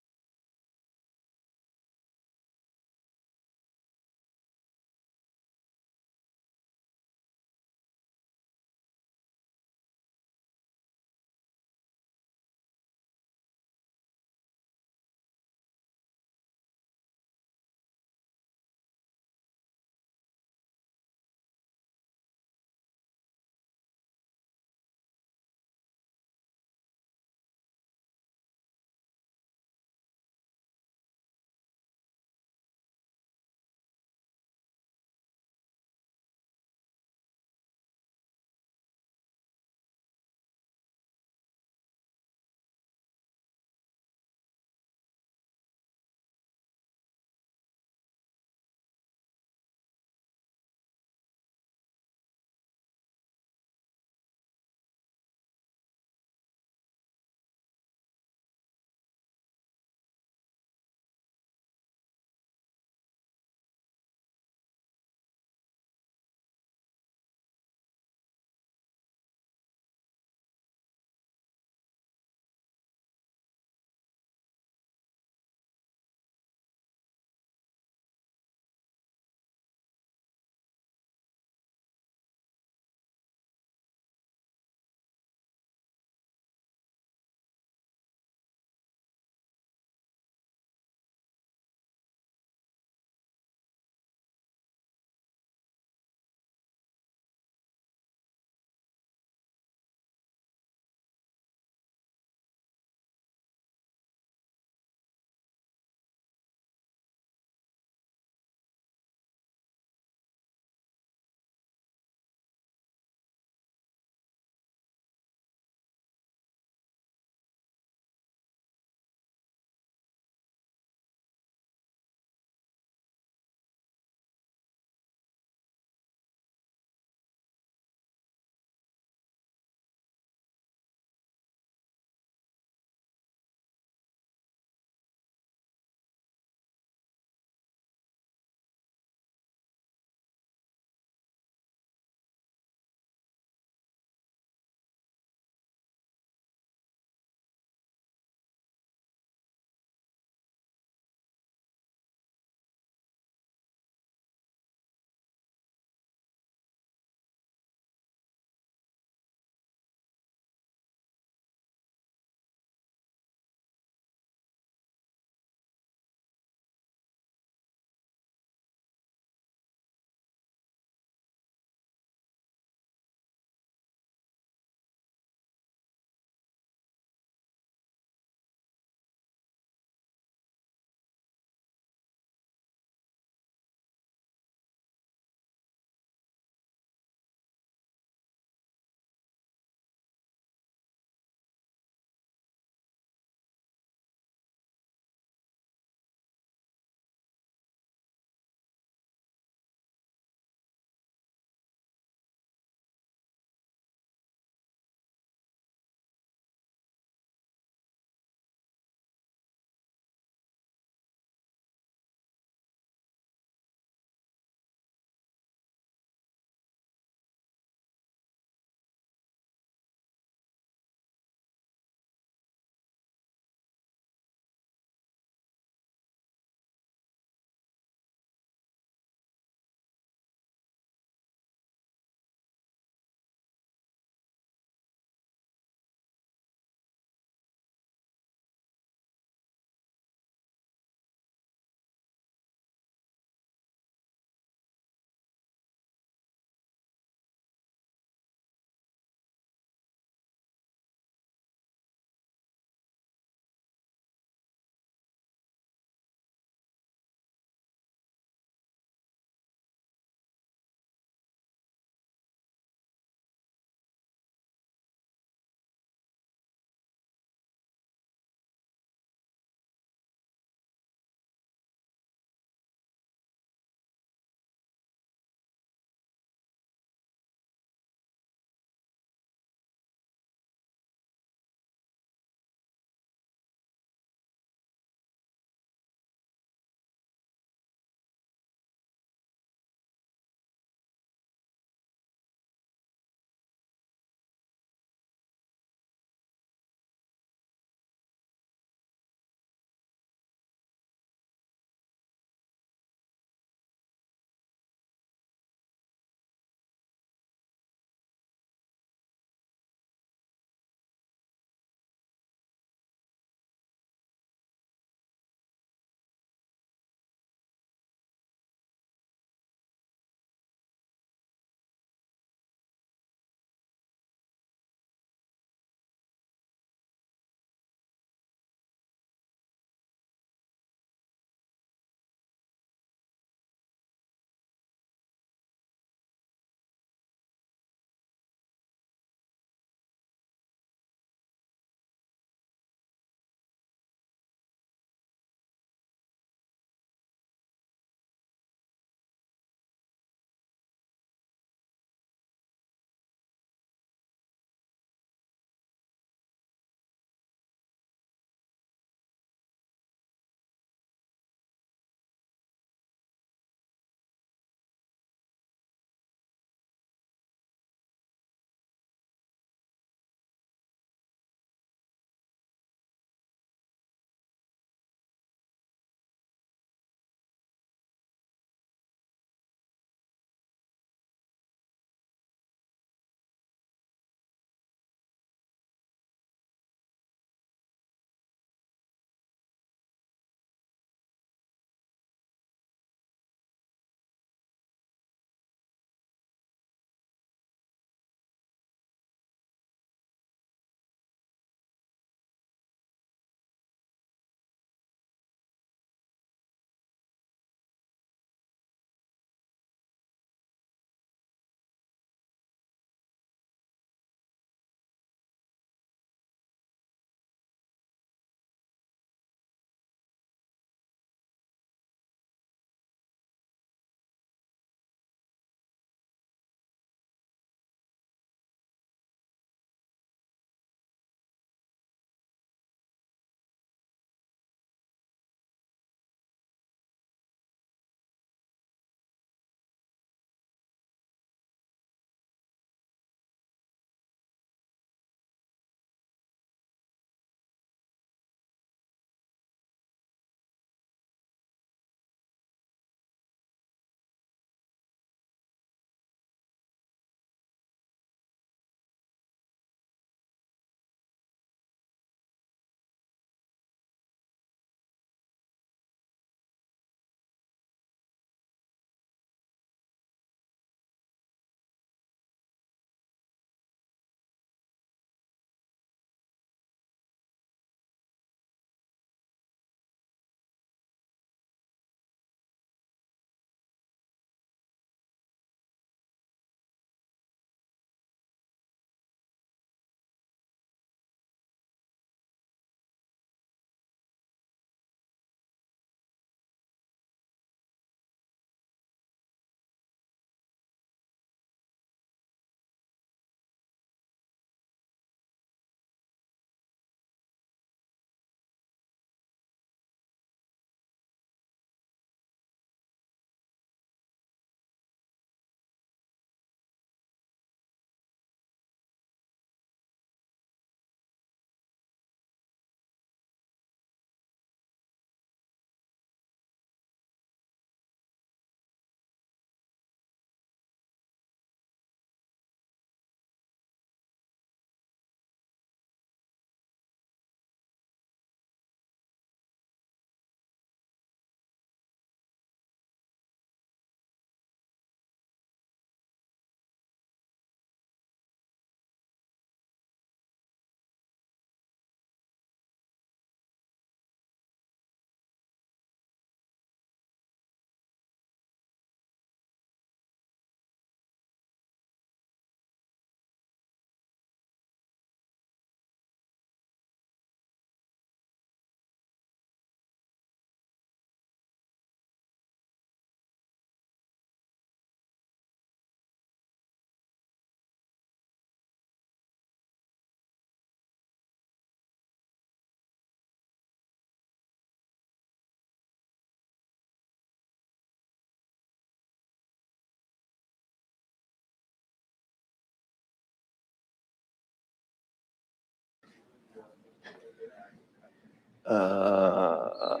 I'll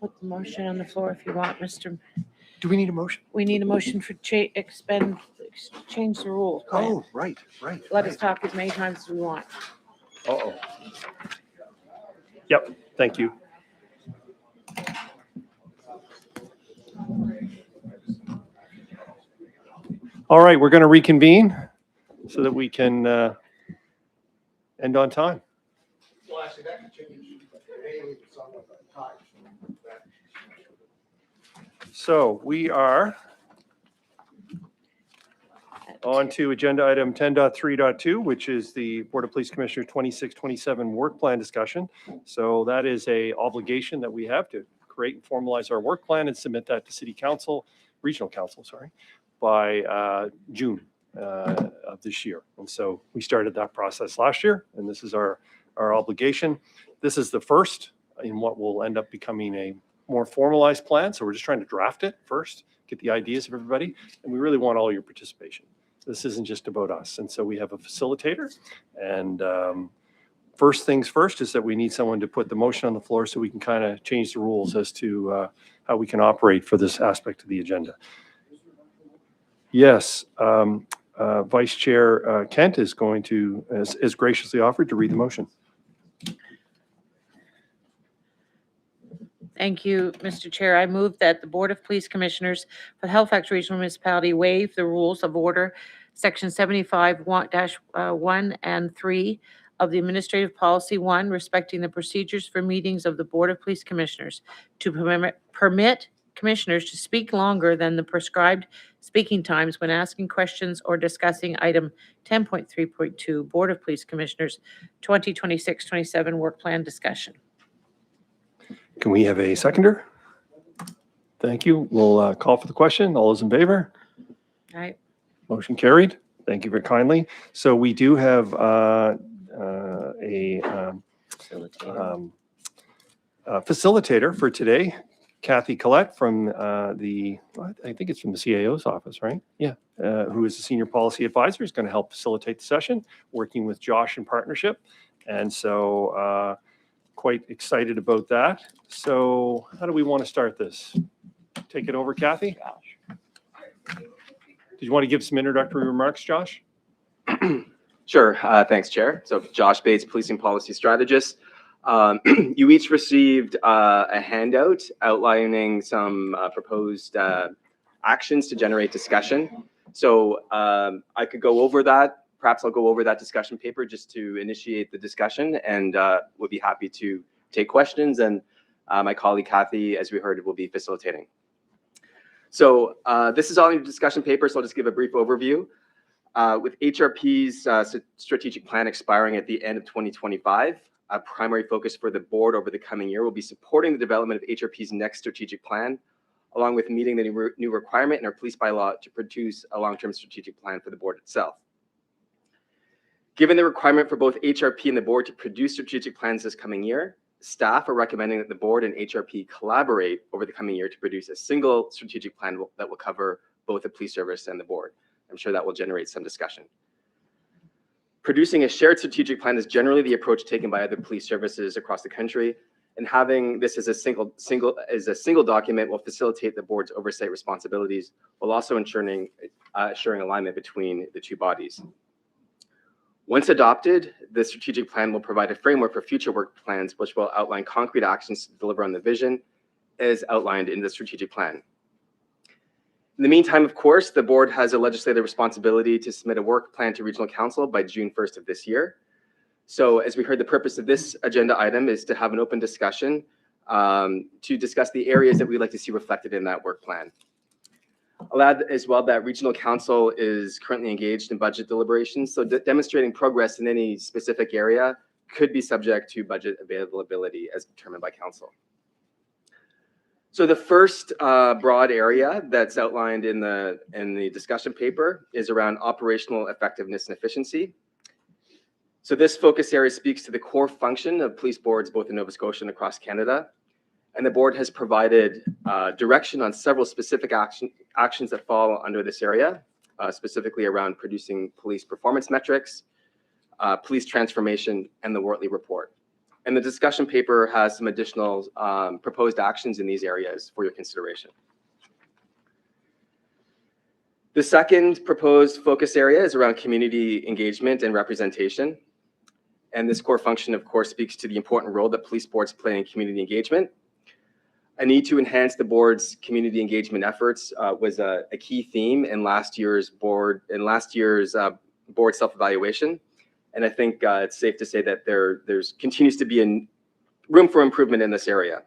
put the motion on the floor if you want, Mr. Do we need a motion? We need a motion for change the rules. Oh, right. Let us talk as many times as we want. Uh-oh. Yep, thank you. All right, we're going to reconvene so that we can end on time. Well, actually, that could change. It's on the time. So we are on to agenda item 10.3.2, which is the Board of Police Commissioner 26-27 work plan discussion. So that is a obligation that we have to create and formalize our work plan and submit that to City Council, Regional Council, sorry, by June of this year. And so we started that process last year, and this is our obligation. This is the first in what will end up becoming a more formalized plan. So we're just trying to draft it first, get the ideas of everybody, and we really want all your participation. This isn't just about us. And so we have a facilitator, and first things first is that we need someone to put the motion on the floor so we can kind of change the rules as to how we can operate for this aspect of the agenda. Yes, Vice Chair Kent is going to, as graciously offered, to read the motion. Thank you, Mr. Chair. I move that the Board of Police Commissioners for the Halifax Regional Municipality waive the rules of order, Section 75-1 and 3 of the Administrative Policy 1, respecting the procedures for meetings of the Board of Police Commissioners to permit commissioners to speak longer than the prescribed speaking times when asking questions or discussing item 10.3.2, Board of Police Commissioners 2026-27 work plan discussion. Can we have a seconder? Thank you. We'll call for the question. All those in favor? All right. Motion carried. Thank you very kindly. So we do have facilitator for today, Kathy Collette from I think it's from the CAO's office, right? Yeah. Who is the Senior Policy Advisor, is going to help facilitate the session, working with Josh in partnership. And so quite excited about that. So how do we want to start this? Take it over, Kathy? Did you want to give some introductory remarks, Josh? Sure. Thanks, Chair. So Josh Bates, Policing Policy Strategist. You each received a handout outlining some proposed actions to generate discussion. So I could go over that. Perhaps I'll go over that discussion paper just to initiate the discussion, and would be happy to take questions. And my colleague Kathy, as we heard, will be facilitating. So this is all in the discussion paper, so I'll just give a brief overview. With HRP's strategic plan expiring at the end of 2025, a primary focus for the board over the coming year will be supporting the development of HRP's next strategic plan, along with meeting the new requirement in our police bylaw to produce a long-term strategic plan for the board itself. Given the requirement for both HRP and the board to produce strategic plans this coming year, staff are recommending that the board and HRP collaborate over the coming year to produce a single strategic plan that will cover both the police service and the board. I'm sure that will generate some discussion. Producing a shared strategic plan is generally the approach taken by other police services across the country, and having this as a single document will facilitate the board's oversight responsibilities, while also ensuring alignment between the two bodies. Once adopted, the strategic plan will provide a framework for future work plans, which will outline concrete actions to deliver on the vision as outlined in the strategic plan. In the meantime, of course, the board has a legislative responsibility to submit a work plan to Regional Council by June 1st of this year. So as we heard, the purpose of this agenda item is to have an open discussion to discuss the areas that we'd like to see reflected in that work plan. I'll add as well that Regional Council is currently engaged in budget deliberations, so demonstrating progress in any specific area could be subject to budget availability as determined by Council. So the first broad area that's outlined in the discussion paper is around operational effectiveness and efficiency. So this focus area speaks to the core function of police boards both in Nova Scotia and across Canada. And the board has provided direction on several specific actions that fall under this area, specifically around producing police performance metrics, police transformation, and the Wortley report. And the discussion paper has some additional proposed actions in these areas for your consideration. The second proposed focus area is around community engagement and representation. And this core function, of course, speaks to the important role that police boards play in community engagement. A need to enhance the board's community engagement efforts was a key theme in last year's board self-evaluation. And I think it's safe to say that there's continues to be room for improvement in this area.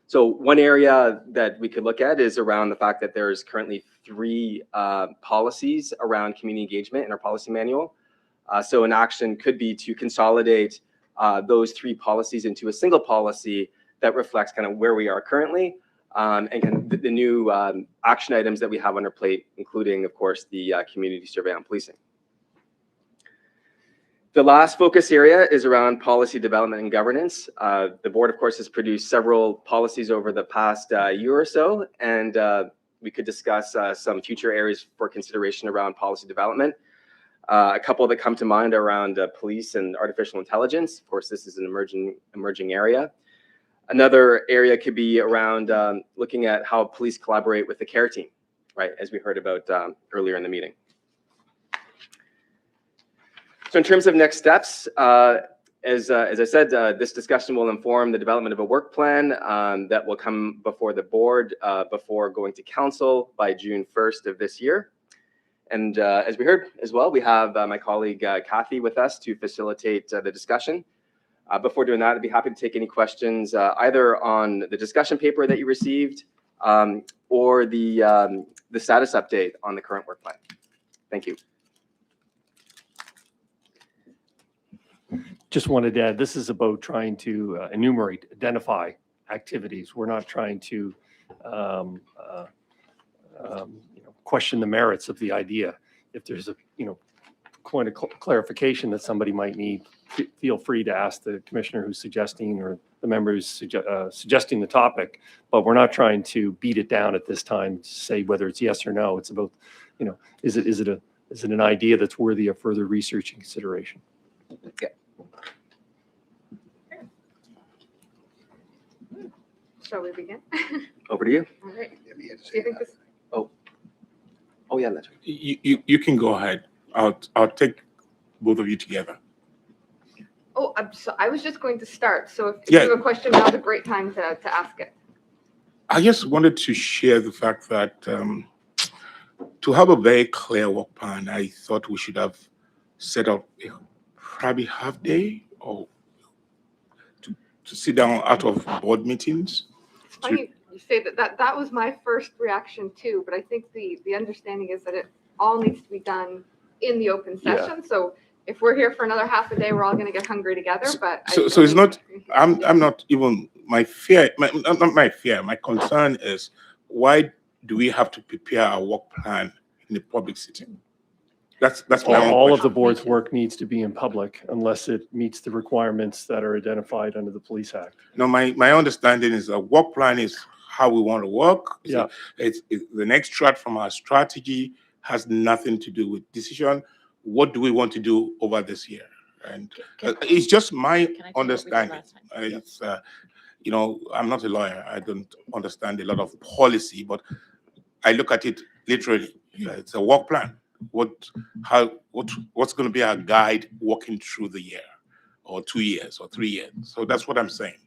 So one area that we could look at is around the fact that there's currently 3 policies around community engagement in our policy manual. So an action could be to consolidate those 3 policies into a single policy that reflects kind of where we are currently and kind of the new action items that we have on our plate, including, of course, the community survey on policing. The last focus area is around policy development and governance. The board, of course, has produced several policies over the past year or so, and we could discuss some future areas for consideration around policy development. A couple that come to mind are around police and artificial intelligence. Of course, this is an emerging area. Another area could be around looking at how police collaborate with the care team, right, as we heard about earlier in the meeting. So in terms of next steps, as I said, this discussion will inform the development of a work plan that will come before the board before going to council by June 1st of this year. And as we heard as well, we have my colleague Kathy with us to facilitate the discussion. Before doing that, I'd be happy to take any questions either on the discussion paper that you received or the status update on the current work plan. Thank you. Just wanted to add, this is about trying to identify activities. We're not trying to question the merits of the idea. If there's a point of clarification that somebody might need, feel free to ask the commissioner who's suggesting or the member who's suggesting the topic. But we're not trying to beat it down at this time to say whether it's yes or no. It's about, is it an idea that's worthy of further research and consideration? Yeah. Shall we begin? Over to you. All right. Do you think this? Oh yeah, that's right. You can go ahead. I'll take both of you together. Oh, I was just going to start. So if Yeah. you have a question, now's a great time to ask it. I just wanted to share the fact that to have a very clear work plan, I thought we should have set up probably half day or to sit down out of board meetings. It's funny you say that was my first reaction too, but I think the understanding is that it all needs to be done in the open session. So if we're here for another half a day, we're all going to get hungry together. But So it's not. I'm not even my fear. Not my fear. My concern is why do we have to prepare our work plan in a public setting? That's my own All of the question. board's work needs to be in public unless it meets the requirements that are identified under the Police Act. No, my understanding is a work plan is how we want to work. Yeah. It's the next strat from our strategy has nothing to do with decision. What do we want to do over this year? And it's just my understanding. It's I'm not a lawyer. I don't understand a lot of policy, but I look at it literally. It's a work plan. What's going to be our guide walking through the year, or 2 years, or 3 years? So that's what I'm saying.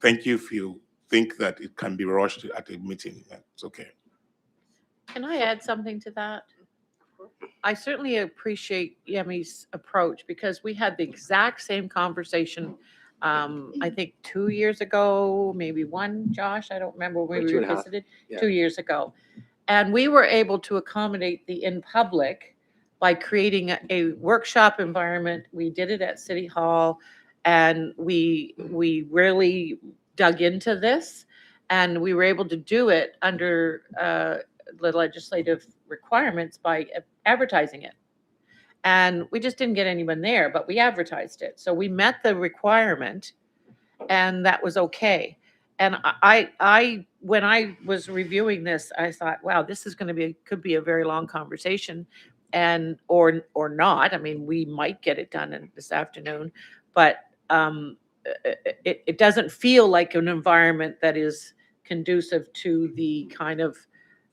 Thank you if you think that it can be rushed at a meeting. That's okay. Can I add something to that? I certainly appreciate Yemi's approach because we had the exact same conversation, I think 2 years ago, maybe one, Josh, I don't remember when we 2.5. revisited, Yeah. 2 years ago. And we were able to accommodate the in public by creating a workshop environment. We did it at City Hall and we really dug into this and we were able to do it under the legislative requirements by advertising it. And we just didn't get anyone there, but we advertised it. So we met the requirement and that was okay. And I when I was reviewing this, I thought, wow, this is going to could be a very long conversation and or not. I mean, we might get it done this afternoon, but it doesn't feel like an environment that is conducive to the kind of,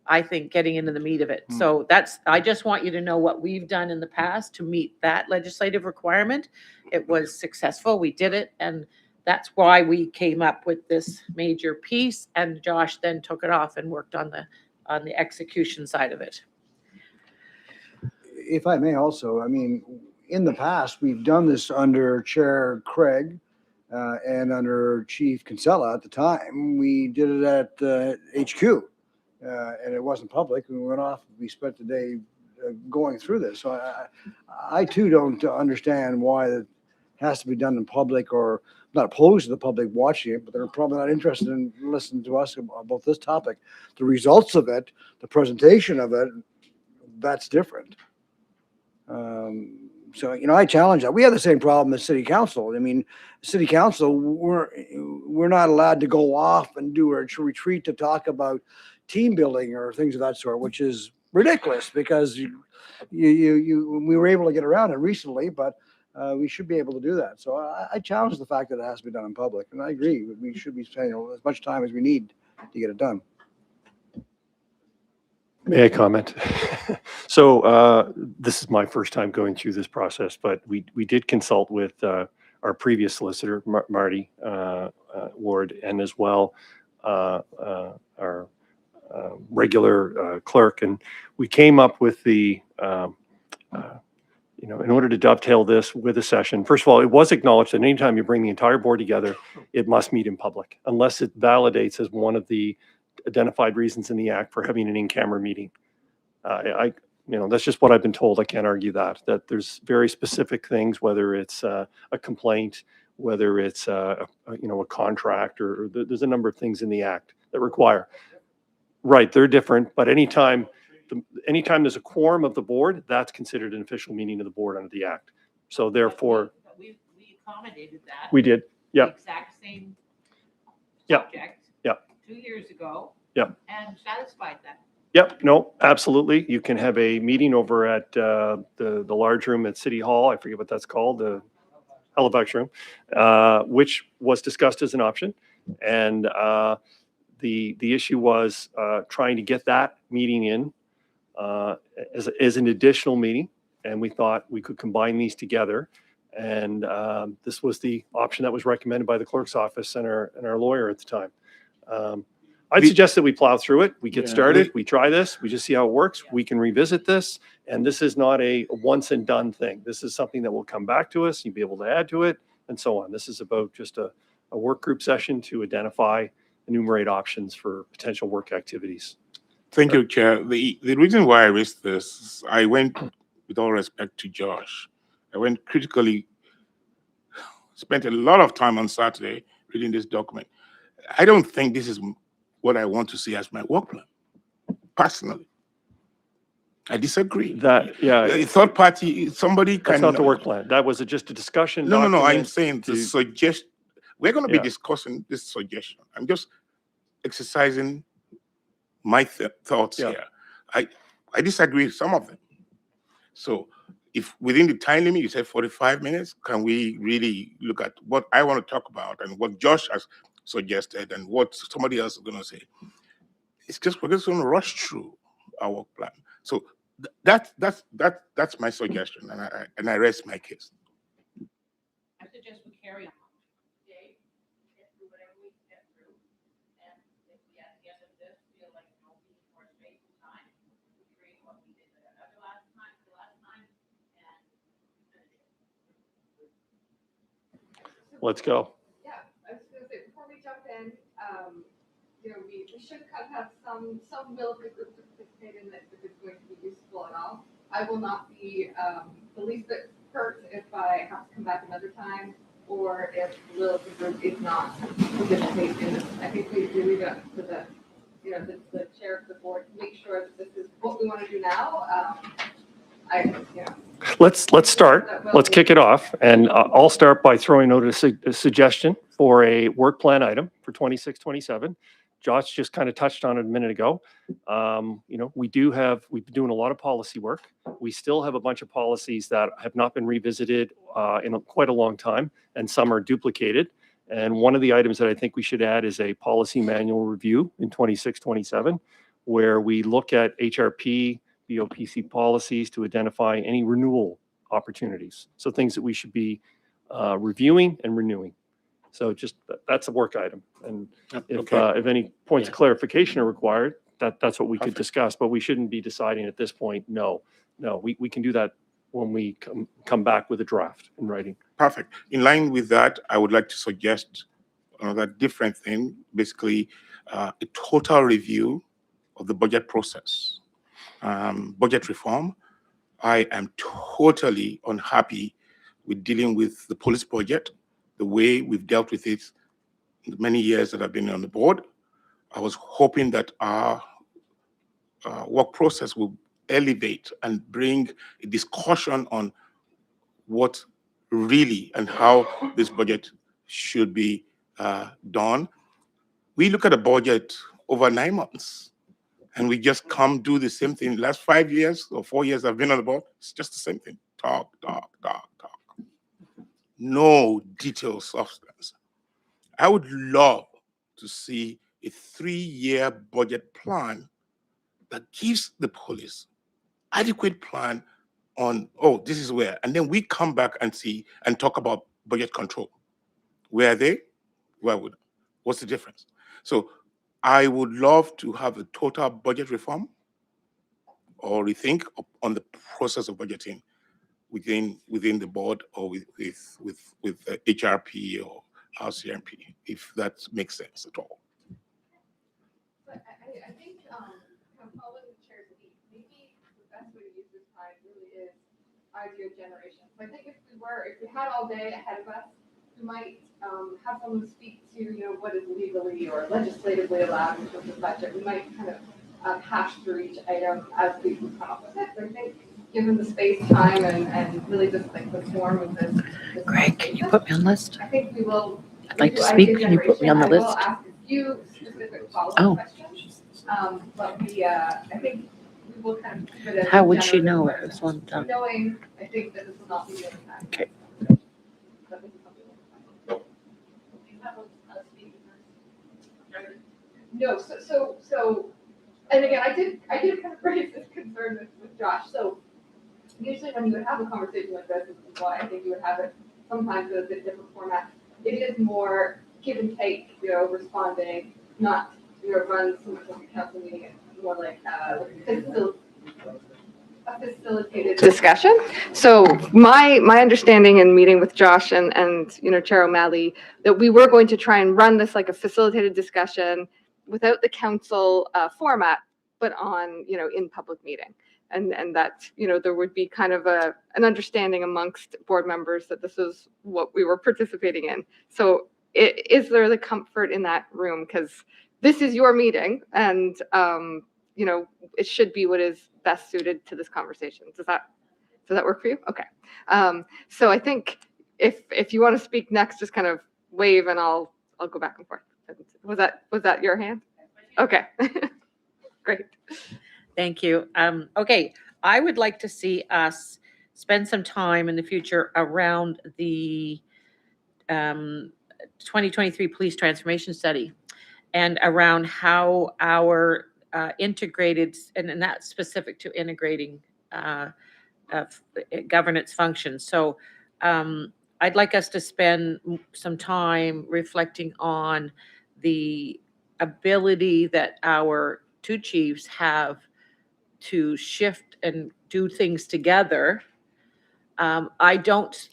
I think, getting into the meat of it. So I just want you to know what we've done in the past to meet that legislative requirement. It was successful. We did it. And that's why we came up with this major piece. And Josh then took it off and worked on the execution side of it. If I may also, I mean, in the past, we've done this under Chair Craig and under Chief Kinsella at the time. We did it at HQ and it wasn't public. We went off, we spent the day going through this. So I too don't understand why it has to be done in public, or not opposed to the public watching it, but they're probably not interested in listening to us about this topic. The results of it, the presentation of it, that's different. So, you know, I challenge that. We have the same problem as city council. I mean, city council, we're not allowed to go off and do a retreat to talk about team building or things of that sort, which is ridiculous because we were able to get around it recently, but we should be able to do that. So I challenge the fact that it has to be done in public, and I agree. We should be spending as much time as we need to get it done. May I comment? So this is my first time going through this process, but we did consult with our previous solicitor, Marty Ward, and as well our regular clerk, and we came up with the you know, in order to dovetail this with a session. First of all, it was acknowledged that anytime you bring the entire board together, it must meet in public, unless it validates as one of the identified reasons in the act for having an in-camera meeting. You know, that's just what I've been told. I can't argue that there's very specific things, whether it's a complaint, whether it's you know, a contract, or there's a number of things in the act that require. Right, they're different, but anytime there's a quorum of the board, that's considered an official meeting of the board under the act. So therefore, But we accommodated that. we did. Yeah. The exact same Yeah. subject. Yeah. 2 years ago. Yeah. And satisfied that. Yep, no, absolutely. You can have a meeting over at the large room at City Hall. I forget what that's called, the Halifax room, which was discussed as an option. And the issue was trying to get that meeting in as an additional meeting. And we thought we could combine these together. And this was the option that was recommended by the clerk's office and our lawyer at the time. I'd suggest that we plow through it. We get started, we try this, we just see how it works. We can revisit this. And this is not a once and done thing. This is something that will come back to us. You'll be able to add to it and so on. This is about just a work group session to identify, enumerate options for potential work activities. Thank you, Chair. The reason why I raised this, I went, with all respect to Josh, I went critically, spent a lot of time on Saturday reading this document. I don't think this is what I want to see as my work plan, personally. I disagree. Yeah. A third party, somebody can. That's not the work plan. That was just a discussion. No. I'm document saying to the suggest. We're going to be Yeah. discussing this suggestion. I'm just exercising my thoughts Yeah. here. I disagree with some of them. So if within the time limit, you said 45 minutes, can we really look at what I want to talk about and what Josh has suggested and what somebody else is going to say? It's just, we're just going to rush through our work plan. So that's my suggestion, and I rest my case. I suggest we carry on today, get through whatever we can get through. And if we at the end of this feel like no need more space and time, we create what we did the last time, and finish it. Let's go. Yeah, I was gonna say, before we jump in, you know, we should kind of have some will of the group to participate in this if it's going to be useful at all. I will not be the least bit hurt if I have to come back another time, or if the will of the group is not participate in this. I think we leave it up to the, you know, the chair of the board to make sure that this is what we want to do now. Let's start. Let's kick it off. And I'll start by throwing out a suggestion for a work plan item for 26, 27. Josh just kind of touched on it a minute ago. We've been doing a lot of policy work. We still have a bunch of policies that have not been revisited in quite a long time, and some are duplicated. And one of the items that I think we should add is a policy manual review in 26, 27, where we look at HRP, BOPC policies to identify any renewal opportunities. So things that we should be reviewing and renewing. So just that's a work item. And if any points of clarification are required, that's what we could discuss, but we shouldn't be deciding at this point. No, we can do that when we come back with a draft in writing. Perfect. In line with that, I would like to suggest another different thing, basically a total review of the budget process. Budget reform. I am totally unhappy with dealing with the police budget, the way we've dealt with it in the many years that I've been on the board. I was hoping that our work process will elevate and bring a discussion on what really and how this budget should be done. We look at a budget over 9 months and we just come do the same thing. Last 5 years or 4 years I've been on the board, it's just the same thing. Talk. No detailed substance. I would love to see a 3-year budget plan that gives the police adequate plan on, this is where, and then we come back and see and talk about budget control. Where are they? What's the difference? So I would love to have a total budget reform or rethink on the process of budgeting within the board or with HRP or RCMP, if that makes sense at all. But I think following the chair's lead, maybe the best way to use this time really is idea generation. So I think if we had all day ahead of us, we might have someone speak to what is legally or legislatively allowed in terms of budget. We might kind of hash through each item as we come up with it. But I think given the space, time, and really just like the form of this Greg, can you put me on the list? I think we will. I'd like to speak. Can you put me on the list? I will ask a few specific follow-up questions. But I think we will kind of keep it as How would she general know as it was one done? Knowing, I think that this will not be the only time. Okay. But this is something we'll find. Do you have a speaking first? No, so, and again, I did kind of raise this concern with Josh. So usually when you would have a conversation like this is why I think you would have it sometimes in a bit different format. It is more give and take, responding, not, run so much like a council meeting. It's more like a facilitated discussion. So my understanding in meeting with Josh and Chair O'Malley, that we were going to try and run this like a facilitated discussion without the council format, but on, in public meeting. And that, there would be kind of an understanding amongst board members that this is what we were participating in. So is there the comfort in that room? Because this is your meeting and, it should be what is best suited to this conversation. Does that work for you? Okay. So I think if you want to speak next, just kind of wave and I'll go back and forth. Was that your hand? Okay. Great. Thank you. Okay, I would like to see us spend some time in the future around the 2023 police transformation study and around how our integrated, and that's specific to integrating governance functions. So I'd like us to spend some time reflecting on the ability that our two chiefs have to shift and do things together. I don't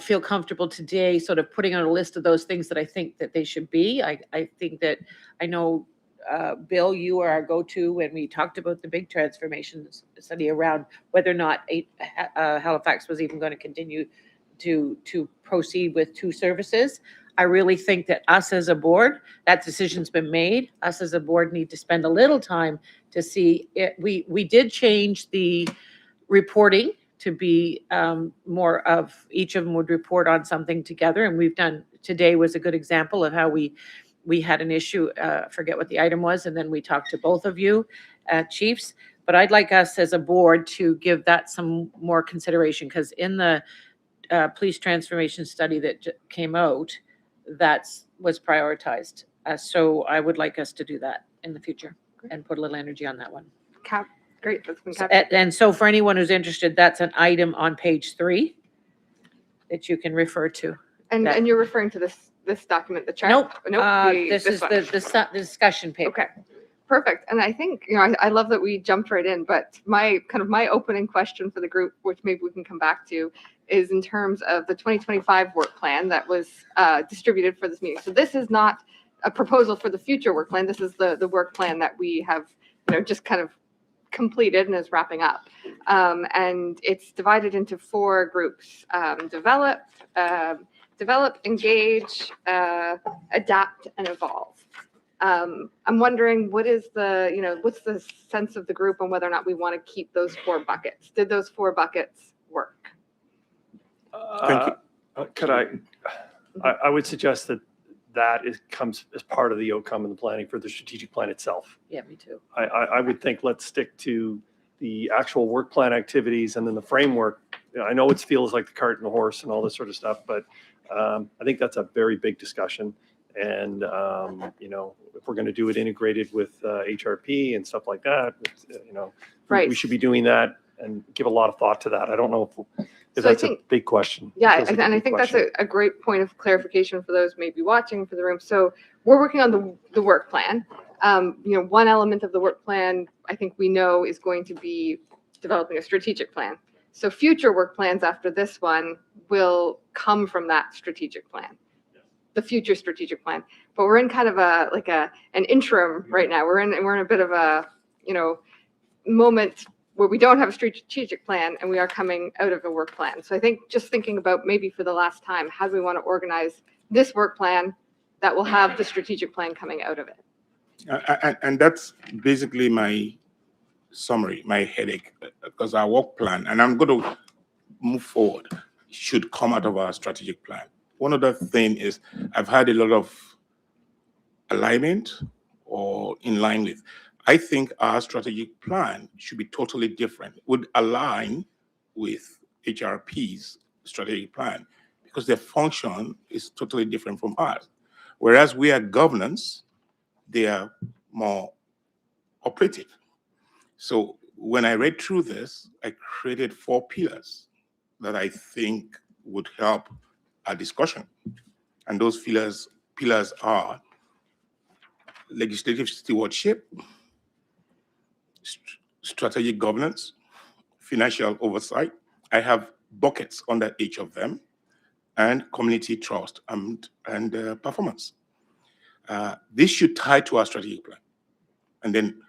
feel comfortable today sort of putting on a list of those things that I think that they should be. I think that I know, Bill, you are our go-to when we talked about the big transformation study around whether or not Halifax was even going to continue to proceed with 2 services. I really think that us as a board, that decision's been made. Us as a board need to spend a little time to see it. We did change the reporting to be more of each of them would report on something together. And we've done, today was a good example of how we we had an issue, forget what the item was, and then we talked to both of you, chiefs. But I'd like us as a board to give that some more consideration, because in the police transformation study that came out, was prioritized. So I would like us to do that in the future and put a little energy on that one. Great, that's been So- captured. And so for anyone who's interested, that's an item on page 3 that you can refer to. And that- and you're referring to this document, the chart? Nope, Nope. this is one. the discussion paper. Okay, perfect. And I think, I love that we jumped right in, but my opening question for the group, which maybe we can come back to, is in terms of the 2025 work plan that was distributed for this meeting. So this is not a proposal for the future work plan. This is the work plan that we have, just kind of completed and is wrapping up. And it's divided into 4 groups: develop, engage, adapt, and evolve. I'm wondering what's the sense of the group on whether or not we want to keep those 4 buckets? Did those 4 buckets work? Could I would suggest that comes as part of the outcome of the planning for the strategic plan itself. Yeah, me too. I would think let's stick to the actual work plan activities and then the framework. I know it feels like the cart and the horse and all this sort of stuff, but I think that's a very big discussion. And, if we're going to do it integrated with HRP and stuff like that, Right. we should be doing that and give a lot of thought to that. I don't know if So I that's a think- big question. Yeah, Feels like a and I big think that's question. a great point of clarification for those maybe watching for the room. So we're working on the work plan. One element of the work plan, I think we know, is going to be developing a strategic plan. So future work plans after this one will come from that strategic plan, the future strategic plan. But we're in kind of an interim right now. We're in a bit of a, moment where we don't have a strategic plan and we are coming out of a work plan. So I think just thinking about maybe for the last time, how do we want to organize this work plan that will have the strategic plan coming out of it? And that's basically my summary, my headache, because our work plan, and I'm going to move forward, should come out of our strategic plan. One other thing is I've had a lot of alignment or in line with. I think our strategic plan should be totally different, would align with HRP's strategic plan because their function is totally different from ours. Whereas we are governance, they are more operative. So when I read through this, I created 4 pillars that I think would help our discussion. And those pillars are legislative stewardship, strategic governance, financial oversight. I have buckets under each of them, and community trust and performance. This should tie to our strategic plan. And then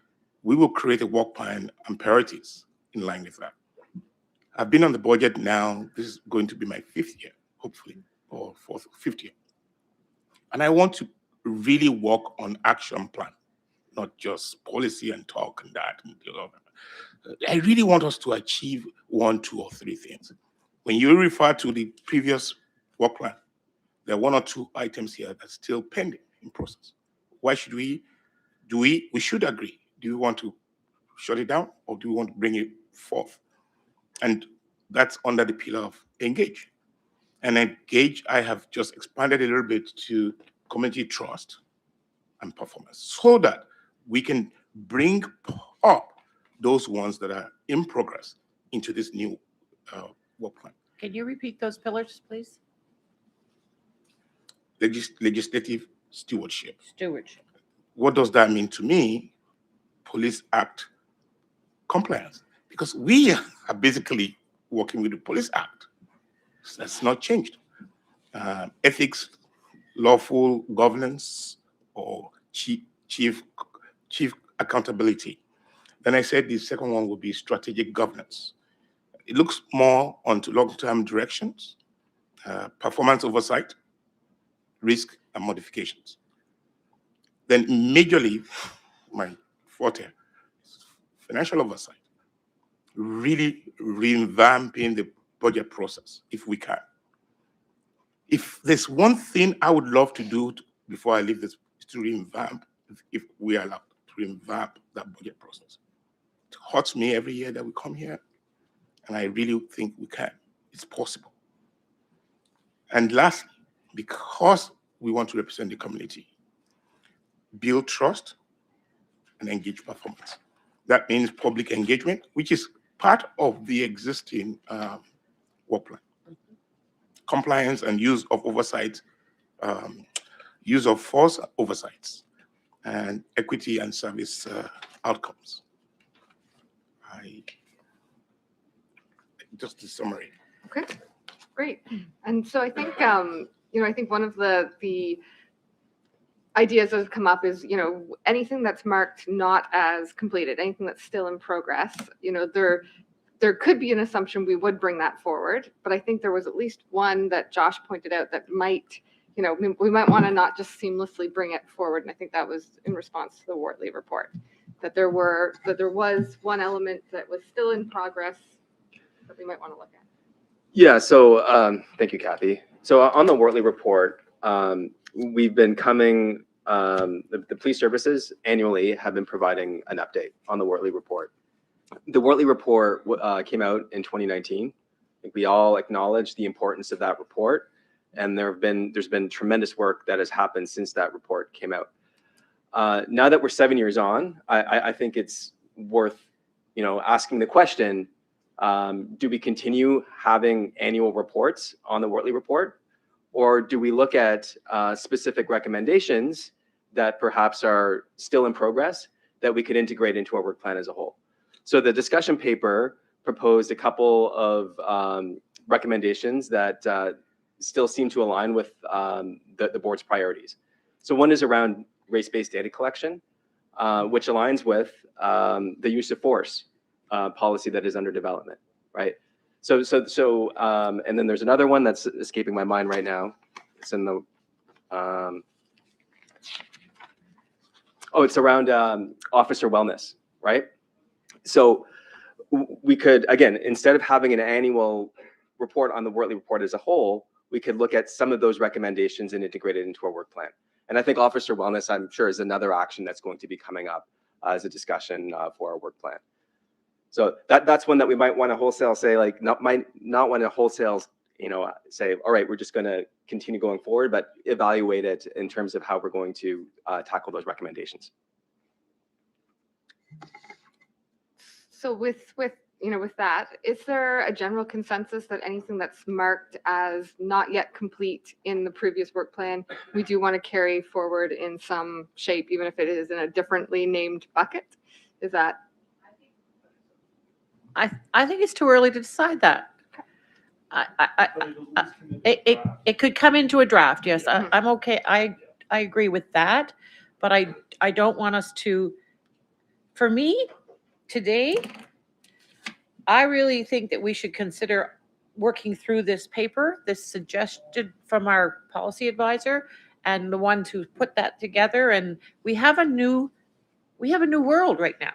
we will create a work plan and priorities in line with that. I've been on the budget now. This is going to be my 5th year, hopefully, or 4th, 5th year. And I want to really work on action plan, not just policy and talk and that. I really want us to achieve 1, 2, or 3 things. When you refer to the previous work plan, there are 1 or 2 items here that's still pending in process. Why should we should agree. Do we want to shut it down or do we want to bring it forth? And that's under the pillar of engage. And engage, I have just expanded a little bit to community trust and performance so that we can bring up those ones that are in progress into this new work plan. Can you repeat those pillars, please? Legislative stewardship. Stewardship. What does that mean to me? Police Act compliance. Because we are basically working with the Police Act. So that's not changed. Ethics, lawful governance, or chief accountability. Then I said the second one would be strategic governance. It looks more onto long-term directions, performance oversight, risk and modifications. Then majorly, my forte is financial oversight, really revamping the budget process if we can. If there's one thing I would love to do before I leave this to revamp, if we are allowed to revamp that budget process. It hurts me every year that we come here, and I really think we can. It's possible. And lastly, because we want to represent the community, build trust and engage performance. That means public engagement, which is part of the existing work plan. Compliance and use of oversight, use of force oversights, and equity and service outcomes. Just a summary. Okay, great. And so I think, I think one of the ideas that have come up is, anything that's marked not as completed, anything that's still in progress, there could be an assumption we would bring that forward, but I think there was at least one that Josh pointed out that might, we might want to not just seamlessly bring it forward. And I think that was in response to the Wortley report, that there was one element that was still in progress that we might want to look at. Yeah, so thank you, Kathy. So on the Wortley report, we've been coming, the police services annually have been providing an update on the Wortley report. The Wortley report came out in 2019. I think we all acknowledge the importance of that report, and there's been tremendous work that has happened since that report came out. Now that we're 7 years on, I think it's worth, asking the question, do we continue having annual reports on the Wortley report, or do we look at specific recommendations that perhaps are still in progress that we could integrate into our work plan as a whole? So the discussion paper proposed a couple of recommendations that still seem to align with the board's priorities. So one is around race-based data collection, which aligns with the use of force policy that is under development, right? So and then there's another one that's escaping my mind right now. It's in the, it's around officer wellness, right? So we could, again, instead of having an annual report on the Wortley report as a whole, we could look at some of those recommendations and integrate it into our work plan. And I think officer wellness, I'm sure, is another action that's going to be coming up as a discussion for our work plan. So that's one that we might want to wholesale say, like, might not want to wholesale, say, all right, we're just going to continue going forward, but evaluate it in terms of how we're going to tackle those recommendations. So with that, is there a general consensus that anything that's marked as not yet complete in the previous work plan, we do want to carry forward in some shape, even if it is in a differently named bucket? Is that? I think it's too early to decide that. It could come into a draft. Yes, I'm okay. I agree with that, but I don't want us to. For me, today, I really think that we should consider working through this paper, this suggested from our policy advisor, and the ones who put that together. And we have a new world right now.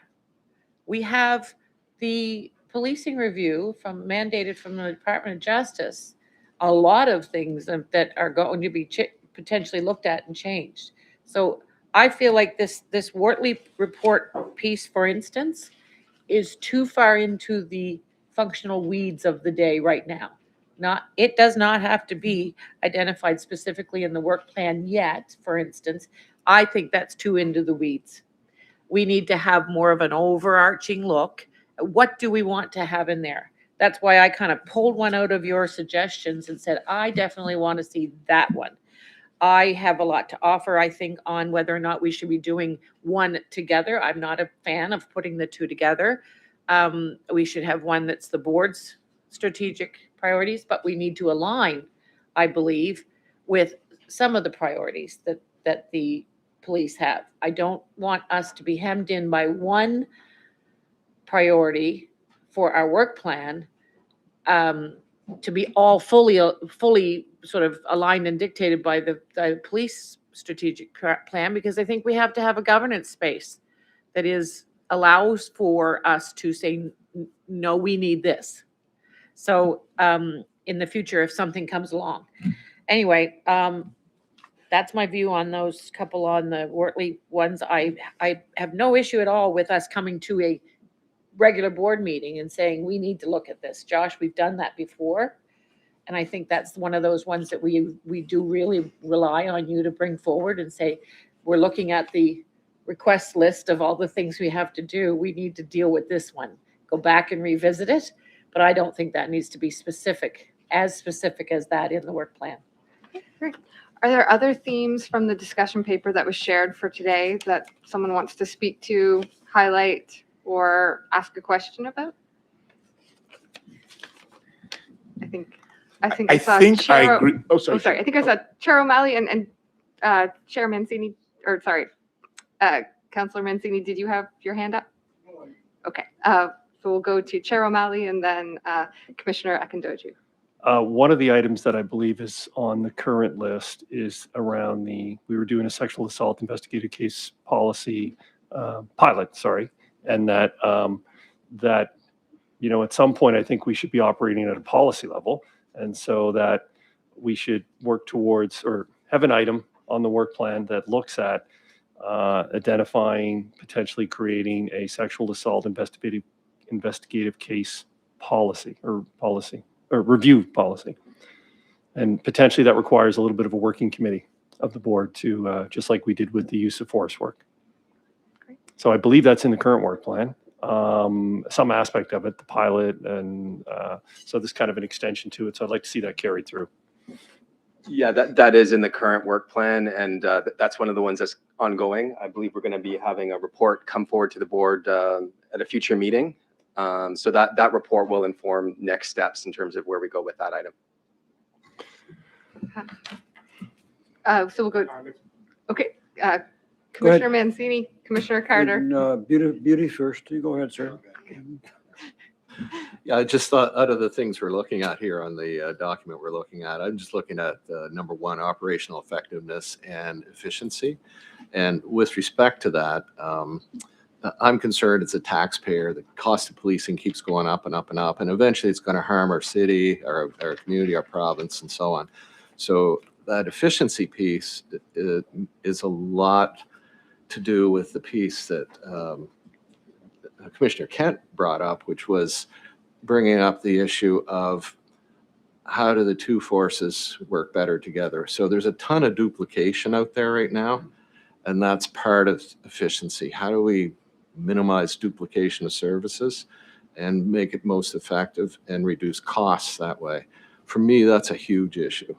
We have the policing review mandated from the Department of Justice, a lot of things that are going to be potentially looked at and changed. So I feel like this Wortley report piece, for instance, is too far into the functional weeds of the day right now. It does not have to be identified specifically in the work plan yet, for instance. I think that's too into the weeds. We need to have more of an overarching look. What do we want to have in there? That's why I kind of pulled one out of your suggestions and said, I definitely want to see that one. I have a lot to offer, I think, on whether or not we should be doing one together. I'm not a fan of putting the two together. We should have one that's the board's strategic priorities, but we need to align, I believe, with some of the priorities that the police have. I don't want us to be hemmed in by one priority for our work plan to be all fully sort of aligned and dictated by the police strategic plan, because I think we have to have a governance space that allows for us to say, no, we need this. So in the future, if something comes along. Anyway, that's my view on those couple on the Wortley ones. I have no issue at all with us coming to a regular board meeting and saying, we need to look at this. Josh, we've done that before. And I think that's one of those ones that we do really rely on you to bring forward and say, we're looking at the request list of all the things we have to do. We need to deal with this one. Go back and revisit it. But I don't think that needs to be specific as that in the work plan. Great. Are there other themes from the discussion paper that was shared for today that someone wants to speak to, highlight, or ask a question about? I think I saw Chair I agree. Oh, Oh, sorry. sorry. I think I saw Chair O'Malley and Chair Mancini, or sorry, Councillor Mancini, did you have your hand up? Okay. So we'll go to Chair O'Malley and then Commissioner Akindoju. One of the items that I believe is on the current list is around we were doing a sexual assault investigative case policy pilot, and that at some point I think we should be operating at a policy level, and so that we should work towards or have an item on the work plan that looks at identifying, potentially creating a sexual assault investigative case policy or review policy. And potentially that requires a little bit of a working committee of the board to, just like we did with the use of force work. Great. So I believe that's in the current work plan, some aspect of it, the pilot, and so this kind of an extension to it. So I'd like to see that carried through. Yeah, that is in the current work plan, and that's one of the ones that's ongoing. I believe we're going to be having a report come forward to the board at a future meeting. So that report will inform next steps in terms of where we go with that item. So we'll go. Okay. Commissioner Mancini, Commissioner Carter. And, Beauty first. You go ahead, sir. Yeah, I just thought out of the things we're looking at here on the document we're looking at, I'm just looking at number one, operational effectiveness and efficiency. And with respect to that, I'm concerned as a taxpayer, the cost of policing keeps going up and up and up, and eventually it's going to harm our city, our community, our province, and so on. So that efficiency piece is a lot to do with the piece that Commissioner Kent brought up, which was bringing up the issue of how do the two forces work better together. So there's a ton of duplication out there right now, and that's part of efficiency. How do we minimize duplication of services and make it most effective and reduce costs that way? For me, that's a huge issue.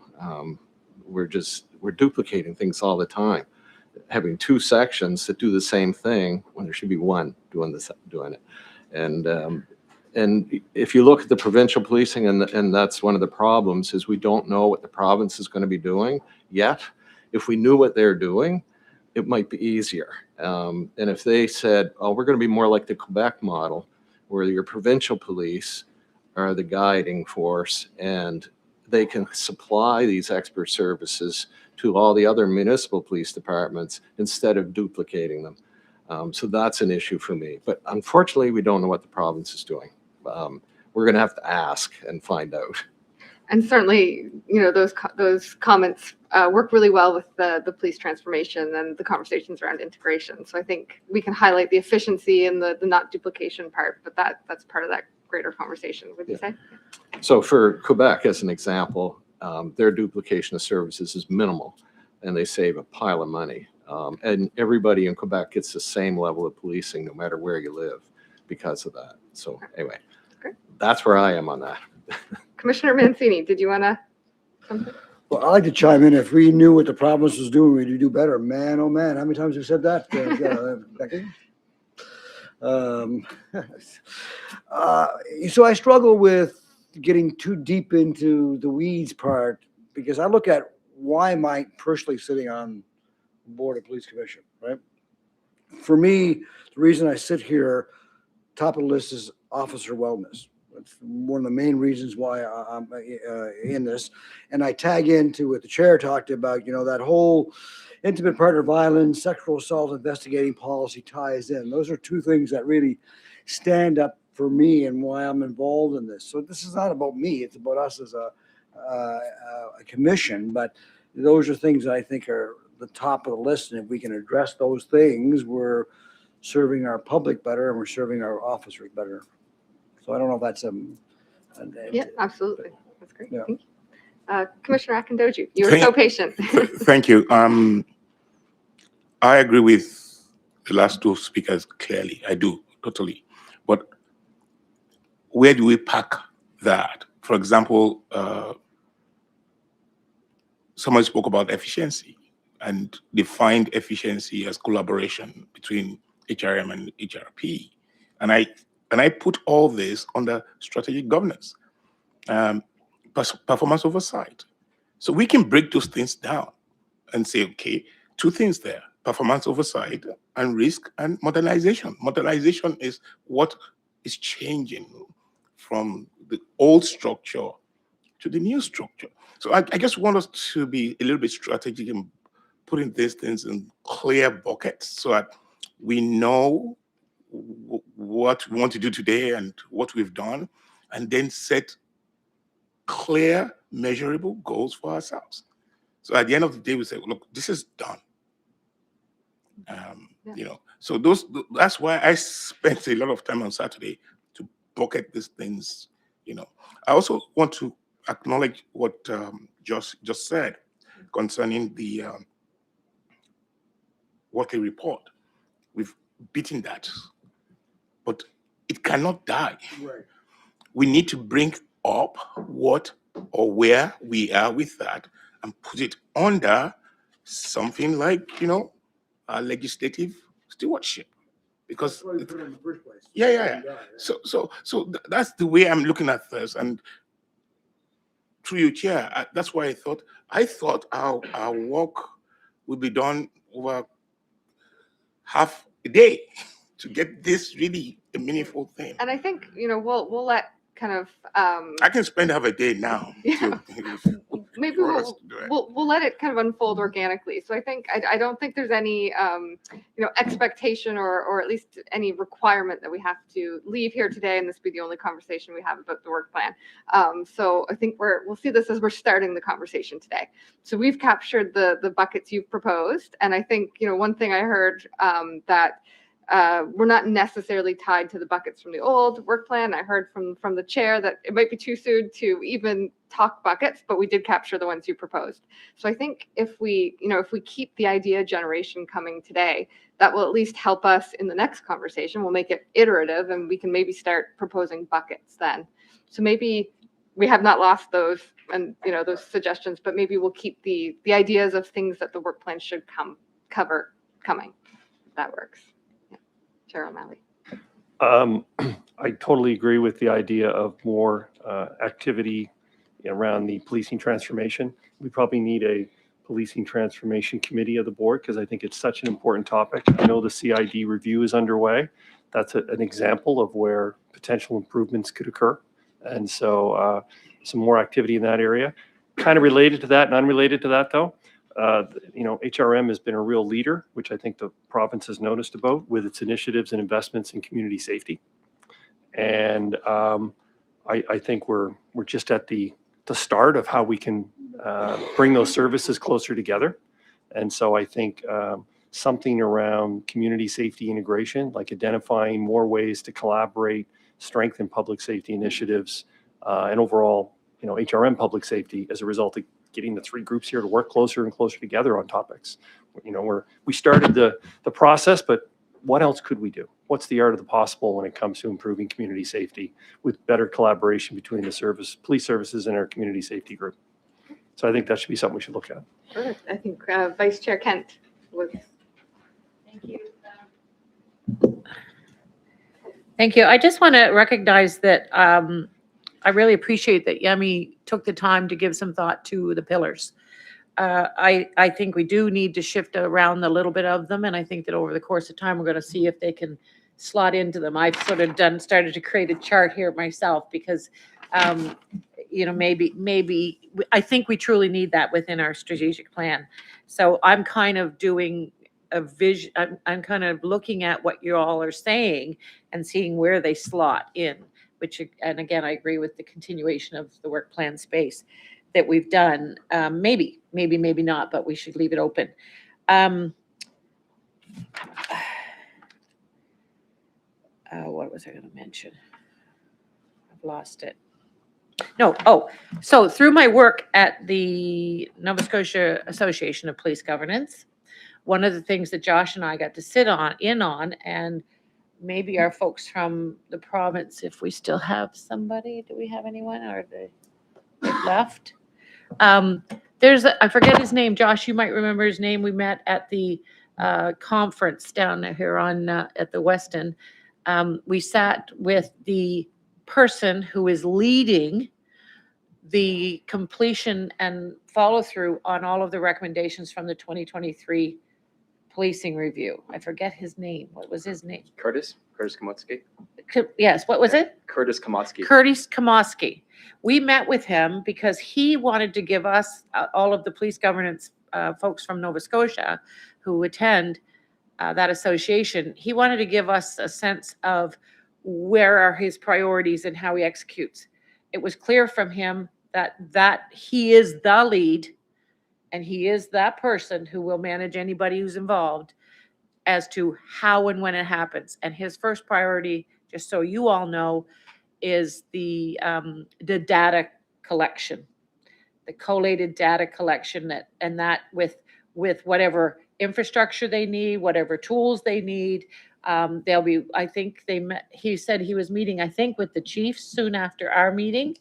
We're duplicating things all the time, having two sections that do the same thing when there should be one doing it. And if you look at the provincial policing, and that's one of the problems, is we don't know what the province is going to be doing yet. If we knew what they're doing, it might be easier. And if they said, oh, we're going to be more like the Quebec model, where your provincial police are the guiding force and they can supply these expert services to all the other municipal police departments instead of duplicating them. So that's an issue for me. But unfortunately, we don't know what the province is doing. We're going to have to ask and find out. And certainly, those comments work really well with the police transformation and the conversations around integration. So I think we can highlight the efficiency and the not duplication part, but that's part of that greater conversation, would you say? So for Quebec, as an example, their duplication of services is minimal, and they save a pile of money. And everybody in Quebec gets the same level of policing, no matter where you live, because of that. So anyway, that's where I am on that. Commissioner Mancini, did you want to something? Well, I'd like to chime in. If we knew what the province was doing, we'd do better. Man, oh man, how many times have you said that, Becky? So I struggle with getting too deep into the weeds part, because I look at why am I personally sitting on the Board of Police Commission, right? For me, the reason I sit here, top of the list is officer wellness. That's one of the main reasons why I'm in this. And I tag into what the chair talked about, that whole intimate partner violence, sexual assault investigating policy ties in. Those are two things that really stand up for me and why I'm involved in this. So this is not about me. It's about us as a commission. But those are things that I think are the top of the list. And if we can address those things, we're serving our public better and we're serving our officers better. So I don't know if that's Yeah, absolutely. That's great. Yeah. Thank you. Commissioner Akindoju, you were Thank- so patient. Thank you. I agree with the last two speakers clearly. I do, totally. But where do we pack that? For example, someone spoke about efficiency and defined efficiency as collaboration between HRM and HRP. And I put all this under strategic governance, performance oversight. So we can break those things down and say, okay, two things there: performance oversight and risk and modernization. Modernization is what is changing from the old structure to the new structure. So I just want us to be a little bit strategic in putting these things in clear buckets so that we know what we want to do today and what we've done, and then set clear, measurable goals for ourselves. So at the end of the day, we say, look, this is done. You know, so that's why I spent a lot of time on Saturday to bucket these things. You know, I also want to acknowledge what just said concerning the Wortley report. We've beaten that, but it cannot die. Right. We need to bring up what or where we are with that and put it under something like, you know, legislative stewardship. Because That's why we put it in the first place. yeah. So that's the way I'm looking at this. And through you, Chair, that's why I thought our work would be done over half a day to get this really a meaningful thing. And I think, you know, we'll let kind of I can spend half a day now. Yeah. Maybe for us to do it. we'll let it kind of unfold organically. So I think I don't think there's any you know, expectation or at least any requirement that we have to leave here today and this be the only conversation we have about the work plan. So I think we'll see this as we're starting the conversation today. So we've captured the buckets you've proposed, and I think, you know, one thing I heard that we're not necessarily tied to the buckets from the old work plan. I heard from the chair that it might be too soon to even talk buckets, but we did capture the ones you proposed. So I think if we keep the idea generation coming today, that will at least help us in the next conversation. We'll make it iterative and we can maybe start proposing buckets then. So maybe we have not lost those and, you know, those suggestions, but maybe we'll keep the ideas of things that the work plan should cover coming. If that works. Chair O'Malley. I totally agree with the idea of more activity around the policing transformation. We probably need a policing transformation committee of the board because I think it's such an important topic. I know the CID review is underway. That's an example of where potential improvements could occur. And so some more activity in that area. Kind of related to that and unrelated to that though. You know, HRM has been a real leader, which I think the province has noticed about with its initiatives and investments in community safety. And I think we're just at the start of how we can bring those services closer together. And so I think something around community safety integration, like identifying more ways to collaborate, strengthen public safety initiatives, and overall, you know, HRM public safety as a result of getting the three groups here to work closer and closer together on topics. You know, we started the process, but what else could we do? What's the art of the possible when it comes to improving community safety with better collaboration between the police services and our community safety group? So I think that should be something we should look at. Perfect. I think Vice Chair Kent was. Thank you. Thank you. I just want to recognize that I really appreciate that Yemi took the time to give some thought to the pillars. I think we do need to shift around a little bit of them, and I think that over the course of time, we're going to see if they can slot into them. I've sort of started to create a chart here myself because, you know, maybe I think we truly need that within our strategic plan. So I'm kind of doing a vision. I'm kind of looking at what you all are saying and seeing where they slot in. And again, I agree with the continuation of the work plan space that we've done. Maybe maybe, maybe not, but we should leave it open. What was I going to mention? I've lost it. No, so through my work at the Nova Scotia Association of Police Governance, one of the things that Josh and I got to sit in on, and maybe our folks from the province, if we still have somebody, do we have anyone, or they left? I forget his name, Josh, you might remember his name. We met at the conference down here at the Weston. We sat with the person who is leading the completion and follow through on all of the recommendations from the 2023 policing review. I forget his name. What was his name? Curtis Komotsky. Yes, what was it? Curtis Komotsky. Curtis Komotsky. We met with him because he wanted to give us, all of the police governance folks from Nova Scotia who attend that association, he wanted to give us a sense of where are his priorities and how he executes. It was clear from him that he is the lead and he is that person who will manage anybody who's involved as to how and when it happens. And his first priority, just so you all know, is the data collection, the collated data collection, that with whatever infrastructure they need, whatever tools they need. They'll be, I think he said he was meeting, I think, with the chiefs soon after our meeting.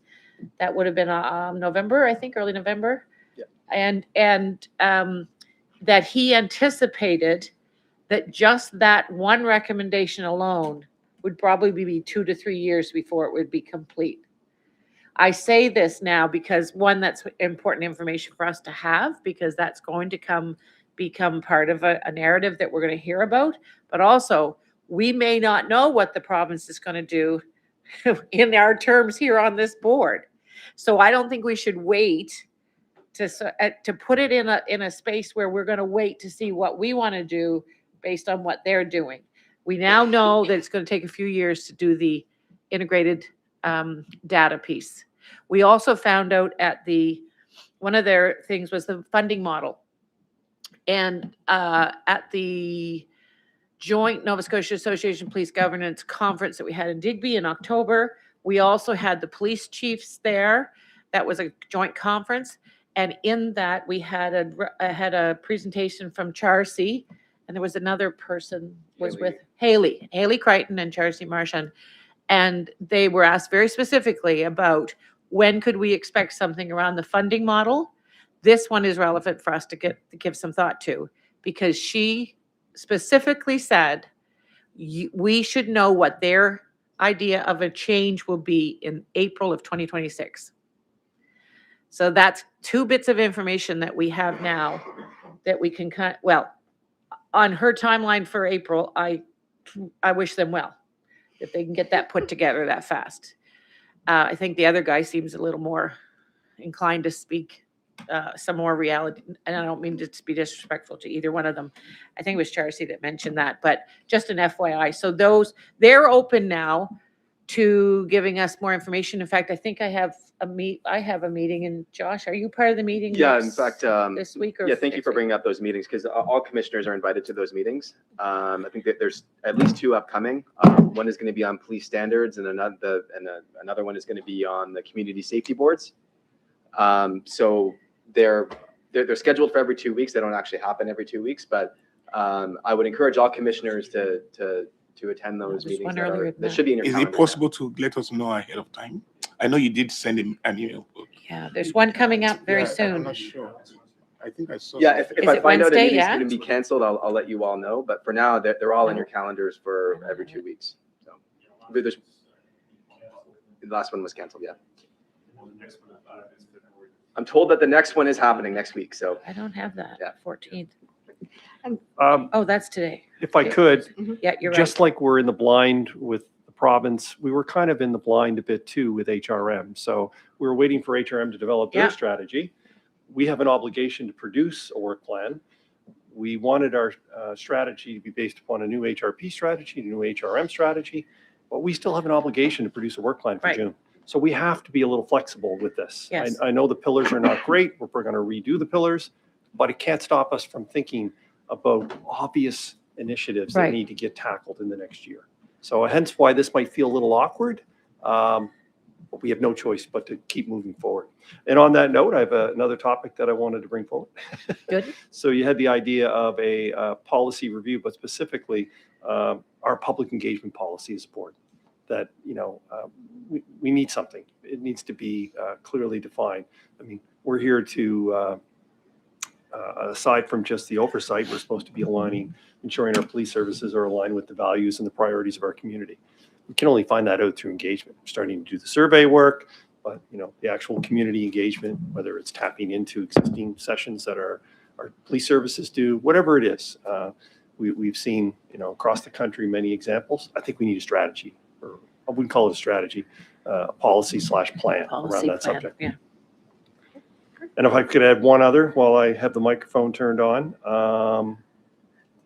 That would have been November, I think, early November. Yeah. And that he anticipated that just that one recommendation alone would probably be 2 to 3 years before it would be complete. I say this now because, one, that's important information for us to have, because that's going to become part of a narrative that we're going to hear about. But also, we may not know what the province is going to do in our terms here on this board. So I don't think we should wait to put it in a space where we're going to wait to see what we want to do based on what they're doing. We now know that it's going to take a few years to do the integrated data piece. We also found out one of their things was the funding model. And at the joint Nova Scotia Association Police Governance Conference that we had in Digby in October, we also had the police chiefs there. That was a joint conference. And in that, we had a presentation from Charcy, and there was another person with Haley Crichton and Charcy Marchand. And they were asked very specifically about when could we expect something around the funding model. This one is relevant for us to give some thought to, because she specifically said we should know what their idea of a change will be in April of 2026. So that's 2 bits of information that we have now that we can on her timeline for April, I wish them well, if they can get that put together that fast. I think the other guy seems a little more inclined to speak some more reality, and I don't mean to be disrespectful to either one of them. I think it was Charcy that mentioned that, but just an FYI. So they're open now to giving us more information. In fact, I think I have a meeting, and Josh, are you part of the meeting? Yeah, in fact, this week or yeah, thank you for next week? bringing up those meetings, because all commissioners are invited to those meetings. I think that there's at least 2 upcoming. One is going to be on police standards, and another one is going to be on the community safety boards. So they're scheduled for every 2 weeks. They don't actually happen every 2 weeks, but I would encourage all commissioners to attend those There's meetings. one earlier than That that. should be in your Is calendar. it possible to let us know ahead of time? I know you did send him an email. Yeah, there's one coming up very Yeah, soon. I'm not sure. I think I saw. Yeah, something. if Is I it find out a Wednesday? meeting's Yeah? going to be canceled, I'll let you all know. But for now, they're all in No. your calendars for every 2 weeks. So the last one was canceled. Yeah. I'm told that the next one is happening next week. So I don't have that. Yeah. 14th. Um, Oh, that's today. If I could, Yeah, you're right. just like we're in the blind with the province, we were kind of in the blind a bit too with HRM. So we were waiting for HRM to develop their Yeah. strategy. We have an obligation to produce a work plan. We wanted our strategy to be based upon a new HRP strategy, a new HRM strategy, but we still have an obligation to produce a work plan for Right. June. So we have to be a little flexible with this. Yes. I know the pillars are not great. We're going to redo the pillars, but it can't stop us from thinking about obvious initiatives that Right. need to get tackled in the next year. So hence why this might feel a little awkward. But we have no choice but to keep moving forward. And on that note, I have another topic that I wanted to bring forward. Good. So you had the idea of a policy review, but specifically our public engagement policy as a board. That, you know, we need something. It needs to be clearly defined. I mean, we're here to, aside from just the oversight, we're supposed to be aligning, ensuring our police services are aligned with the values and the priorities of our community. We can only find that out through engagement. We're starting to do the survey work, but, you know, the actual community engagement, whether it's tapping into existing sessions that our police services do, whatever it is. We've seen, you know, across the country, many examples. I think we need a strategy, or I wouldn't call it a strategy, a policy/plan around Policy that plan, subject. yeah. And if I could add one other while I have the microphone turned on,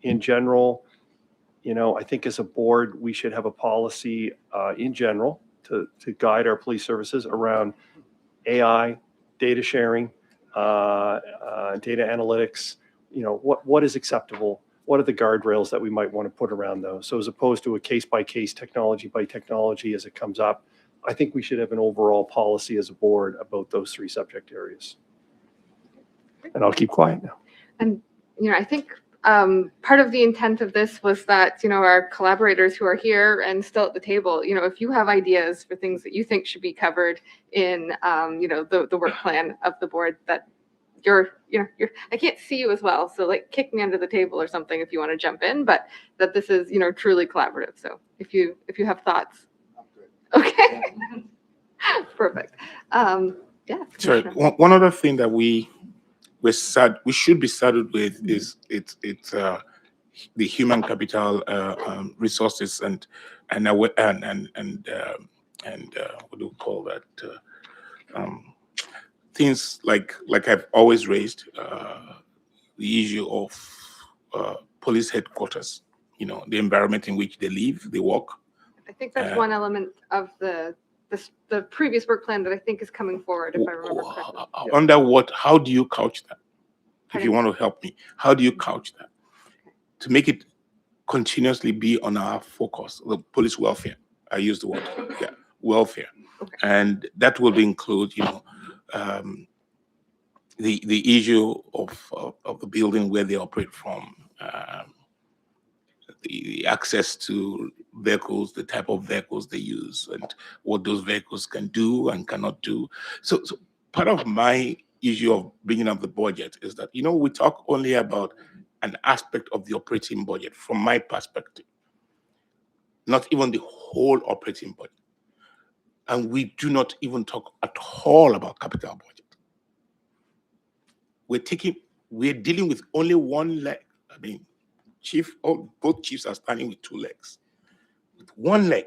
in general, you know, I think as a board, we should have a policy in general to guide our police services around AI, data sharing, data analytics. You know, what is acceptable? What are the guardrails that we might want to put around those? So as opposed to a case-by-case, technology as it comes up, I think we should have an overall policy as a board about those three subject areas. And I'll keep quiet now. And, you know, I think part of the intent of this was that, you know, our collaborators who are here and still at the table, you know, if you have ideas for things that you think should be covered in, you know, the work plan of the board, that I can't see you as well. So like kick me under the table or something if you want to jump in, but that this is, you know, truly collaborative. So if you have thoughts. Okay. Perfect. Yeah. Sorry, one other thing that we should be saddled with is it's the human capital resources and what do we call that? Things like I've always raised the issue of police headquarters. You know, the environment in which they live, they work. I think that's one element of the previous work plan that I think is coming forward, if I remember correctly. Under what? How do you couch that? If you Pardon? want to help me, how do you couch that to make it continuously be on our focus? The police welfare. I use the word welfare, Okay. and that will include, you know, the issue of the building where they operate from, the access to vehicles, the type of vehicles they use, and what those vehicles can do and cannot do. So part of my issue of bringing up the budget is that, you know, we talk only about an aspect of the operating budget from my perspective, not even the whole operating budget. And we do not even talk at all about capital budget. We're dealing with only one leg. I mean, both chiefs are standing with two legs, with one leg.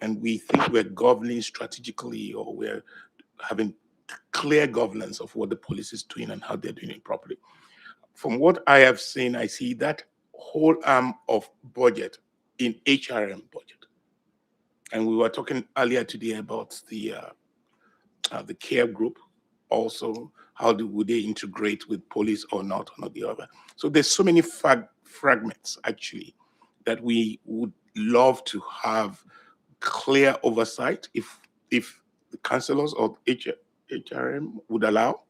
And we think we're governing strategically, or we're having clear governance of what the police is doing and how they're doing it properly. From what I have seen, I see that whole arm of budget in HRM budget. And we were talking earlier today about the care group. Also, how would they integrate with police or not the other? So there's so many fragments actually that we would love to have clear oversight if the councillors or HRM would allow.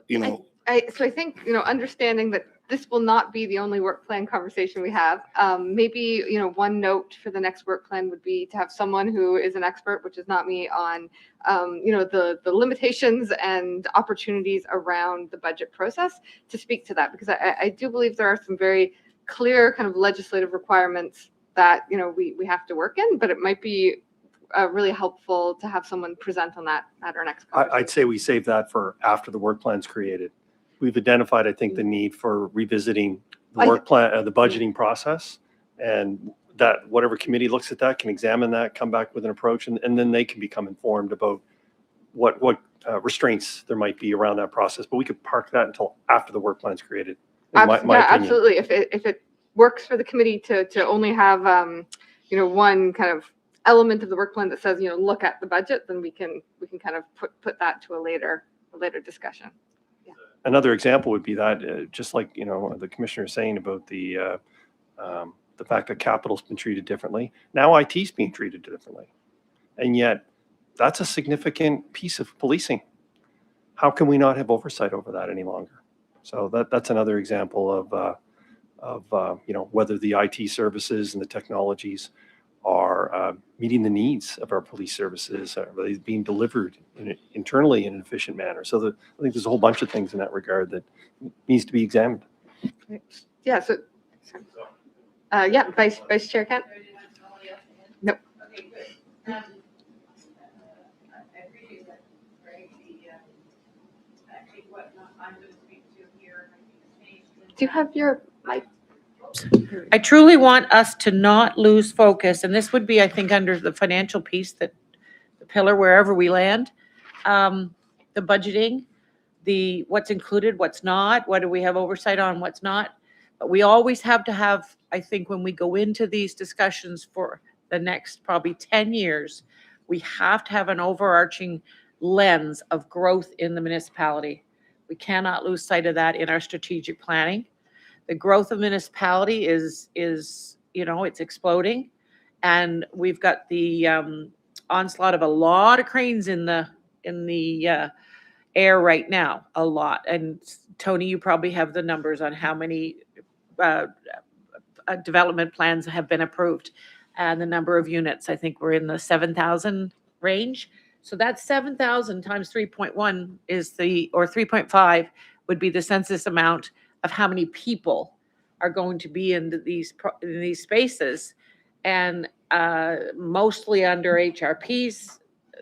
You know, So I think, you know, understanding that this will not be the only work plan conversation we have. Maybe, you know, one note for the next work plan would be to have someone who is an expert, which is not me, on, you know, the limitations and opportunities around the budget process to speak to that, because I do believe there are some very clear kind of legislative requirements that, you know, we have to work in, but it might be really helpful to have someone present on that at our next conversation. I'd say we save that for after the work plan's created. We've identified, I think, the need for revisiting the work plan, the budgeting process, and that whatever committee looks at that can examine that, come back with an approach, and then they can become informed about what restraints there might be around that process. But we could park that until after the work plan's created. In my opinion. Absolutely. If it works for the committee to only have, you know, one kind of element of the work plan that says, look at the budget, then we can kind of put that to a later discussion. Another example would be that, just like, the commissioner is saying about the fact that capital's been treated differently. Now IT's being treated differently. And yet that's a significant piece of policing. How can we not have oversight over that any longer? So that's another example of whether the IT services and the technologies are meeting the needs of our police services, are they being delivered internally in an efficient manner? So I think there's a whole bunch of things in that regard that needs to be examined. Yeah. So, yeah, Vice Chair Kent. Nope. Do you have your mic? I truly want us to not lose focus, and this would be, I think, under the financial piece, that the pillar, wherever we land, the budgeting, the what's included, what's not, what do we have oversight on, what's not. But we always have to have, I think, when we go into these discussions for the next probably 10 years, we have to have an overarching lens of growth in the municipality. We cannot lose sight of that in our strategic planning. The growth of municipality is it's exploding, and we've got the onslaught of a lot of cranes in the air right now, a lot. And Tony, you probably have the numbers on how many development plans have been approved, and the number of units. I think we're in the 7,000 range. So that's 7,000 times 3.1 is or 3.5 would be the census amount of how many people are going to be in these spaces, and mostly under HRPs.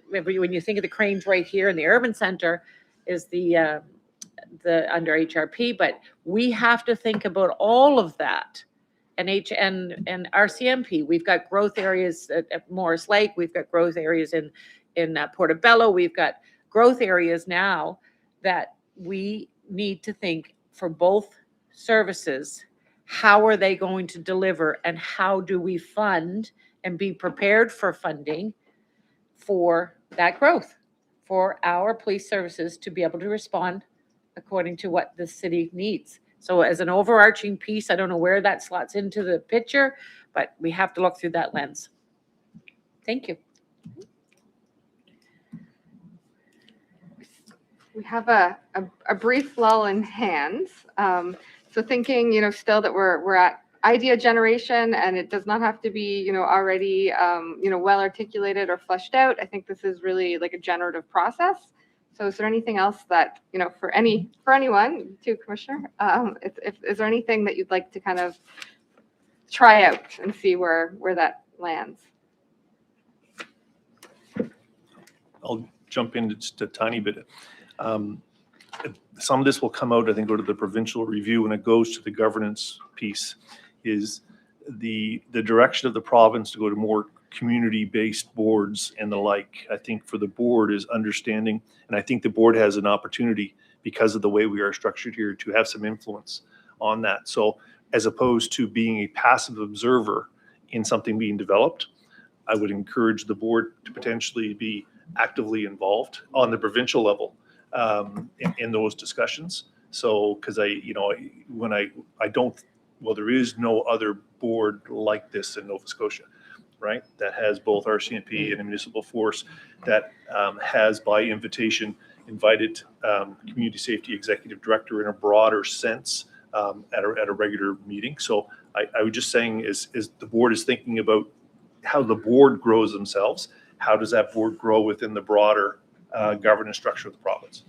When you think of the cranes right here in the urban center, is the under HRP, but we have to think about all of that. And RCMP, we've got growth areas at Morris Lake, we've got growth areas in Portobello, we've got growth areas now that we need to think for both services. How are they going to deliver, and how do we fund and be prepared for funding for that growth, for our police services to be able to respond according to what the city needs? So as an overarching piece, I don't know where that slots into the picture, but we have to look through that lens. Thank you. We have a brief lull in hands. So thinking, still that we're at idea generation, and it does not have to be, already, well articulated or fleshed out. I think this is really like a generative process. So is there anything else that, for anyone, to Commissioner, is there anything that you'd like to kind of try out and see where that lands? I'll jump in just a tiny bit. Some of this will come out, I think, go to the provincial review when it goes to the governance piece, is the direction of the province to go to more community-based boards and the like. I think for the board is understanding, and I think the board has an opportunity because of the way we are structured here to have some influence on that. So as opposed to being a passive observer in something being developed, I would encourage the board to potentially be actively involved on the provincial level in those discussions. So, because there is no other board like this in Nova Scotia, right? That has both RCMP and a municipal force that has by invitation invited community safety executive director in a broader sense at a regular meeting. So I was just saying is the board is thinking about how the board grows themselves, how does that board grow within the broader governance structure of the province?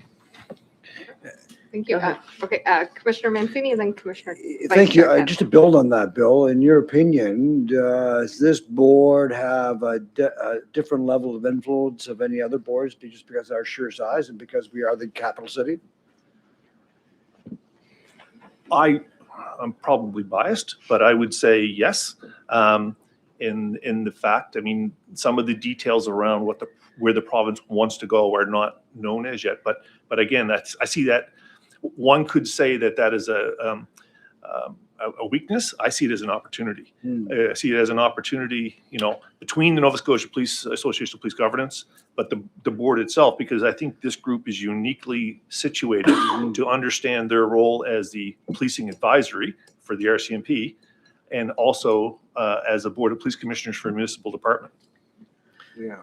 Thank you. Okay, Commissioner Mancini and then Commissioner. Thank you. Just to build on that, Bill, in your opinion, does this board have a different level of influence of any other boards just because of our sheer size and because we are the capital city? I'm probably biased, but I would say yes. In the fact, I mean, some of the details around where the province wants to go are not known as yet. But again, I see that one could say that is a a weakness. I see it as an opportunity. Hmm. I see it as an opportunity, between the Nova Scotia Police Association of Police Governance, but the board itself, because I think this group is uniquely situated to understand their role as the policing advisory for the RCMP, and also as a board of police commissioners for a municipal department. Yeah,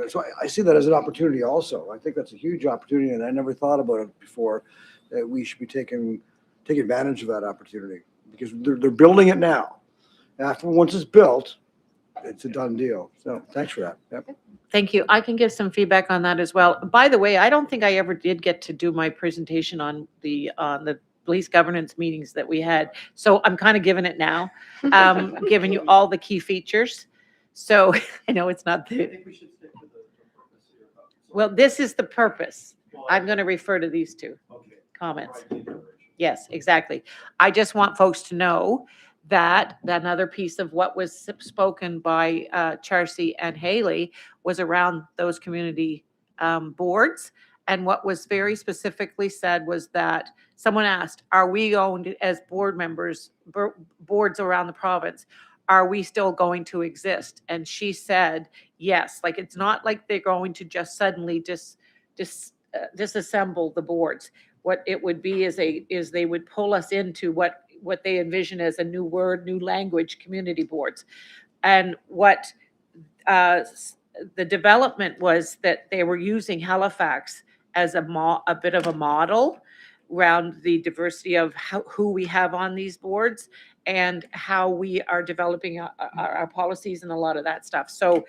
so I see that as an opportunity also. I think that's a huge opportunity, and I never thought about it before, that we should be taking advantage of that opportunity, because they're building it now. Once it's built, it's a done deal. So thanks for that. Yep. Thank you. I can give some feedback on that as well. By the way, I don't think I ever did get to do my presentation on the police governance meetings that we had. So I'm kind of giving it now, giving you all the key features. So I know it's not the. Well, this is the purpose. I'm going to refer to these two comments. Yes, exactly. I just want folks to know that another piece of what was spoken by Charcy and Haley was around those community boards. And what was very specifically said was that someone asked, are we going to, as board members, boards around the province, are we still going to exist? And she said, yes, like it's not like they're going to just suddenly disassemble the boards. What it would be is they would pull us into what they envision as a new word, new language, community boards. And what the development was that they were using Halifax as a bit of a model around the diversity of who we have on these boards and how we are developing our policies and a lot of that stuff. So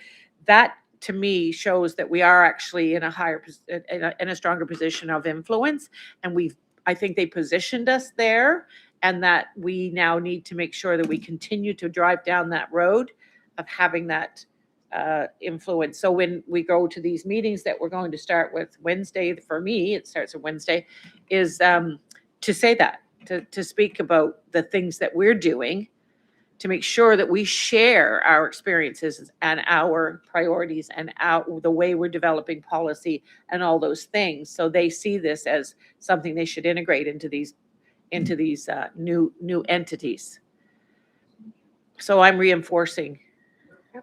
that to me shows that we are actually in a stronger position of influence, and I think they positioned us there, and that we now need to make sure that we continue to drive down that road of having that influence. So when we go to these meetings that we're going to start with Wednesday, for me, it starts on Wednesday, is to say that, to speak about the things that we're doing to make sure that we share our experiences and our priorities and the way we're developing policy and all those things. So they see this as something they should integrate into these new entities. So I'm reinforcing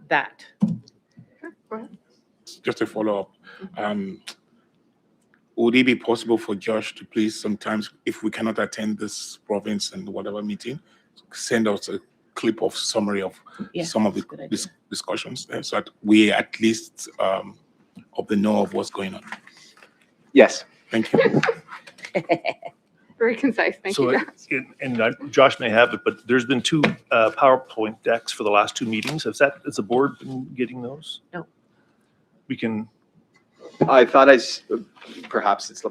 that. Go ahead. Just a follow up. Would it be possible for Josh to please sometimes, if we cannot attend this province and whatever meeting, send us a clip of summary of some of the discussions there, so that we at least of the know of what's going on? Yes. Thank you. Very concise. Thank So, you. Josh may have it, but there's been 2 PowerPoint decks for the last 2 meetings. Has the board been getting those? No. We can. I thought perhaps it's,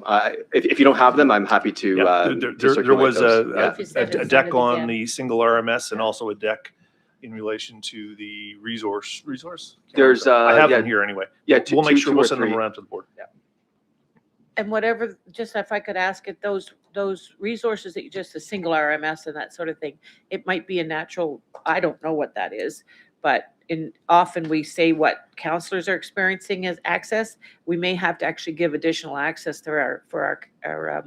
if you don't have them, I'm happy to. There was a deck again. on the single RMS and also a deck in relation to the resource. There's, I have them here anyway. Yeah, we'll make sure 2 we'll or send them 3. around to the board. Yeah. And whatever, just if I could ask it, those resources that the single RMS and that sort of thing, it might be a natural, I don't know what that is, but often we say what counselors are experiencing as access. We may have to actually give additional access for our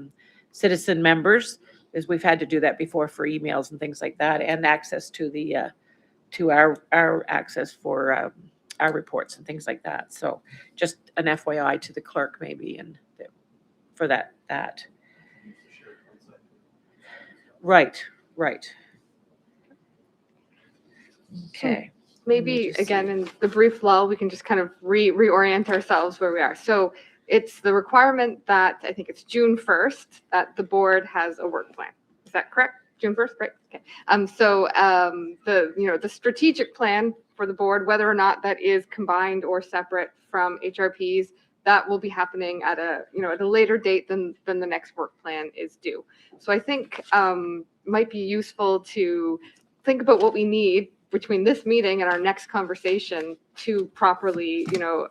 citizen members, as we've had to do that before for emails and things like that, and access to the to our access for our reports and things like that. So just an FYI to the clerk maybe, and for that. Right. Okay. Maybe again, in the brief lull, we can just kind of reorient ourselves where we are. So it's the requirement that I think it's June 1st that the board has a work plan. Is that correct? June 1st, right? Okay. The strategic plan for the board, whether or not that is combined or separate from HRPs, that will be happening at a later date than the next work plan is due. So I think might be useful to think about what we need between this meeting and our next conversation to properly,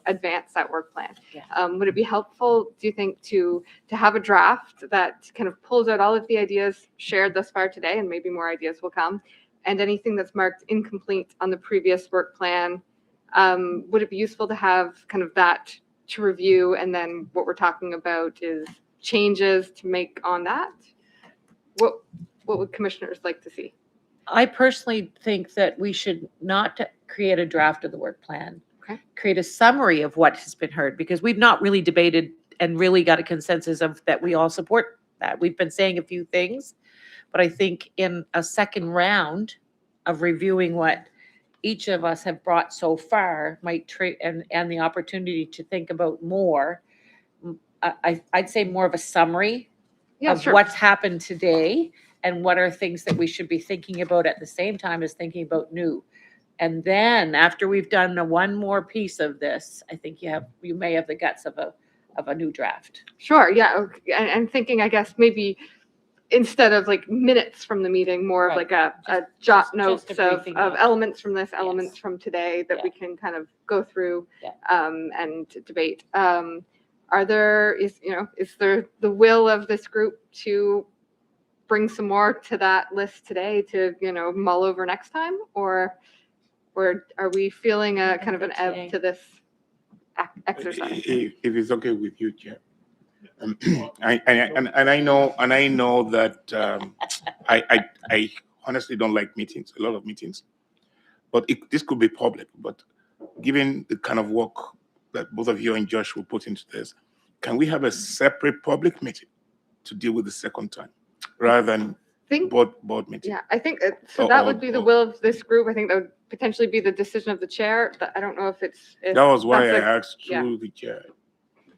advance that work plan. Yeah. Would it be helpful, do you think, to have a draft that kind of pulls out all of the ideas shared thus far today, and maybe more ideas will come, and anything that's marked incomplete on the previous work plan? Would it be useful to have kind of that to review, and then what we're talking about is changes to make on that? What would commissioners like to see? I personally think that we should not create a draft of the work plan. Okay. Create a summary of what has been heard, because we've not really debated and really got a consensus of that we all support that. We've been saying a few things, but I think in a second round of reviewing what each of us have brought so far might and the opportunity to think about more, I'd say more of a summary Yeah, of sure. what's happened today and what are things that we should be thinking about at the same time as thinking about new. And then after we've done one more piece of this, I think you may have the guts of a new draft. Sure, yeah, okay. And thinking, I guess, maybe instead of like minutes from the meeting, more of Right. like a jot Just notes a briefing of note. elements from this, elements from today that Yeah. we can kind of go through Yeah. and debate. Is there the will of this group to bring some more to that list today to, mull over next time? Or are we feeling a kind of an ebb to this exercise? If it's okay with you, Chair. I know that I honestly don't like meetings, a lot of meetings, but this could be public. But given the kind of work that both of you and Josh will put into this, can we have a separate public meeting to deal with the second time rather than board meeting? Yeah, I think Oh, that oh, would be the oh. will of this group. I think that would potentially be the decision of the chair. But I don't know if That was why I that's asked yeah. through the chair.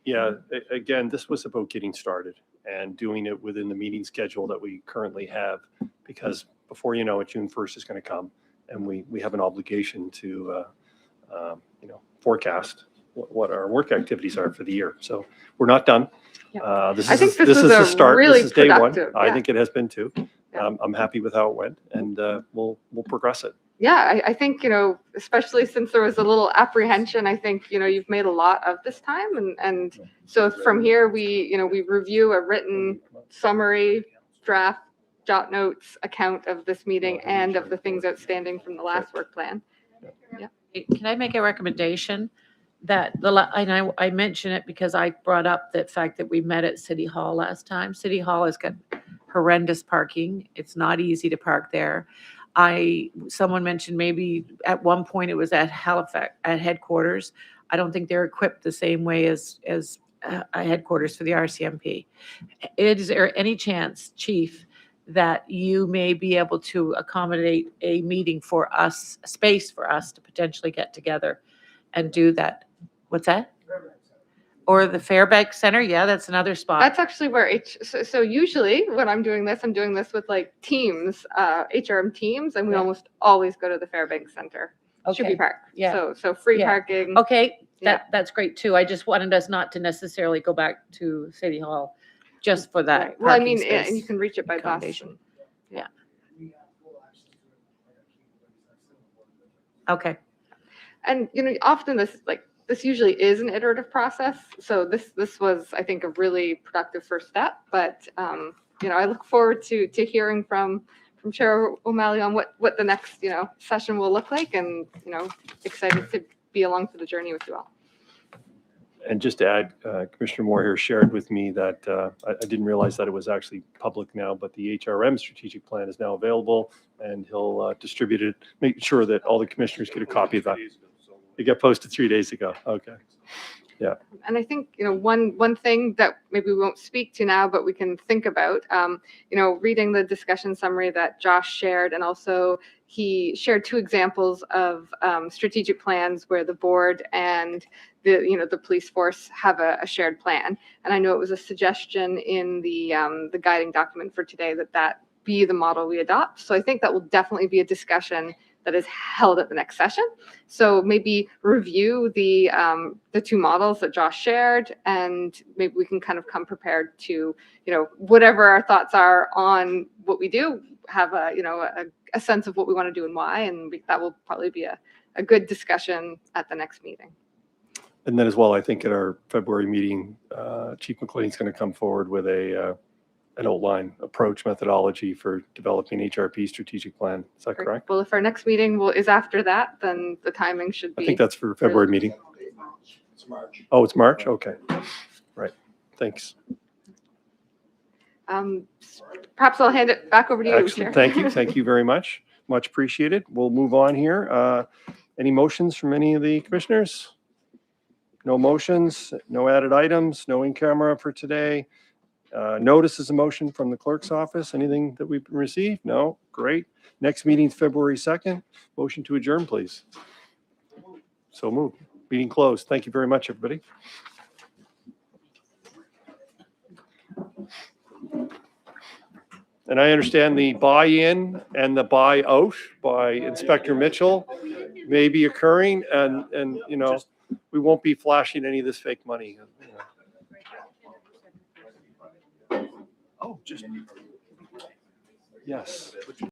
Yeah, again, this was about getting started and doing it within the meeting schedule that we currently have, because before you know it, June 1st is going to come, and we have an obligation to, forecast what our work activities are for the year. So we're not done. Yeah. This I is think this this was is a the start. really This is day one. productive, I yeah. think it has been too. Yeah. I'm happy with how it went, and we'll progress it. Yeah, I think, especially since there was a little apprehension, I think, you've made a lot of this time. And so from here, we review a written summary, draft, jot notes account of this meeting and of the things outstanding from the last work plan. Can I make a recommendation that and I mention it because I brought up the fact that we met at City Hall last time. City Hall has got horrendous parking. It's not easy to park there. Someone mentioned maybe at one point it was at Halifax, at headquarters. I don't think they're equipped the same way as a headquarters for the RCMP. Is there any chance, Chief, that you may be able to accommodate a meeting for us, a space for us to potentially get together and do that? What's that? Or the Fairbanks Center? Yeah, that's another spot. That's actually where so usually when I'm doing this with like teams, HRM teams, and we Yeah. almost always go to the Fairbanks Center. Should be Okay. Park. Yeah. So free Yeah. parking. Okay, Yeah. that's great too. I just wanted us not to necessarily go back to City Hall just for that. Right. Well, I parking mean, and you space can reach it by bus. accommodation. Okay. And often this usually is an iterative process. So this was, I think, a really productive first step. But I look forward to hearing from Chair O'Malley on what the next session will look like, and excited to be along for the journey with you all. And just to add, Commissioner Moore here shared with me that I didn't realize that it was actually public now, but the HRM strategic plan is now available, and he'll distribute it, make sure that all the commissioners get a copy of that. It got posted 3 days ago. Okay. Yeah. And I think, one thing that maybe we won't speak to now, but we can think about, reading the discussion summary that Josh shared, and also he shared two examples of strategic plans where the board and the police force have a shared plan. And I know it was a suggestion in the guiding document for today that be the model we adopt. So I think that will definitely be a discussion that is held at the next session. So maybe review the two models that Josh shared, and maybe we can kind of come prepared to, whatever our thoughts are on what we do, have a sense of what we want to do and why, and that will probably be a good discussion at the next meeting. And then as well, I think at our February meeting, Chief McLean's going to come forward with an outline approach methodology for developing HRP strategic plan. Is that correct? Well, if our next meeting is after that, then the timing should be. I think that's for February meeting. It's March. Oh, it's March? Okay. Right. Thanks. Perhaps I'll hand it back over to you, Chair. Excellent. Thank you. Thank you very much. Much appreciated. We'll move on here. Any motions from any of the commissioners? No motions, no added items, no in camera for today. Notice is a motion from the clerk's office. Anything that we've received? No? Great. Next meeting's February 2nd. Motion to adjourn, please. So moved. Meeting closed. Thank you very much, everybody. And I understand the buy-in and the buy-out by Inspector Mitchell may be occurring, and you know, we won't be flashing any of this fake money. Oh, just. Yes.